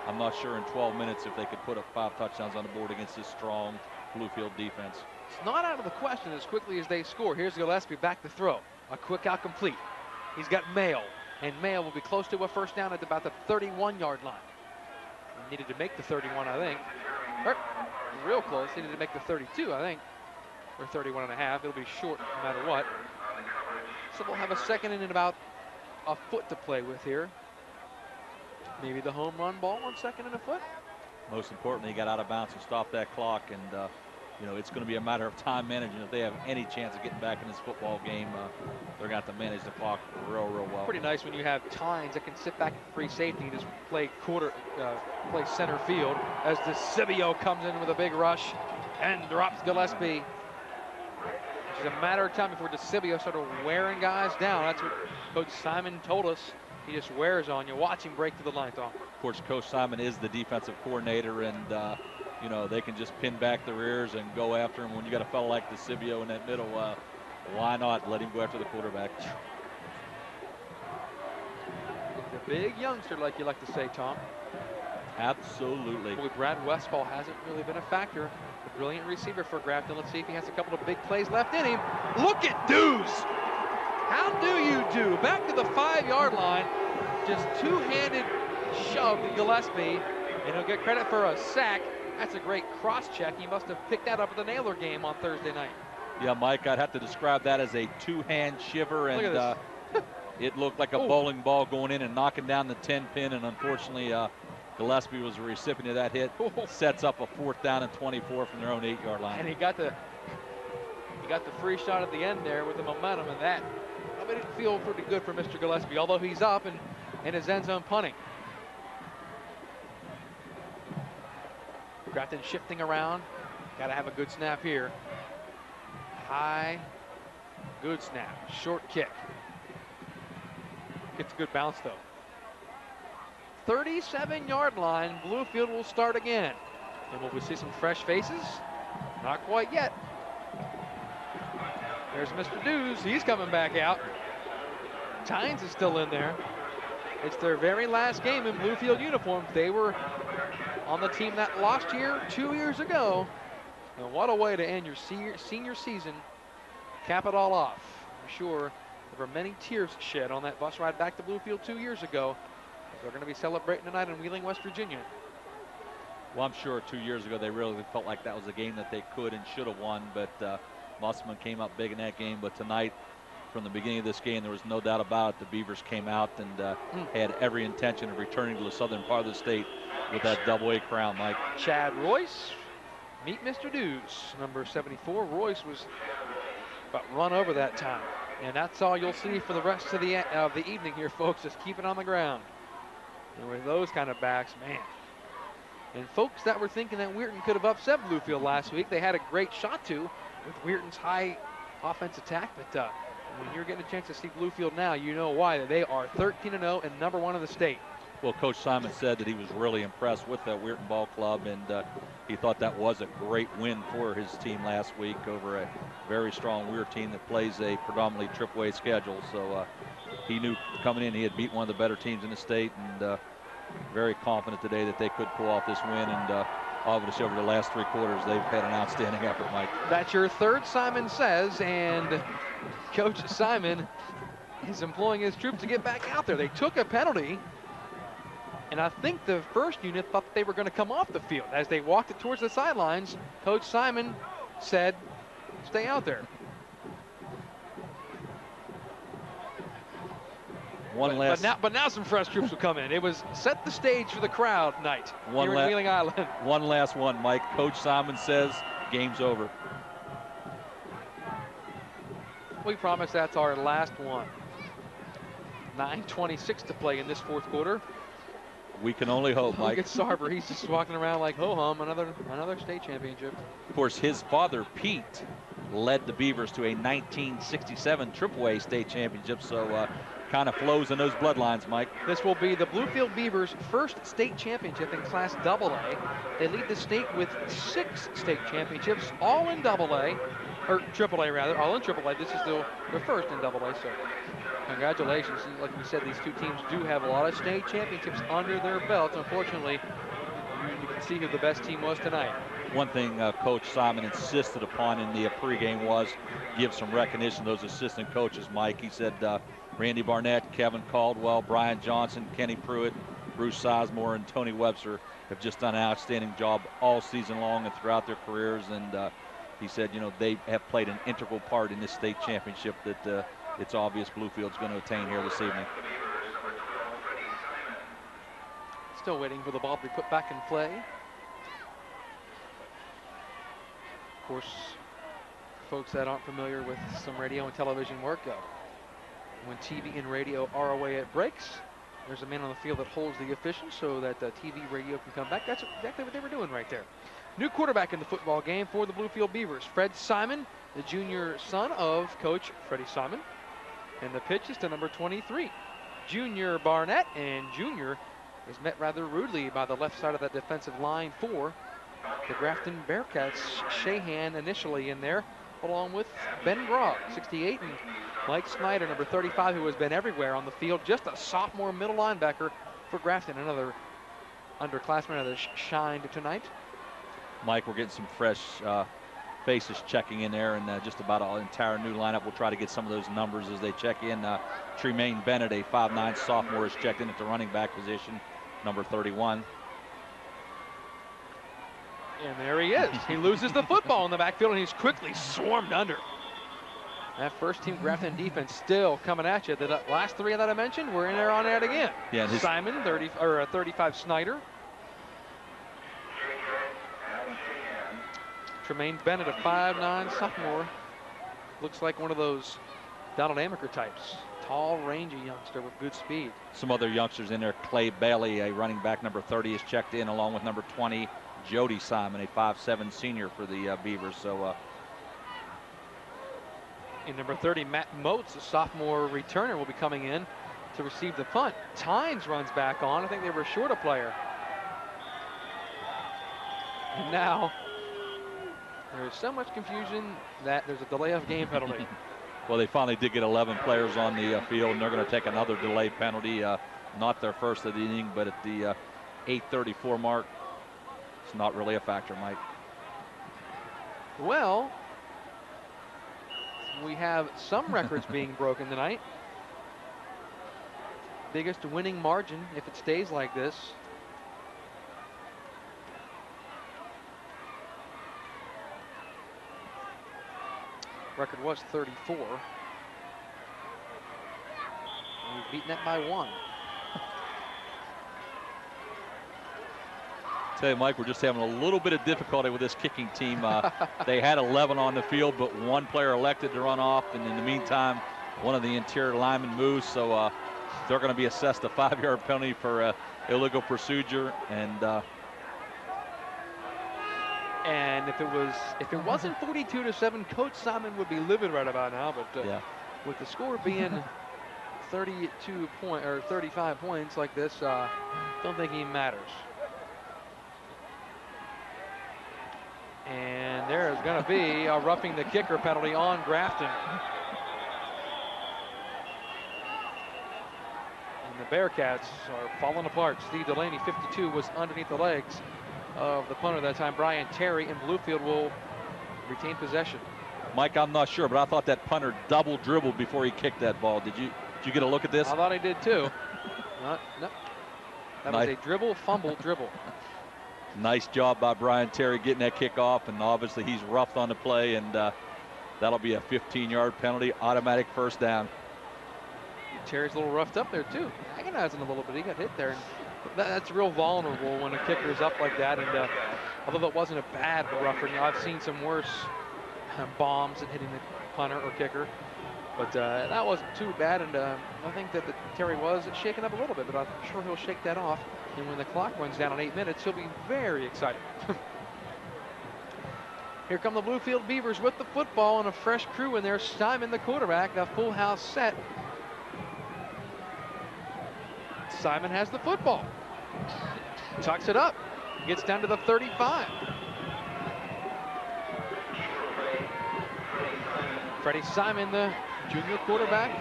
I'm not sure in 12 minutes if they could put up 5 touchdowns on the board against this strong Bluefield defense. It's not out of the question as quickly as they score. Here's Gillespie back to throw. A quick out complete. He's got Mayo, and Mayo will be close to a first down at about the 31-yard line. He needed to make the 31, I think. Or, real close. He needed to make the 32, I think. Or 31 and a half. It'll be short no matter what. So we'll have a second and about a foot to play with here. Maybe the home run ball on second and a foot. Most importantly, he got out of bounds and stopped that clock, and you know, it's going to be a matter of time management. If they have any chance of getting back in this football game, they're going to have to manage the clock real well. Pretty nice when you have Tynes that can sit back at free safety and just play play center field as DeCibio comes in with a big rush and drops Gillespie. It's a matter of time before DeCibio started wearing guys down. That's what Coach Simon told us. He just wears on you. Watch him break to the line, Tom. Of course, Coach Simon is the defensive coordinator, and you know, they can just pin back their ears and go after him. When you got a fellow like DeCibio in that middle, why not let him go after the quarterback? He's a big youngster, like you like to say, Tom. Absolutely. Boy, Brad Westfall hasn't really been a factor. A brilliant receiver for Grafton. Let's see if he has a couple of big plays left in him. Look at Dews! How do you do? Back to the 5-yard line. Just two-handed shove to Gillespie, and he'll get credit for a sack. That's a great cross check. He must have picked that up at the Naylor game on Thursday night. Yeah, Mike, I'd have to describe that as a two-hand shiver, and it looked like a bowling ball going in and knocking down the 10-pin, and unfortunately Gillespie was a recipient of that hit. Sets up a 4th down and 24 from their own 8-yard line. And he got the free shot at the end there with the momentum, and that made it feel pretty good for Mr. Gillespie, although he's up and in his end zone punting. Grafton shifting around. Got to have a good snap here. High, good snap, short kick. Gets a good bounce though. 37-yard line, Bluefield will start again. And will we see some fresh faces? Not quite yet. There's Mr. Dews, he's coming back out. Tynes is still in there. It's their very last game in Bluefield uniforms. They were on the team that lost here 2 years ago. And what a way to end your senior season. Cap it all off. I'm sure there were many tears shed on that bus ride back to Bluefield 2 years ago. They're going to be celebrating tonight in Wheeling, West Virginia. Well, I'm sure 2 years ago they really felt like that was a game that they could and should have won, but Musselman came up big in that game. But tonight, from the beginning of this game, there was no doubt about it. The Beavers came out and had every intention of returning to the southern part of the state with that double-A crown, Mike. Chad Royce, meet Mr. Dews, number 74. Royce was about run over that time. And that's all you'll see for the rest of the evening here, folks. Just keep it on the ground. And with those kind of backs, man. And folks that were thinking that Weirton could have upset Bluefield last week, they had a great shot to with Weirton's high offense attack. But when you're getting a chance to see Bluefield now, you know why. They are 13-0 and number 1 in the state. Well, Coach Simon said that he was really impressed with that Weirton ball club, and he thought that was a great win for his team last week over a very strong Weir team that plays a predominantly AAA schedule. So he knew coming in he had beat one of the better teams in the state, and very confident today that they could pull off this win. And obviously over the last 3 quarters, they've had an outstanding effort, Mike. That's your third, Simon says, and Coach Simon is employing his troops to get back out there. They took a penalty, and I think the first unit thought they were going to come off the field. As they walked it towards the sidelines, Coach Simon said, stay out there. But now some fresh troops will come in. It was set the stage for the crowd night here in Wheeling Island. One last one, Mike. Coach Simon says game's over. We promise that's our last one. 9:26 to play in this 4th quarter. We can only hope, Mike. Look at Sarber. He's just walking around like ho-hum, another state championship. Of course, his father, Pete, led the Beavers to a 1967 AAA state championship, so kind of flows in those bloodlines, Mike. This will be the Bluefield Beavers' first state championship in Class AA. They lead the state with 6 state championships, all in AA, or AAA rather, all in AAA. This is their first in AA, so congratulations. Like we said, these 2 teams do have a lot of state championships under their belts. Unfortunately, you can see who the best team was tonight. One thing Coach Simon insisted upon in the pregame was give some recognition to those assistant coaches, Mike. He said Randy Barnett, Kevin Caldwell, Brian Johnson, Kenny Pruitt, Bruce Sizemore, and Tony Webster have just done an outstanding job all season long and throughout their careers. And he said, they have played an integral part in this state championship that it's obvious Bluefield's going to attain here this evening. Still waiting for the ball to be put back in play. Of course, folks that aren't familiar with some radio and television work, when TV and radio are away at breaks, there's a man on the field that holds the officials so that TV radio can come back. That's exactly what they were doing right there. New quarterback in the football game for the Bluefield Beavers, Fred Simon, the junior son of Coach Freddie Simon. And the pitch is to number 23, Junior Barnett, and Junior is met rather rudely by the left side of that defensive line for the Grafton Bearcats. Shahan initially in there, along with Ben Grogg, 68, and Mike Snyder, number 35, who has been everywhere on the field. Just a sophomore middle linebacker for Grafton. Another underclassman that has shined tonight. Mike, we're getting some fresh faces checking in there, and just about an entire new lineup. We'll try to get some of those numbers as they check in. Tremaine Bennett, a 5'9" sophomore, is checked in at the running back position, number 31. And there he is. He loses the football in the backfield, and he's quickly swarmed under. That first team Grafton defense still coming at you. The last 3 that I mentioned were in there on that again. Yeah, Simon, 35 Snyder. Tremaine Bennett, a 5'9" sophomore. Looks like one of those Donald Amaker types. Tall, rangy youngster with good speed. Some other youngsters in there. Clay Bailey, a running back, number 30, is checked in, along with number 20, Jody Simon, a 5'7" senior for the Beavers. So, in number 30, Matt Motes, a sophomore returner, will be coming in to receive the punt. Tynes runs back on. I think they were short a player. And now there is so much confusion that there's a delay of game penalty. Well, they finally did get 11 players on the field, and they're going to take another delay penalty. Not their first of the inning, but at the 8:34 mark, it's not really a factor, Mike. Well, we have some records being broken tonight. Biggest winning margin if it stays like this. Record was 34. We've beaten that by 1. Tell you, Mike, we're just having a little bit of difficulty with this kicking team. They had 11 on the field, but 1 player elected to run off, and in the meantime, one of the interior linemen moves, so they're going to be assessed a 5-yard penalty for illegal procedure. And if it wasn't 42-7, Coach Simon would be livid right about now. But yeah, with the score being 35 points like this, don't think he matters. And there is going to be a roughing the kicker penalty on Grafton. the Bearcats are falling apart. Steve Delaney, 52, was underneath the legs of the punter that time. Brian Terry, and Bluefield will retain possession. Mike, I'm not sure, but I thought that punter double dribbled before he kicked that ball. Did you get a look at this? I thought he did too. No. That was Nice. a dribble, fumble, dribble. Nice job by Brian Terry getting that kick off, and obviously he's roughed on the play, and that'll be a 15-yard penalty, automatic first down. Terry's a little roughed up there too, agonizing a little bit. He got hit there, and that's real vulnerable when a kicker's up like that. And although that wasn't a bad rougher, I've seen some worse bombs and hitting the punter or kicker, but that wasn't too bad. And I think that Terry was shaken up a little bit, but I'm sure he'll shake that off. And when the clock runs down on 8 minutes, he'll be very excited. Here come the Bluefield Beavers with the football and a fresh crew in there. Simon, the quarterback, a full house set. Simon has the football. Tucks it up. Gets down to the 35. Freddie Simon, the junior quarterback.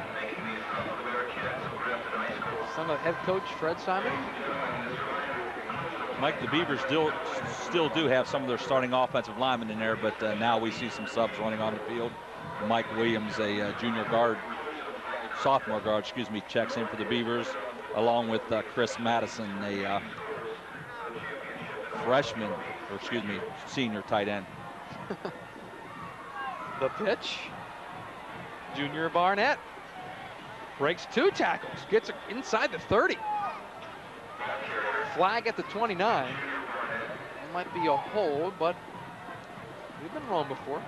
Son of head coach Fred Simon. Mike, the Beavers still do have some of their starting offensive linemen in there, but now we see some subs running on the field. Mike Williams, a sophomore guard, checks in for the Beavers, along with Chris Madison, a senior tight end. The pitch. Junior Barnett breaks 2 tackles, gets inside the 30. Flag at the 29. It might be a hold, but we've been wrong before.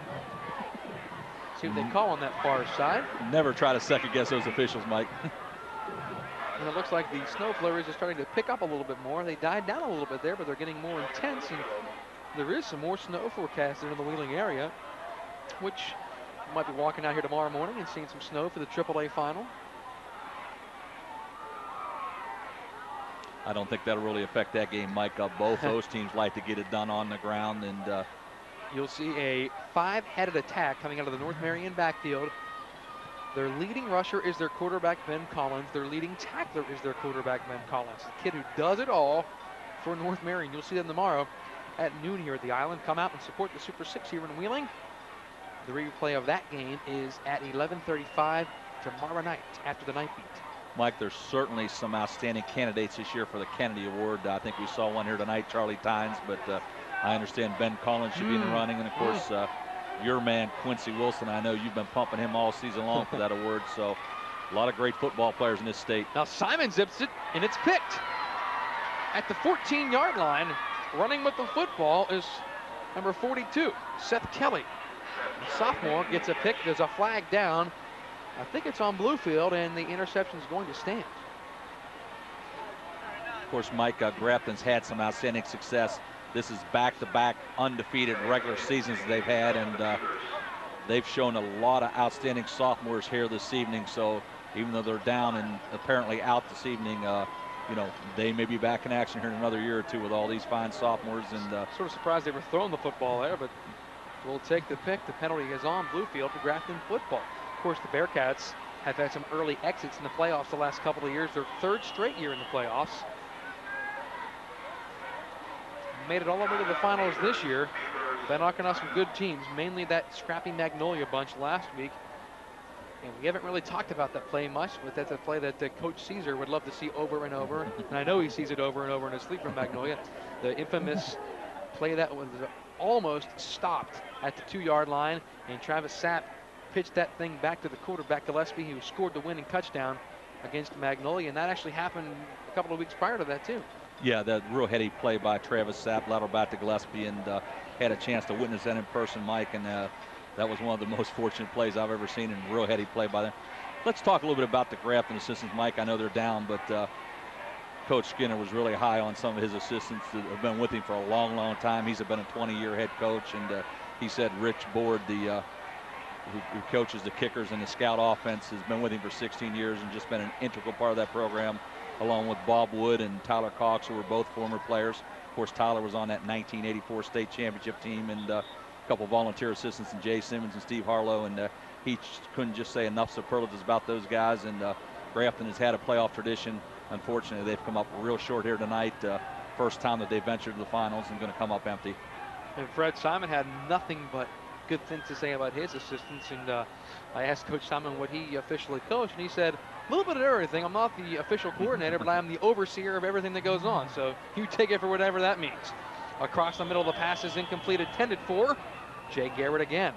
See what they call on that far side. Never try to second guess those officials, Mike. And it looks like the snow flurries are starting to pick up a little bit more. They died down a little bit there, but they're getting more intense, and there is some more snow forecasted in the Wheeling area, which you might be walking out here tomorrow morning and seeing some snow for the AAA final. I don't think that'll really affect that game, Mike. Both those teams like to get it done on the ground, and you'll see a 5-headed attack coming out of the North Marion backfield. Their leading rusher is their quarterback, Ben Collins. Their leading tackler is their quarterback, Ben Collins. The kid who does it all for North Marion. You'll see them tomorrow at noon here at the Island. Come out and support the Super 6 here in Wheeling. The replay of that game is at 11:35 tomorrow night after the night beat. Mike, there's certainly some outstanding candidates this year for the Kennedy Award. I think we saw one here tonight, Charlie Tynes, but I understand Ben Collins should be in the running, and of course your man Quincy Wilson. I know you've been pumping him all season long for that award, so a lot of great football players in this state. Now Simon zips it, and it's picked. At the 14-yard line, running with the football is number 42, Seth Kelly. The sophomore gets a pick. There's a flag down. I think it's on Bluefield, and the interception is going to stand. Of course, Mike, Grafton's had some outstanding success. This is back-to-back undefeated regular seasons they've had, and they've shown a lot of outstanding sophomores here this evening. So even though they're down and apparently out this evening, they may be back in action here in another year or two with all these fine sophomores. And sort of surprised they were throwing the football there, but we'll take the pick. The penalty is on Bluefield for Grafton football. Of course, the Bearcats have had some early exits in the playoffs the last couple of years. Their 3rd straight year in the playoffs. Made it all the way to the finals this year by knocking off some good teams, mainly that scrappy Magnolia bunch last week. And we haven't really talked about that play much, but that's a play that Coach Caesar would love to see over and over. And I know he sees it over and over in his sleep from Magnolia. The infamous play that was almost stopped at the 2-yard line, and Travis Sapp pitched that thing back to the quarterback Gillespie, who scored the winning touchdown against Magnolia, and that actually happened a couple of weeks prior to that too. Yeah, that real heady play by Travis Sapp, lateral back to Gillespie, and had a chance to witness that in person, Mike, and that was one of the most fortunate plays I've ever seen, and real heady play by them. Let's talk a little bit about the Grafton assistants, Mike. I know they're down, but Coach Skinner was really high on some of his assistants that have been with him for a long, long time. He's been a 20-year head coach, and he said Rich Board, who coaches the kickers and the scout offense, has been with him for 16 years and just been an integral part of that program, along with Bob Wood and Tyler Cox, who were both former players. Of course, Tyler was on that 1984 state championship team, and a couple volunteer assistants, and Jay Simmons and Steve Harlow, and he couldn't just say enough superlatives about those guys. And Grafton has had a playoff tradition unfortunately, they've come up real short here tonight. First time that they've ventured to the finals and going to come up empty. And Fred Simon had nothing but good things to say about his assistants. And I asked Coach Simon what he officially coached, and he said, a little bit of everything. I'm not the official coordinator, but I'm the overseer of everything that goes on. So you take it for whatever that means. Across the middle, the pass is incomplete, intended for Jay Garrett again.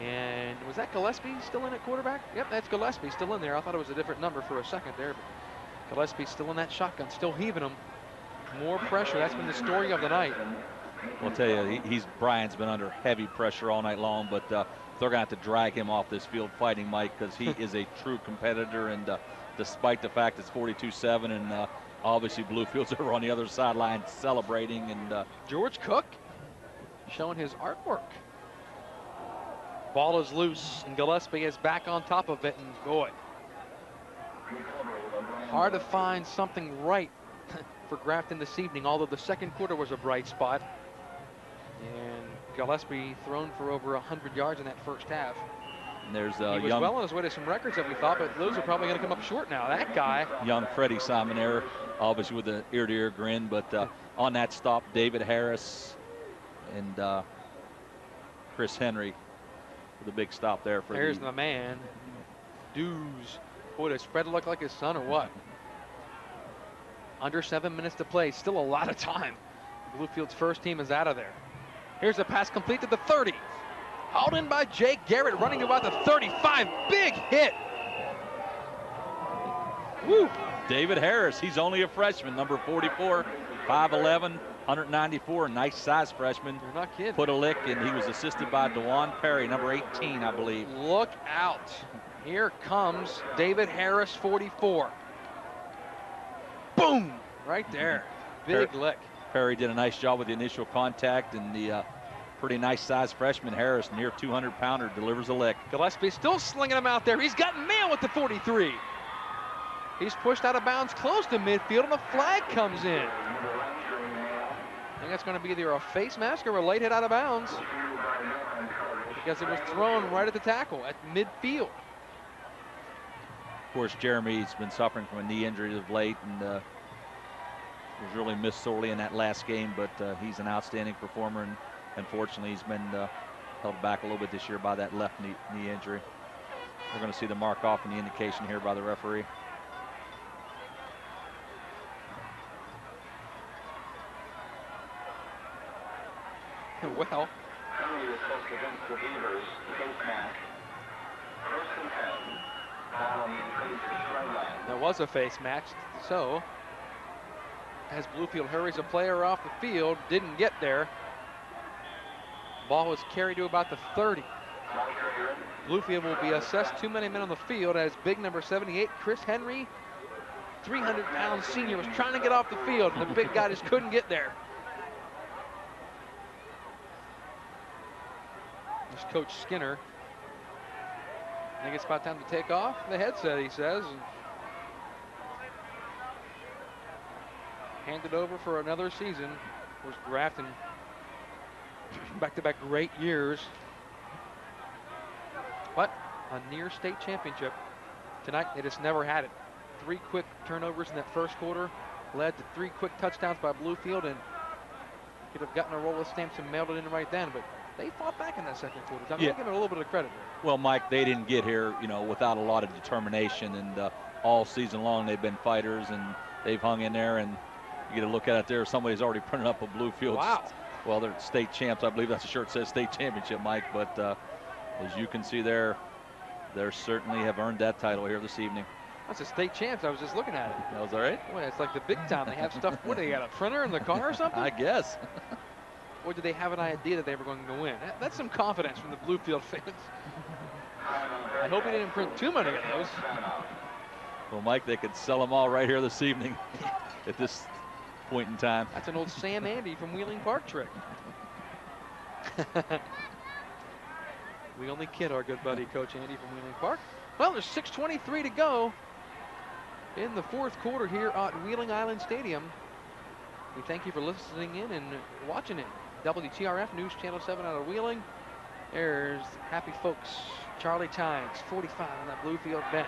And was that Gillespie still in at quarterback? Yep, that's Gillespie still in there. I thought it was a different number for a second there, but Gillespie still in that shotgun, still heaving him. More pressure. That's been the story of the night. Well, I'll tell you, Brian's been under heavy pressure all night long, but they're going to have to drag him off this field fighting Mike, because he is a true competitor. And despite the fact it's 42-7, and obviously Bluefield's over on the other sideline celebrating. And George Cook showing his artwork. Ball is loose, and Gillespie is back on top of it, and boy, hard to find something right for Grafton this evening, although the second quarter was a bright spot. And Gillespie thrown for over 100 yards in that first half. And there's he was well on his way to some records that we thought, but those are probably going to come up short now. That guy. Young Freddie Simon there, obviously with an ear-to-ear grin, but on that stop, David Harris and Chris Henry with a big stop there. There's the man. Dews. Boy, does Fred look like his son or what? Under 7 minutes to play. Still a lot of time. Bluefield's first team is out of there. Here's a pass complete to the 30. Hauled in by Jay Garrett, running to about the 35. Big hit. Woo. David Harris, he's only a freshman, number 44, 5'11", 194, nice size freshman. You're not kidding. Put a lick, and he was assisted by DeJuan Perry, number 18, I believe. Look out. Here comes David Harris, 44. Boom, right there. Big lick. Perry did a nice job with the initial contact, and the pretty nice size freshman Harris, near 200-pounder, delivers a lick. Gillespie still slinging him out there. He's got mail with the 43. He's pushed out of bounds close to midfield, and the flag comes in. I think that's going to be either a face mask or a late hit out of bounds, because it was thrown right at the tackle at midfield. Of course, Jeremy's been suffering from a knee injury of late, and was really missed sorely in that last game, but he's an outstanding performer, and unfortunately he's been held back a little bit this year by that left knee injury. We're going to see the mark off and the indication here by the referee. Well, there was a face match, so as Bluefield hurries a player off the field, didn't get there. Ball was carried to about the 30. Bluefield will be assessed too many men on the field as big number 78, Chris Henry, 300-pound senior, was trying to get off the field, and the big guy just couldn't get there. There's Coach Skinner. I think it's about time to take off the headset, he says. And hand it over for another season. Of course, Grafton, back-to-back great years. But a near state championship. Tonight, they just never had it. 3 quick turnovers in that first quarter led to 3 quick touchdowns by Bluefield, and could have gotten a roll of stamps and mailed it in right then, but they fought back in that second quarter. I'm going to give it a little bit of credit there. Well, Mike, they didn't get here, without a lot of determination, and all season long they've been fighters, and they've hung in there, and you get a look at it there. Somebody's already printed up a Bluefield. Wow. Well, they're state champs. I believe that's the shirt that says state championship, Mike, but as you can see there, they certainly have earned that title here this evening. That's a state champs. I was just looking at it. That was all right? Boy, it's like the big time. They have stuff. What, they got a printer in the car or something? I guess. Or did they have an idea that they were going to win? That's some confidence from the Bluefield fans. I hope he didn't print too many of those. Well, Mike, they could sell them all right here this evening at this point in time. That's an old Sam Andy from Wheeling Park trick. We only kid our good buddy Coach Andy from Wheeling Park. Well, there's 6:23 to go in the fourth quarter here at Wheeling Island Stadium. We thank you for listening in and watching it. WTRF News Channel 7 out of Wheeling. There's happy folks. Charlie Tynes, 45 on that Bluefield bench.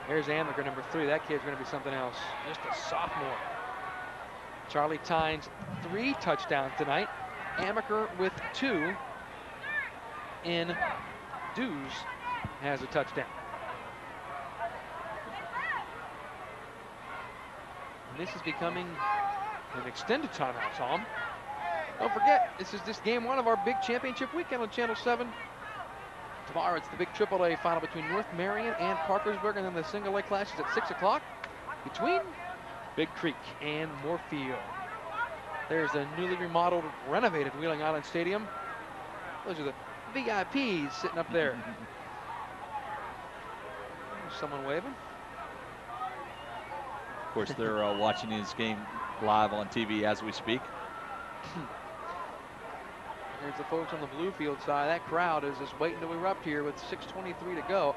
There's Amaker, number 3. That kid's going to be something else. Just a sophomore. Charlie Tynes, 3 touchdowns tonight. Amaker with 2. And Dews has a touchdown. And this is becoming an extended timeout, Tom. Don't forget, this is just game 1 of our big championship weekend on Channel 7. Tomorrow it's the big AAA final between North Marion and Parkersburg, and then the single A clash is at 6 o'clock between Big Creek and Moorfield. There's a newly remodeled, renovated Wheeling Island Stadium. Those are the VIPs sitting up there. There's someone waving. Of course, they're watching this game live on TV as we speak. There's the folks on the Bluefield side. That crowd is just waiting to erupt here with 6:23 to go.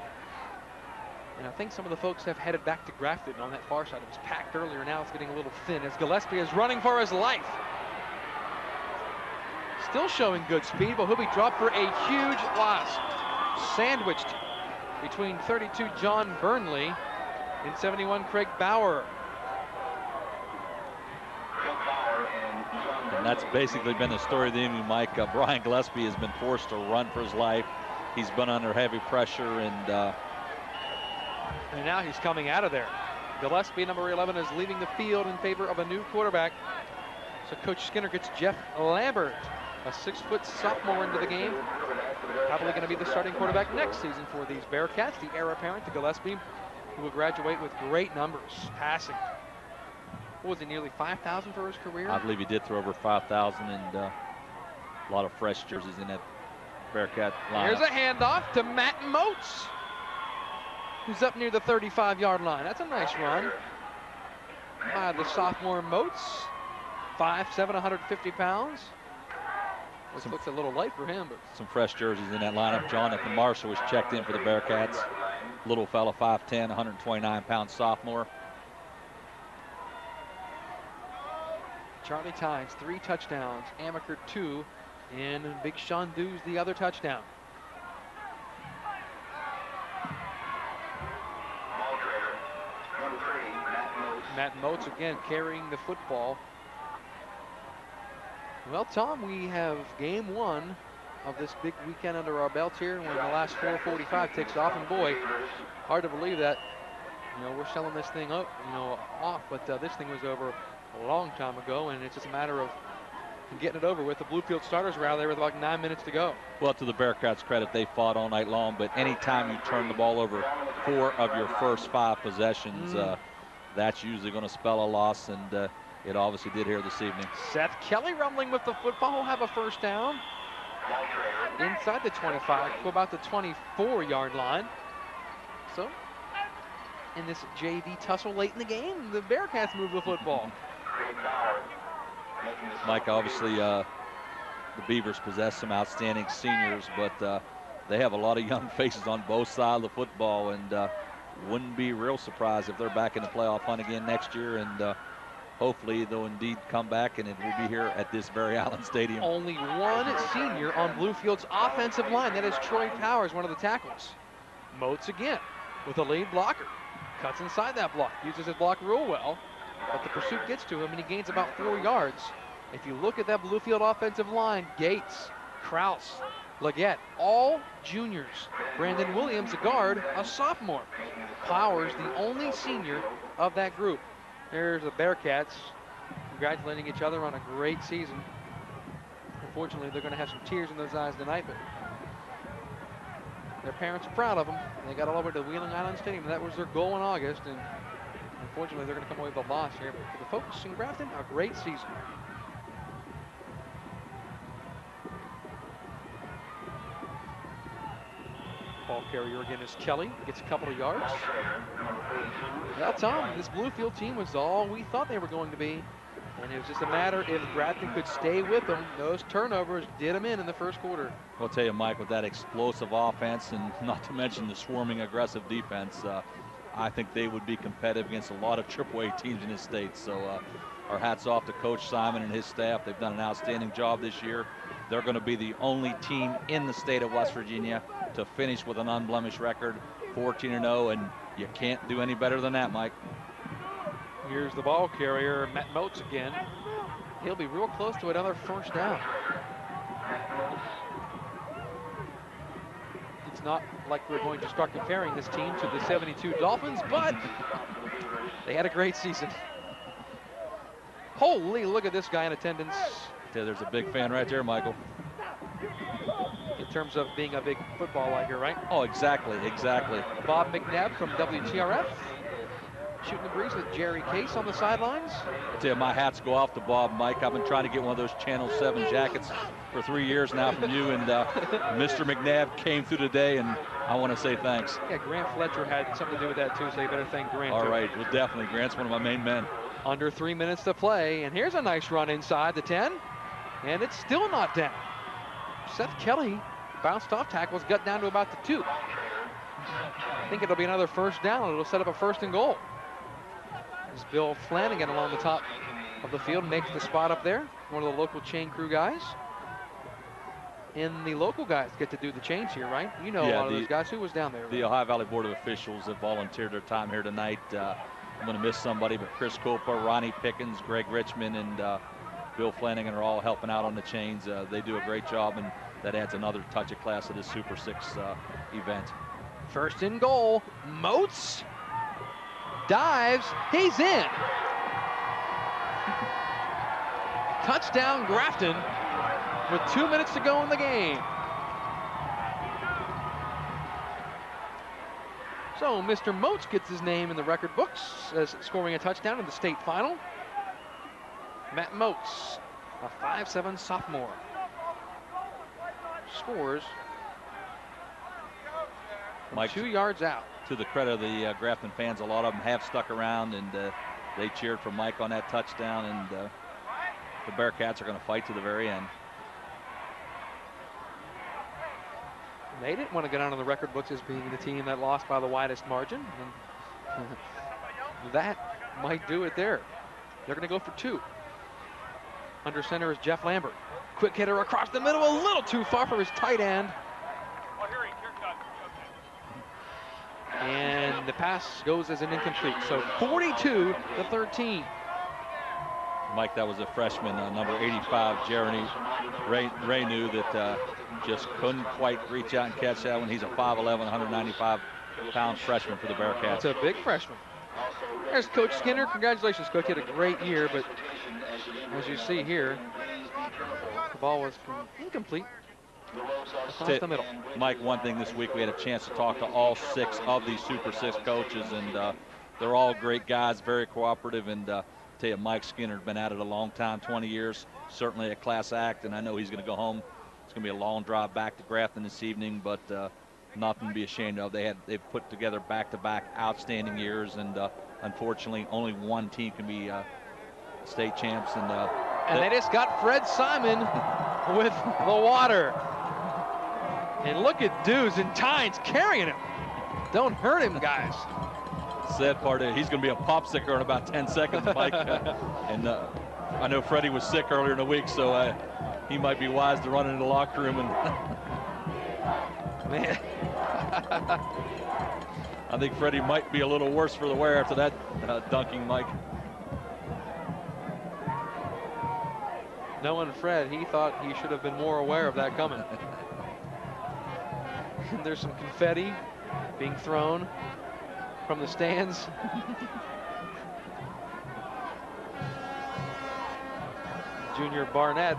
And I think some of the folks have headed back to Grafton on that far side. It was packed earlier. Now it's getting a little thin as Gillespie is running for his life. Still showing good speed, but he'll be dropped for a huge loss. Sandwiched between 32 John Burnley and 71 Craig Bauer. And that's basically been the story of the evening, Mike. Brian Gillespie has been forced to run for his life. He's been under heavy pressure, and now he's coming out of there. Gillespie, number 11, is leaving the field in favor of a new quarterback. So Coach Skinner gets Jeff Lambert, a 6-foot sophomore, into the game. Probably going to be the starting quarterback next season for these Bearcats, the heir apparent to Gillespie, who will graduate with great numbers passing. What was it, nearly 5,000 for his career? I believe he did throw over 5,000, and a lot of fresh jerseys in that Bearcat lineup. Here's a handoff to Matt Moats, who's up near the 35-yard line. That's a nice run by the sophomore Moats. 5'7", 150 pounds. This looks a little light for him, but some fresh jerseys in that lineup. Jonathan Marshall was checked in for the Bearcats. Little fella, 5'10", 129-pound sophomore. Charlie Tynes, 3 touchdowns. Amaker 2, and Big Sean Dews the other touchdown. Matt Moats again carrying the football. Well, Tom, we have game 1 of this big weekend under our belts here when the last 4:45 takes off, and boy, hard to believe that, we're selling this thing up, off, but this thing was over a long time ago, and it's just a matter of getting it over with. The Bluefield starters were out there with about 9 minutes to go. Well, to the Bearcats' credit, they fought all night long, but anytime you turn the ball over 4 of your first 5 possessions, that's usually going to spell a loss, and it obviously did here this evening. Seth Kelly rumbling with the football. Will have a first down inside the 25 to about the 24-yard line. So, in this JV tussle late in the game, the Bearcats move the football. Mike, obviously the Beavers possess some outstanding seniors, but they have a lot of young faces on both sides of the football, and wouldn't be real surprised if they're back in the playoff hunt again next year, and hopefully they'll indeed come back, and it will be here at this very Island Stadium. Only one senior on Bluefield's offensive line. That is Troy Powers, one of the tackles. Moats again with a lead blocker. Cuts inside that block, uses his block real well, but the pursuit gets to him, and he gains about 4 yards. If you look at that Bluefield offensive line, Gates, Kraus, Leggett, all juniors. Brandon Williams, a guard, a sophomore. Powers, the only senior of that group. There's the Bearcats congratulating each other on a great season. Unfortunately, they're going to have some tears in those eyes tonight, but their parents are proud of them. They got all over to Wheeling Island Stadium. That was their goal in August, and unfortunately, they're going to come away with a loss here. But for the folks in Grafton, a great season. Ball carrier again is Kelly. Gets a couple of yards. Well, Tom, this Bluefield team was all we thought they were going to be. And it was just a matter if Grafton could stay with them. Those turnovers did them in the first quarter. I'll tell you, Mike, with that explosive offense and not to mention the swarming aggressive defense, I think they would be competitive against a lot of AAA teams in this state. So our hats off to Coach Simon and his staff. They've done an outstanding job this year. they're going to be the only team in the state of West Virginia to finish with an unblemished record, 14-0, and you can't do any better than that, Mike. Here's the ball carrier, Matt Moats again. He'll be real close to another first down. It's not like we're going to start comparing this team to the 72 Dolphins, but they had a great season. Holy, look at this guy in attendance. Yeah, there's a big fan right there, Michael. In terms of being a big football liker, right? Oh, exactly, exactly. Bob McNabb from WTRF. Shooting the breeze with Jerry Case on the sidelines. I tell you, my hats go off to Bob, Mike. I've been trying to get one of those Channel 7 jackets for 3 years now from you, and Mr. McNabb came through today, and I want to say thanks. Yeah, Grant Fletcher had something to do with that too, so you better thank Grant. All too. right, well, definitely. Grant's one of my main men. Under 3 minutes to play, and here's a nice run inside the 10, and it's still not down. Seth Kelly bounced off tackles, got down to about the 2. I think it'll be another first down. It'll set up a 1st and goal. As Bill Flanagan along the top of the field makes the spot up there, one of the local chain crew guys. And the local guys get to do the chains here, right? You know, a lot of those guys. Who was down there? The Ohio Valley Board of Officials have volunteered their time here tonight. I'm going to miss somebody, but Chris Copa, Ronnie Pickens, Greg Richmond, and Bill Flanagan are all helping out on the chains. They do a great job, and that adds another touch of class to this Super 6 event. 1st and goal. Moats dives. He's in. Touchdown Grafton with 2 minutes to go in the game. So Mr. Moats gets his name in the record books as scoring a touchdown in the state final. Matt Moats, a 5'7" sophomore, scores Mike, 2 yards out. To the credit of the Grafton fans, a lot of them have stuck around, and they cheered for Mike on that touchdown, and the Bearcats are going to fight to the very end. They didn't want to get on the record books as being the team that lost by the widest margin. And that might do it there. They're going to go for 2. Under center is Jeff Lambert. Quick hitter across the middle, a little too far for his tight end. And the pass goes as an incomplete. So 42-13. Mike, that was a freshman, number 85, Jeremy Raynew, that just couldn't quite reach out and catch that one. He's a 5'11", 195-pound freshman for the Bearcats. It's a big freshman. There's Coach Skinner. Congratulations, Coach. He had a great year, but as you see here, the ball was incomplete. Across the middle. Mike, one thing this week, we had a chance to talk to all 6 of these Super 6 coaches, and they're all great guys, very cooperative, and tell you, Mike Skinner has been at it a long time, 20 years, certainly a class act, and I know he's going to go home. It's going to be a long drive back to Grafton this evening, but nothing to be ashamed of. They've put together back-to-back outstanding years, and unfortunately, only one team can be state champs. And they just got Fred Simon with the water. And look at Dews and Tynes carrying him. Don't hurt him, guys. Sad part is he's going to be a popsicle in about 10 seconds, Mike. And I know Freddie was sick earlier in the week, so he might be wise to run into the locker room. And man, I think Freddie might be a little worse for the wear after that dunking, Mike. Knowing Fred, he thought he should have been more aware of that coming. There's some confetti being thrown from the stands. Junior Barnett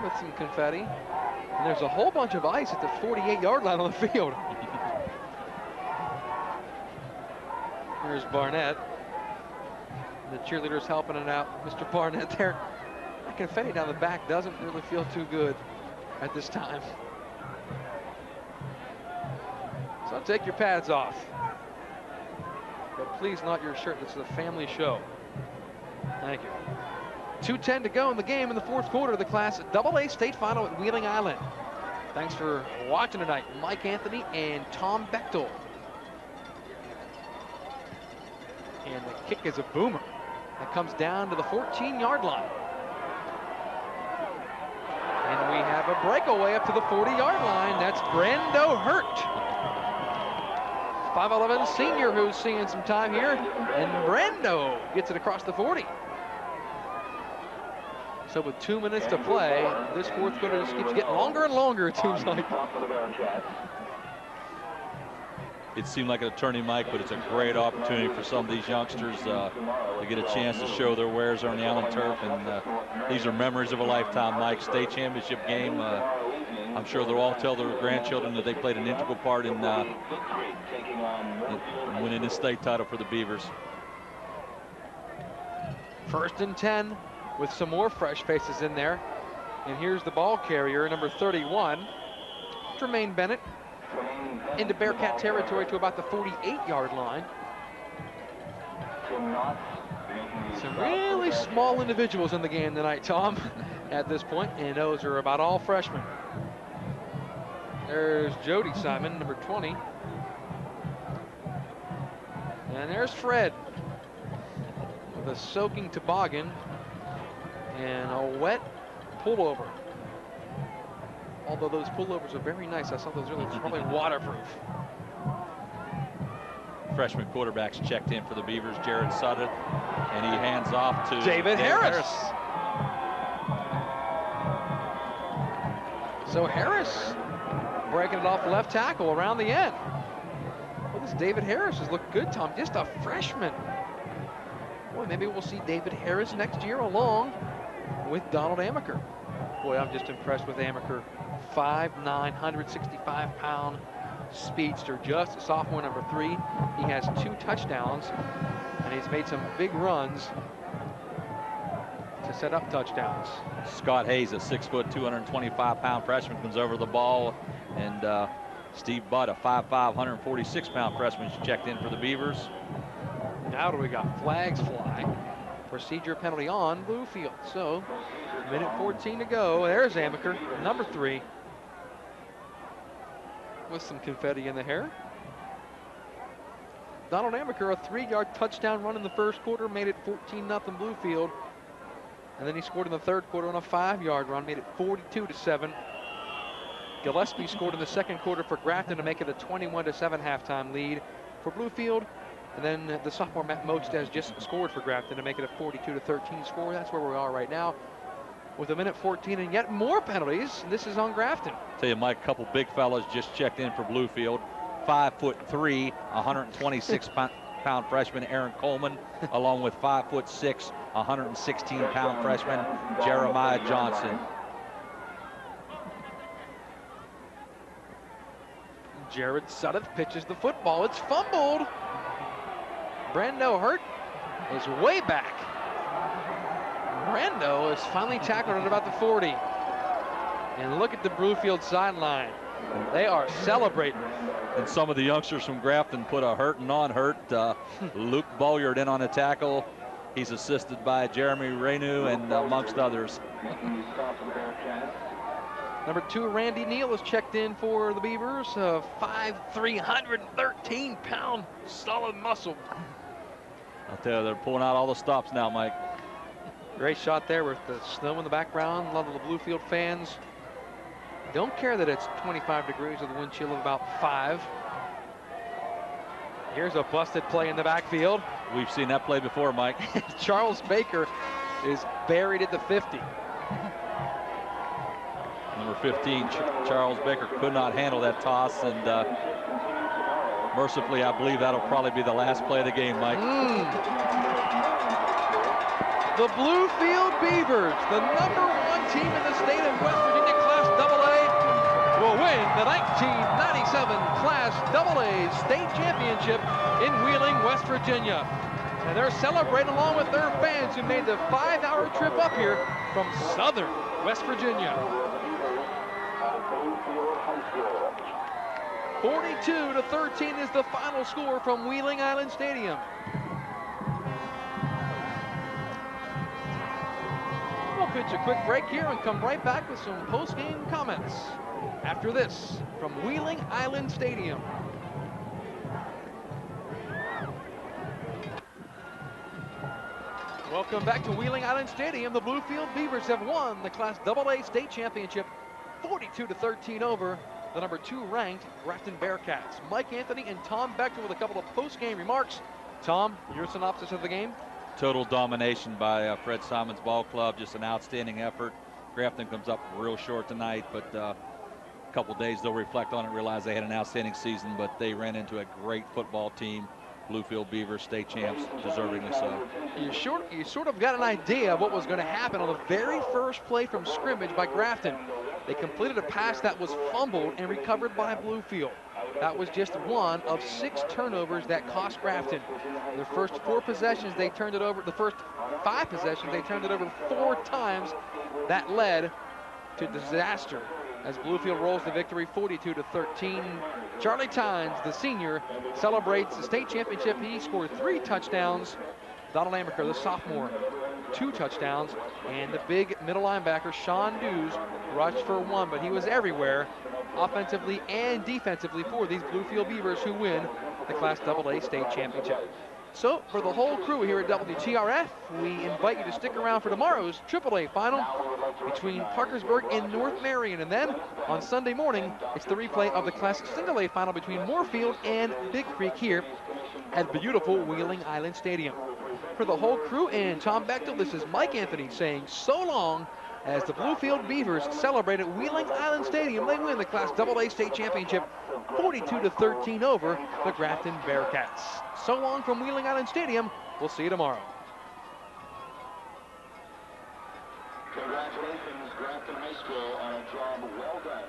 with some confetti. And there's a whole bunch of ice at the 48-yard line on the field. Here's Barnett. The cheerleaders helping it out. Mr. Barnett there. That confetti down the back doesn't really feel too good at this time. So take your pads off. But please not your shirt. This is a family show. Thank you. 2:10 to go in the game in the 4th quarter of the Class AA State Final at Wheeling Island. Thanks for watching tonight. Mike Anthony and Tom Bechtel. And the kick is a boomer. That comes down to the 14-yard line. breakaway up to the 40-yard line. That's Brando Hurt, 5'11" senior who's seeing some time here. And Brando gets it across the 40. So with 2 minutes to play, this fourth quarter just keeps getting longer and longer, it seems like. It seemed like a turning, Mike, but it's a great opportunity for some of these youngsters to get a chance to show their wares on the Allen turf. And these are memories of a lifetime, Mike. State championship game. I'm sure they'll all tell their grandchildren that they played an integral part in winning the state title for the Beavers. 1st and 10 with some more fresh faces in there. And here's the ball carrier, number 31, Jermaine Bennett, into Bearcat territory to about the 48-yard line. Some really small individuals in the game tonight, Tom, at this point, and those are about all freshmen. There's Jody Simon, number 20. And there's Fred with a soaking toboggan and a wet pullover. Although those pullovers are very nice. I saw those earlier. They're probably waterproof. Freshman quarterbacks checked in for the Beavers, Jared Sutton, and he hands off to David Harris. So Harris breaking it off left tackle around the end. Well, this David Harris has looked good, Tom. Just a freshman. Boy, maybe we'll see David Harris next year along with Donald Amaker. Boy, I'm just impressed with Amaker. 5'9", 165-pound speedster, just a sophomore, number 3. He has 2 touchdowns, and he's made some big runs to set up touchdowns. Scott Hayes, a 6', 225-pound freshman, comes over the ball, and Steve Budd, a 5'5", 146-pound freshman, checked in for the Beavers. Now do we got flags fly? Procedure penalty on Bluefield. So, minute 14 to go. There's Amaker, number 3, with some confetti in the hair. Donald Amaker, a 3-yard touchdown run in the first quarter, made it 14-0 Bluefield. And then he scored in the third quarter on a 5-yard run, made it 42-7. Gillespie scored in the second quarter for Grafton to make it a 21-7 halftime lead for Bluefield. And then the sophomore Matt Most has just scored for Grafton to make it a 42-13 score. That's where we are right now, with a minute 14 and yet more penalties. This is on Grafton. Tell you, Mike, a couple big fellas just checked in for Bluefield. 5'3", 126-pound freshman Aaron Coleman, along with 5'6", 116-pound freshman Jeremiah Johnson. Jared Sutton pitches the football. It's fumbled. Brando Hurt is way back. Brando is finally tackled at about the 40. And look at the Bluefield sideline. They are celebrating. And some of the youngsters from Grafton put a hurting on Hurt. Luke Bolliard in on a tackle. He's assisted by Jeremy Renew and amongst others. Number 2, Randy Neal is checked in for the Beavers. 5'3", 113-pound solid muscle. I'll tell you, they're pulling out all the stops now, Mike. Great shot there with the snow in the background. A lot of the Bluefield fans don't care that it's 25 degrees with a wind chill of about 5. Here's a busted play in the backfield. We've seen that play before, Mike. Charles Baker is buried at the 50. Number 15, Charles Baker, could not handle that toss, and mercifully, I believe that'll probably be the last play of the game, Mike. The Bluefield Beavers, the number 1 team in the state of West Virginia Class AA, will win the 1997 Class AA State Championship in Wheeling, West Virginia. And they're celebrating along with their fans who made the 5-hour trip up here from southern West Virginia. 42-13 is the final score from Wheeling Island Stadium. We'll pitch a quick break here and come right back with some post-game comments after this from Wheeling Island Stadium. Welcome back to Wheeling Island Stadium. The Bluefield Beavers have won the Class AA State Championship 42-13 over the number 2 ranked Grafton Bearcats. Mike Anthony and Tom Bechtel with a couple of post-game remarks. Tom, your synopsis of the game? Total domination by Fred Simons Ball Club. Just an outstanding effort. Grafton comes up real short tonight, but a couple days they'll reflect on it, realize they had an outstanding season, but they ran into a great football team. Bluefield Beavers, state champs, deservingly so. You sort of got an idea of what was going to happen on the very first play from scrimmage by Grafton. They completed a pass that was fumbled and recovered by Bluefield. That was just one of 6 turnovers that cost Grafton. The first 4 possessions, they turned it over. The first 5 possessions, they turned it over 4 times. That led to disaster as Bluefield rolls the victory 42-13. Charlie Tynes, the senior, celebrates the state championship. He scored 3 touchdowns. Donald Amaker, the sophomore, 2 touchdowns. And the big middle linebacker, Sean Dews, rushed for 1, but he was everywhere, offensively and defensively, for these Bluefield Beavers who win the Class AA state championship. So for the whole crew here at WTRF, we invite you to stick around for tomorrow's AAA final between Parkersburg and North Marion. And then on Sunday morning, it's the replay of the Class Single A final between Moorfield and Big Creek here at beautiful Wheeling Island Stadium. For the whole crew and Tom Bechtel, this is Mike Anthony saying so long as the Bluefield Beavers celebrate at Wheeling Island Stadium. They win the Class AA state championship 42-13 over the Grafton Bearcats. So long from Wheeling Island Stadium. We'll see you tomorrow. Congratulations, Grafton High School, on a job well done.